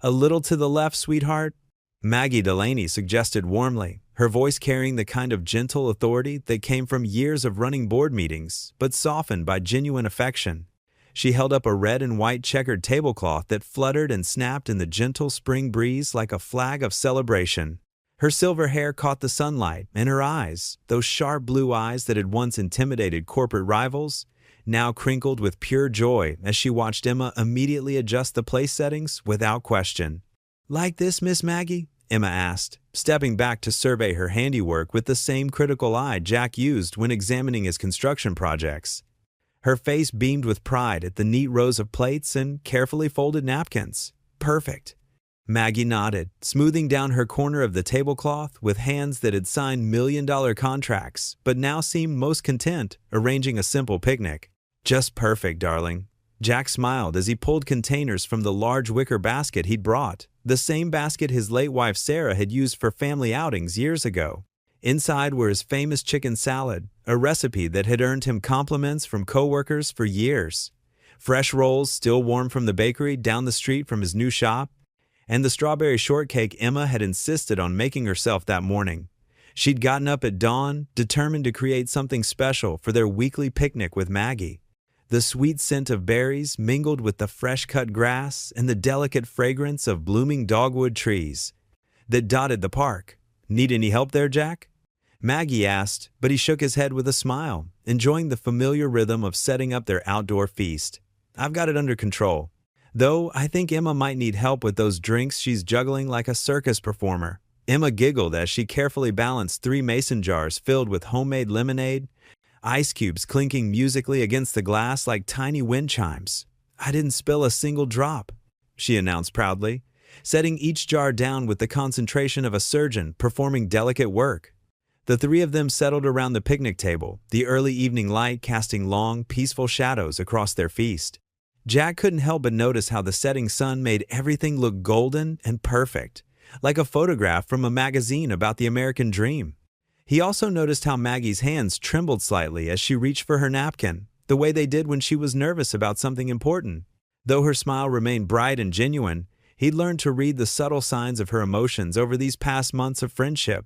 A little to the left, sweetheart, Maggie Delaney suggested warmly, her voice carrying the kind of gentle authority that came from years of running board meetings, but softened by genuine affection. She held up a red and white checkered tablecloth that fluttered and snapped in the gentle spring breeze like a flag of celebration. Her silver hair caught the sunlight, and her eyes, those sharp blue eyes that had once intimidated corporate rivals, now crinkled with pure joy as she watched Emma immediately adjust the place settings without question. Like this, Miss Maggie? Emma asked, stepping back to survey her handiwork with the same critical eye Jack used when examining his construction projects. Her face beamed with pride at the neat rows of plates and carefully folded napkins. Perfect. Maggie nodded, smoothing down her corner of the tablecloth with hands that had signed million-dollar contracts, but now seemed most content arranging a simple picnic. Just perfect, darling. Jack smiled as he pulled containers from the large wicker basket he'd brought, the same basket his late wife Sarah had used for family outings years ago. Inside were his famous chicken salad, a recipe that had earned him compliments from coworkers for years, fresh rolls still warm from the bakery down the street from his new shop, and the strawberry shortcake Emma had insisted on making herself that morning. She'd gotten up at dawn, determined to create something special for their weekly picnic with Maggie. The sweet scent of berries mingled with the fresh-cut grass and the delicate fragrance of blooming dogwood trees that dotted the park. Need any help there, Jack? Maggie asked, but he shook his head with a smile, enjoying the familiar rhythm of setting up their outdoor feast. I've got it under control. Though I think Emma might need help with those drinks she's juggling like a circus performer. Emma giggled as she carefully balanced 3 mason jars filled with homemade lemonade, ice cubes clinking musically against the glass like tiny wind chimes. "I didn't spill a single drop," she announced proudly, setting each jar down with the concentration of a surgeon performing delicate work. The three of them settled around the picnic table, the early evening light casting long, peaceful shadows across their feast. Jack couldn't help but notice how the setting sun made everything look golden and perfect, like a photograph from a magazine about the American dream. He also noticed how Maggie's hands trembled slightly as she reached for her napkin, the way they did when she was nervous about something important. Though her smile remained bright and genuine, he'd learned to read the subtle signs of her emotions over these past months of friendship.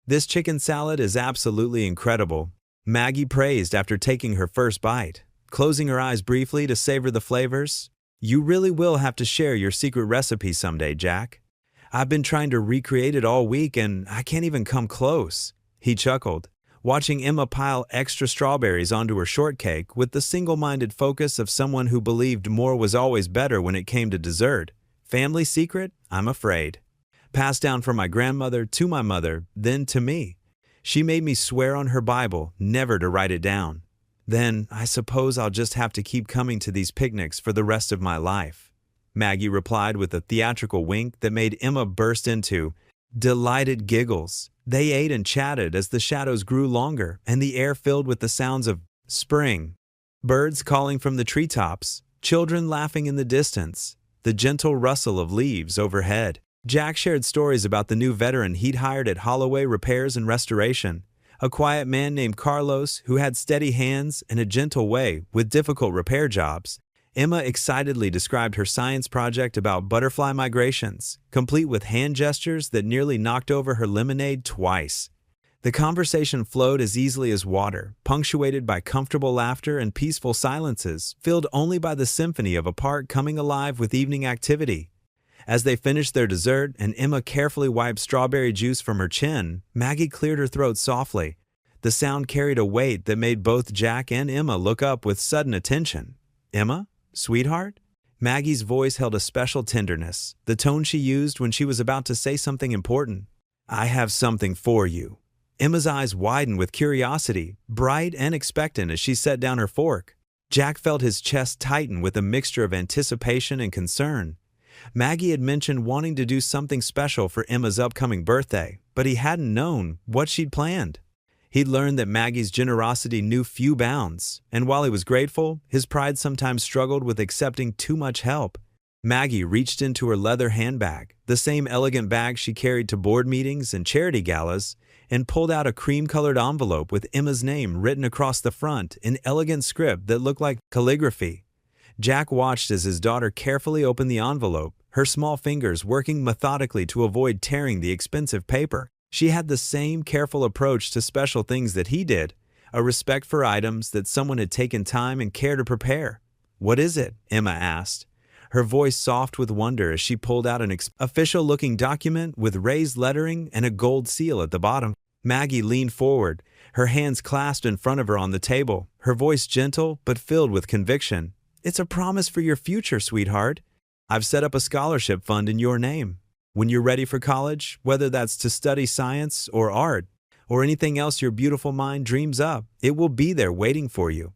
"This chicken salad is absolutely incredible," Maggie praised after taking her first bite, closing her eyes briefly to savor the flavors. "You really will have to share your secret recipe someday, Jack. I've been trying to recreate it all week and I can't even come close." He chuckled, watching Emma pile extra strawberries onto her shortcake with the single-minded focus of someone who believed more was always better when it came to dessert. "Family secret, I'm afraid. Passed down from my grandmother to my mother, then to me. She made me swear on her Bible never to write it down. Then I suppose I'll just have to keep coming to these picnics for the rest of my life," Maggie replied with a theatrical wink that made Emma burst into delighted giggles. They ate and chatted as the shadows grew longer and the air filled with the sounds of spring. Birds calling from the treetops, children laughing in the distance, the gentle rustle of leaves overhead. Jack shared stories about the new veteran he'd hired at Holloway Repairs and Restoration, a quiet man named Carlos who had steady hands and a gentle way with difficult repair jobs. Emma excitedly described her science project about butterfly migrations, complete with hand gestures that nearly knocked over her lemonade twice. The conversation flowed as easily as water, punctuated by comfortable laughter and peaceful silences, filled only by the symphony of a park coming alive with evening activity. As they finished their dessert and Emma carefully wiped strawberry juice from her chin, Maggie cleared her throat softly. The sound carried a weight that made both Jack and Emma look up with sudden attention. "Emma? Sweetheart?" Maggie's voice held a special tenderness, the tone she used when she was about to say something important. "I have something for you." Emma's eyes widened with curiosity, bright and expectant as she set down her fork. Jack felt his chest tighten with a mixture of anticipation and concern. Maggie had mentioned wanting to do something special for Emma's upcoming birthday, but he hadn't known what she'd planned. He'd learned that Maggie's generosity knew few bounds, and while he was grateful, his pride sometimes struggled with accepting too much help. Maggie reached into her leather handbag, the same elegant bag she carried to board meetings and charity galas, and pulled out a cream-colored envelope with Emma's name written across the front in elegant script that looked like calligraphy. Jack watched as his daughter carefully opened the envelope, her small fingers working methodically to avoid tearing the expensive paper. She had the same careful approach to special things that he did, a respect for items that someone had taken time and care to prepare. "What is it?" Emma asked, her voice soft with wonder as she pulled out an official-looking document with raised lettering and a gold seal at the bottom. Maggie leaned forward, her hands clasped in front of her on the table, her voice gentle but filled with conviction. "It's a promise for your future, sweetheart. I've set up a scholarship fund in your name. When you're ready for college, whether that's to study science or art, or anything else your beautiful mind dreams up, it will be there waiting for you."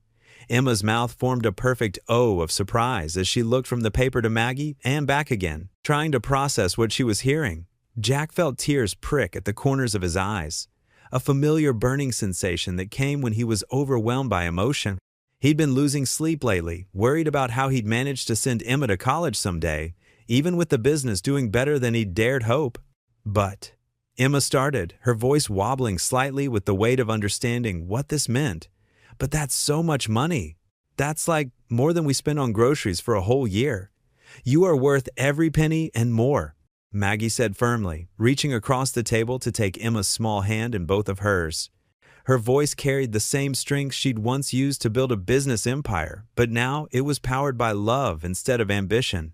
Emma's mouth formed a perfect O of surprise as she looked from the paper to Maggie and back again, trying to process what she was hearing. Jack felt tears prick at the corners of his eyes, a familiar burning sensation that came when he was overwhelmed by emotion. He'd been losing sleep lately, worried about how he'd manage to send Emma to college someday, even with the business doing better than he'd dared hope. "But," Emma started, her voice wobbling slightly with the weight of understanding what this meant. "But that's so much money. That's like more than we spend on groceries for a whole year. You are worth every penny and more," Maggie said firmly, reaching across the table to take Emma's small hand in both of hers. Her voice carried the same strength she'd once used to build a business empire, but now it was powered by love instead of ambition.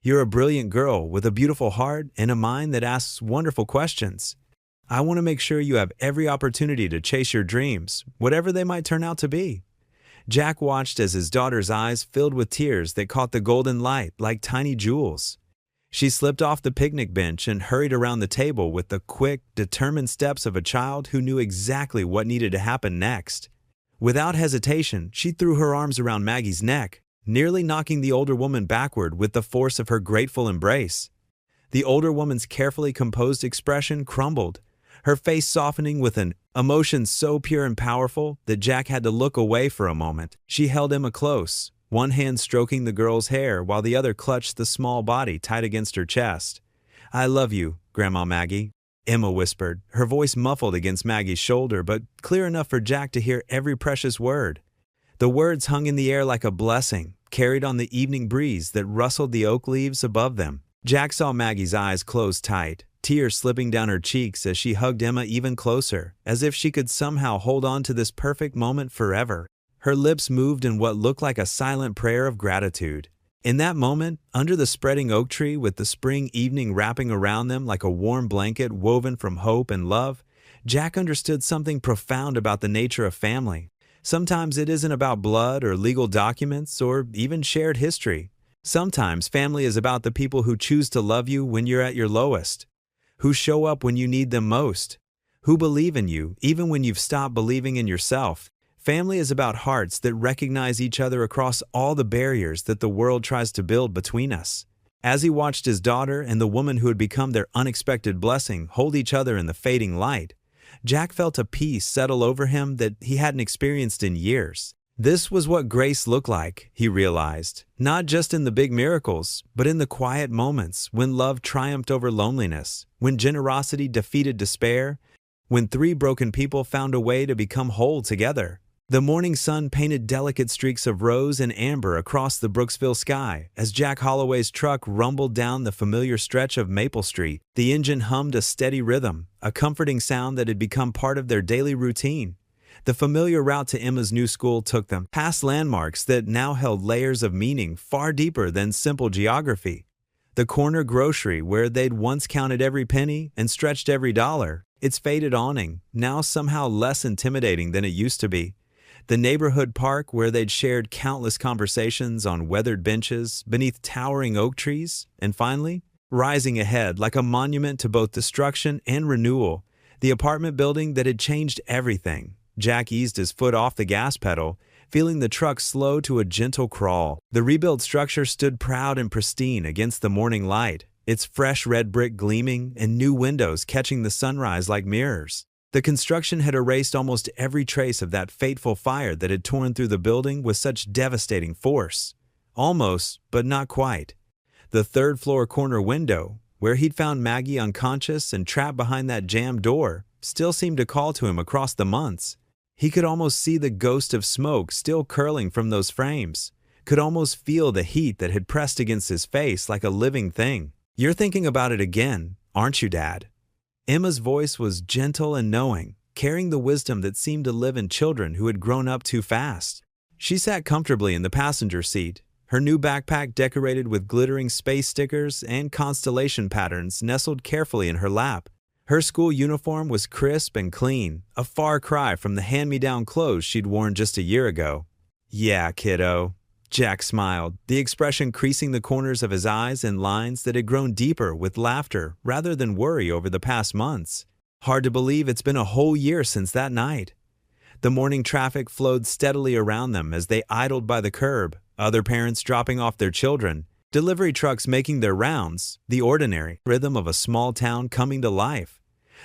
"You're a brilliant girl with a beautiful heart and a mind that asks wonderful questions. I want to make sure you have every opportunity to chase your dreams, whatever they might turn out to be." Jack watched as his daughter's eyes filled with tears that caught the golden light like tiny jewels. She slipped off the picnic bench and hurried around the table with the quick, determined steps of a child who knew exactly what needed to happen next. Without hesitation, she threw her arms around Maggie's neck, nearly knocking the older woman backward with the force of her grateful embrace. The older woman's carefully composed expression crumbled, her face softening with an emotion so pure and powerful that Jack had to look away for a moment. She held Emma close, one hand stroking the girl's hair while the other clutched the small body tight against her chest. "I love you, Grandma Maggie," Emma whispered, her voice muffled against Maggie's shoulder but clear enough for Jack to hear every precious word. The words hung in the air like a blessing, carried on the evening breeze that rustled the oak leaves above them. Jack saw Maggie's eyes close tight, tears slipping down her cheeks as she hugged Emma even closer, as if she could somehow hold on to this perfect moment forever. Her lips moved in what looked like a silent prayer of gratitude. In that moment, under the spreading oak tree with the spring evening wrapping around them like a warm blanket woven from hope and love, Jack understood something profound about the nature of family. Sometimes it isn't about blood or legal documents or even shared history. Sometimes family is about the people who choose to love you when you're at your lowest, who show up when you need them most, who believe in you even when you've stopped believing in yourself. Family is about hearts that recognize each other across all the barriers that the world tries to build between us. As he watched his daughter and the woman who had become their unexpected blessing hold each other in the fading light, Jack felt a peace settle over him that he hadn't experienced in years. This was what grace looked like, he realized, not just in the big miracles, but in the quiet moments when love triumphed over loneliness, when generosity defeated despair, when three broken people found a way to become whole together. The morning sun painted delicate streaks of rose and amber across the Brooksville sky as Jack Holloway's truck rumbled down the familiar stretch of Maple Street. The engine hummed a steady rhythm, a comforting sound that had become part of their daily routine. The familiar route to Emma's new school took them past landmarks that now held layers of meaning far deeper than simple geography. The corner grocery where they'd once counted every penny and stretched every dollar, its faded awning, now somehow less intimidating than it used to be. The neighborhood park where they'd shared countless conversations on weathered benches beneath towering oak trees, and finally, rising ahead like a monument to both destruction and renewal, the apartment building that had changed everything. Jack eased his foot off the gas pedal, feeling the truck slow to a gentle crawl. The rebuilt structure stood proud and pristine against the morning light, its fresh red brick gleaming and new windows catching the sunrise like mirrors. The construction had erased almost every trace of that fateful fire that had torn through the building with such devastating force. Almost, but not quite. The third-floor corner window, where he'd found Maggie unconscious and trapped behind that jammed door, still seemed to call to him across the months. He could almost see the ghost of smoke still curling from those frames, could almost feel the heat that had pressed against his face like a living thing. "You're thinking about it again, aren't you, Dad?" Emma's voice was gentle and knowing, carrying the wisdom that seemed to live in children who had grown up too fast. She sat comfortably in the passenger seat, her new backpack decorated with glittering space stickers and constellation patterns nestled carefully in her lap. Her school uniform was crisp and clean, a far cry from the hand-me-down clothes she'd worn just a year ago. "Yeah, kiddo." Jack smiled, the expression creasing the corners of his eyes in lines that had grown deeper with laughter rather than worry over the past months. Hard to believe it's been a whole year since that night. The morning traffic flowed steadily around them as they idled by the curb, other parents dropping off their children, delivery trucks making their rounds, the ordinary rhythm of a small town coming to life.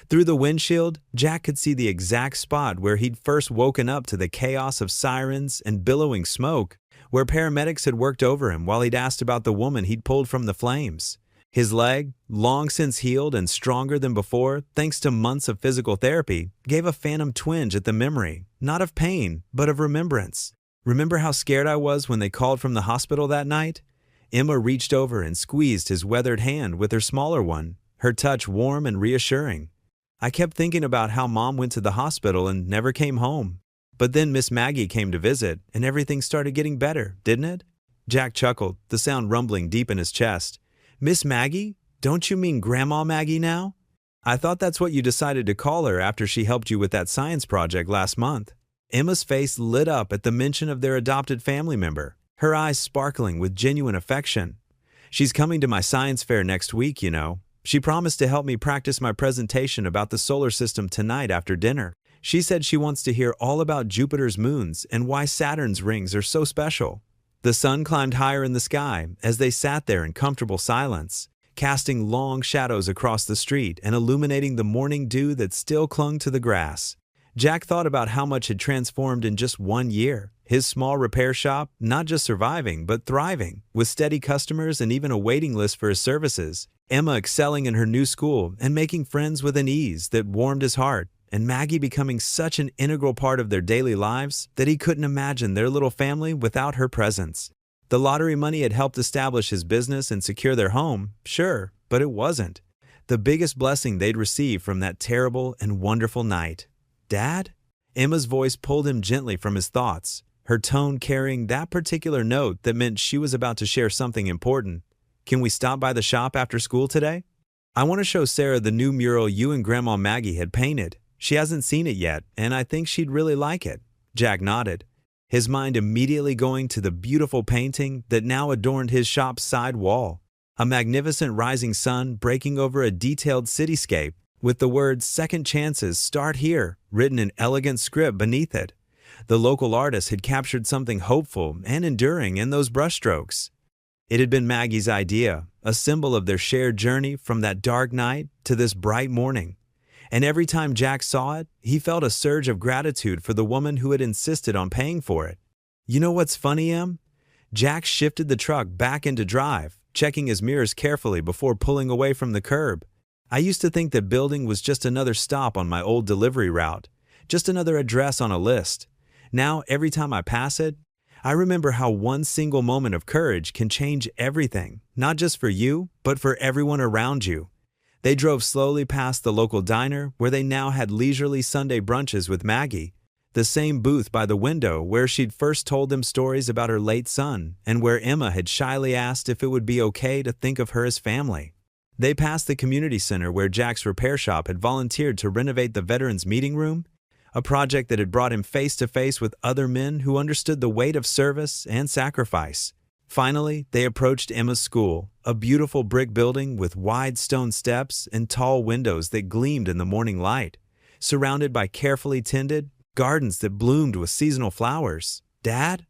Through the windshield, Jack could see the exact spot where he'd first woken up to the chaos of sirens and billowing smoke, where paramedics had worked over him while he'd asked about the woman he'd pulled from the flames. His leg, long since healed and stronger than before thanks to months of physical therapy, gave a phantom twinge at the memory, not of pain, but of remembrance. "Remember how scared I was when they called from the hospital that night?" Emma reached over and squeezed his weathered hand with her smaller one, her touch warm and reassuring. "I kept thinking about how Mom went to the hospital and never came home. But then Miss Maggie came to visit, and everything started getting better, didn't it?" Jack chuckled, the sound rumbling deep in his chest. "Miss Maggie? Don't you mean Grandma Maggie now? I thought that's what you decided to call her after she helped you with that science project last month." Emma's face lit up at the mention of their adopted family member, her eyes sparkling with genuine affection. "She's coming to my science fair next week, you know. She promised to help me practice my presentation about the solar system tonight after dinner. She said she wants to hear all about Jupiter's moons and why Saturn's rings are so special. The sun climbed higher in the sky as they sat there in comfortable silence, casting long shadows across the street and illuminating the morning dew that still clung to the grass. Jack thought about how much had transformed in just 1 year. His small repair shop, not just surviving, but thriving, with steady customers and even a waiting list for his services. Emma excelling in her new school and making friends with an ease that warmed his heart, and Maggie becoming such an integral part of their daily lives that he couldn't imagine their little family without her presence. The lottery money had helped establish his business and secure their home, sure, but it wasn't the biggest blessing they'd received from that terrible and wonderful night. "Dad?" Emma's voice pulled him gently from his thoughts, her tone carrying that particular note that meant she was about to share something important. "Can we stop by the shop after school today? I want to show Sarah the new mural you and Grandma Maggie had painted. She hasn't seen it yet, and I think she'd really like it." Jack nodded, his mind immediately going to the beautiful painting that now adorned his shop's side wall. A magnificent rising sun breaking over a detailed cityscape, with the words "Second Chances Start Here" written in elegant script beneath it. The local artist had captured something hopeful and enduring in those brushstrokes. It had been Maggie's idea, a symbol of their shared journey from that dark night to this bright morning. And every time Jack saw it, he felt a surge of gratitude for the woman who had insisted on paying for it. "You know what's funny, Em?" Jack shifted the truck back into drive, checking his mirrors carefully before pulling away from the curb. "I used to think that building was just another stop on my old delivery route, just another address on a list. Now, every time I pass it, I remember how one single moment of courage can change everything, not just for you, but for everyone around you." They drove slowly past the local diner where they now had leisurely Sunday brunches with Maggie, the same booth by the window where she'd first told them stories about her late son and where Emma had shyly asked if it would be okay to think of her as family. They passed the community center where Jack's repair shop had volunteered to renovate the veterans' meeting room, a project that had brought him face to face with other men who understood the weight of service and sacrifice. Finally, they approached Emma's school, a beautiful brick building with wide stone steps and tall windows that gleamed in the morning light, surrounded by carefully tended gardens that bloomed with seasonal flowers. "Dad?"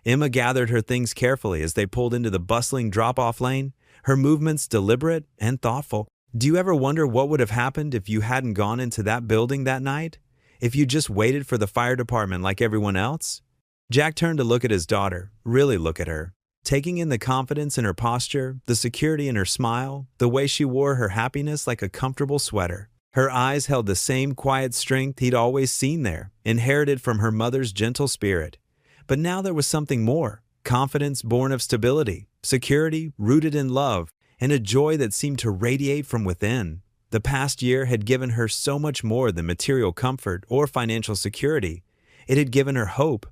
Emma gathered her things carefully as they pulled into the bustling drop-off lane, her movements deliberate and thoughtful. "Do you ever wonder what would have happened if you hadn't gone into that building that night? If you just waited for the fire department like everyone else?" Jack turned to look at his daughter, really look at her, taking in the confidence in her posture, the security in her smile, the way she wore her happiness like a comfortable sweater. Her eyes held the same quiet strength he'd always seen there, inherited from her mother's gentle spirit. But now there was something more, confidence born of stability, security rooted in love, and a joy that seemed to radiate from within. The past year had given her so much more than material comfort or financial security. It had given her hope.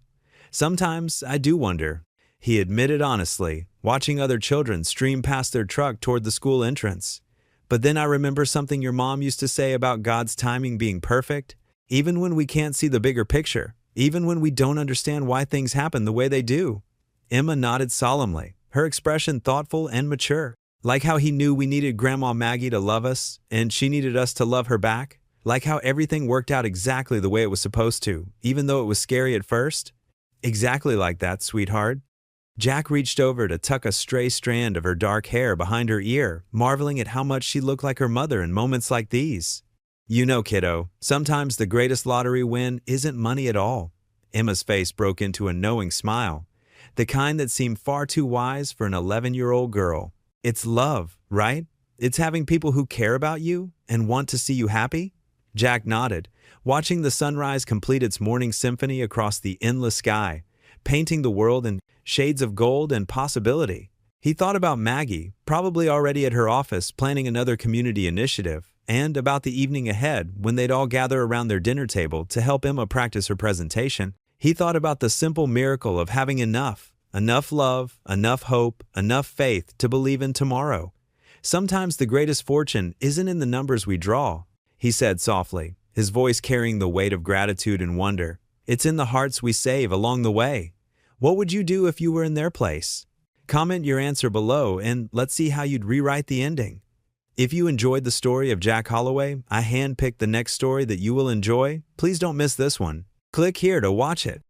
"Sometimes I do wonder," he admitted honestly, watching other children stream past their truck toward the school entrance. "But then I remember something your mom used to say about God's timing being perfect, even when we can't see the bigger picture, even when we don't understand why things happen the way they do." Emma nodded solemnly, her expression thoughtful and mature. "Like how he knew we needed Grandma Maggie to love us, and she needed us to love her back? Like how everything worked out exactly the way it was supposed to, even though it was scary at first?" "Exactly like that, sweetheart." Jack reached over to tuck a stray strand of her dark hair behind her ear, marveling at how much she looked like her mother in moments like these. "You know, kiddo, sometimes the greatest lottery win isn't money at all." Emma's face broke into a knowing smile, the kind that seemed far too wise for an 11-year-old girl. "It's love, right? It's having people who care about you and want to see you happy?" Jack nodded, watching the sunrise complete its morning symphony across the endless sky, painting the world in shades of gold and possibility. He thought about Maggie, probably already at her office planning another community initiative, and about the evening ahead when they'd all gather around their dinner table to help Emma practice her presentation. He thought about the simple miracle of having enough love, enough hope, enough faith to believe in tomorrow. "Sometimes the greatest fortune isn't in the numbers we draw," he said softly, his voice carrying the weight of gratitude and wonder. "It's in the hearts we save along the way. What would you do if you were in their place? Comment your answer below and let's see how you'd rewrite the ending." If you enjoyed the story of Jack Holloway, I handpicked the next story that you will enjoy. Please don't miss this one. Click here to watch it.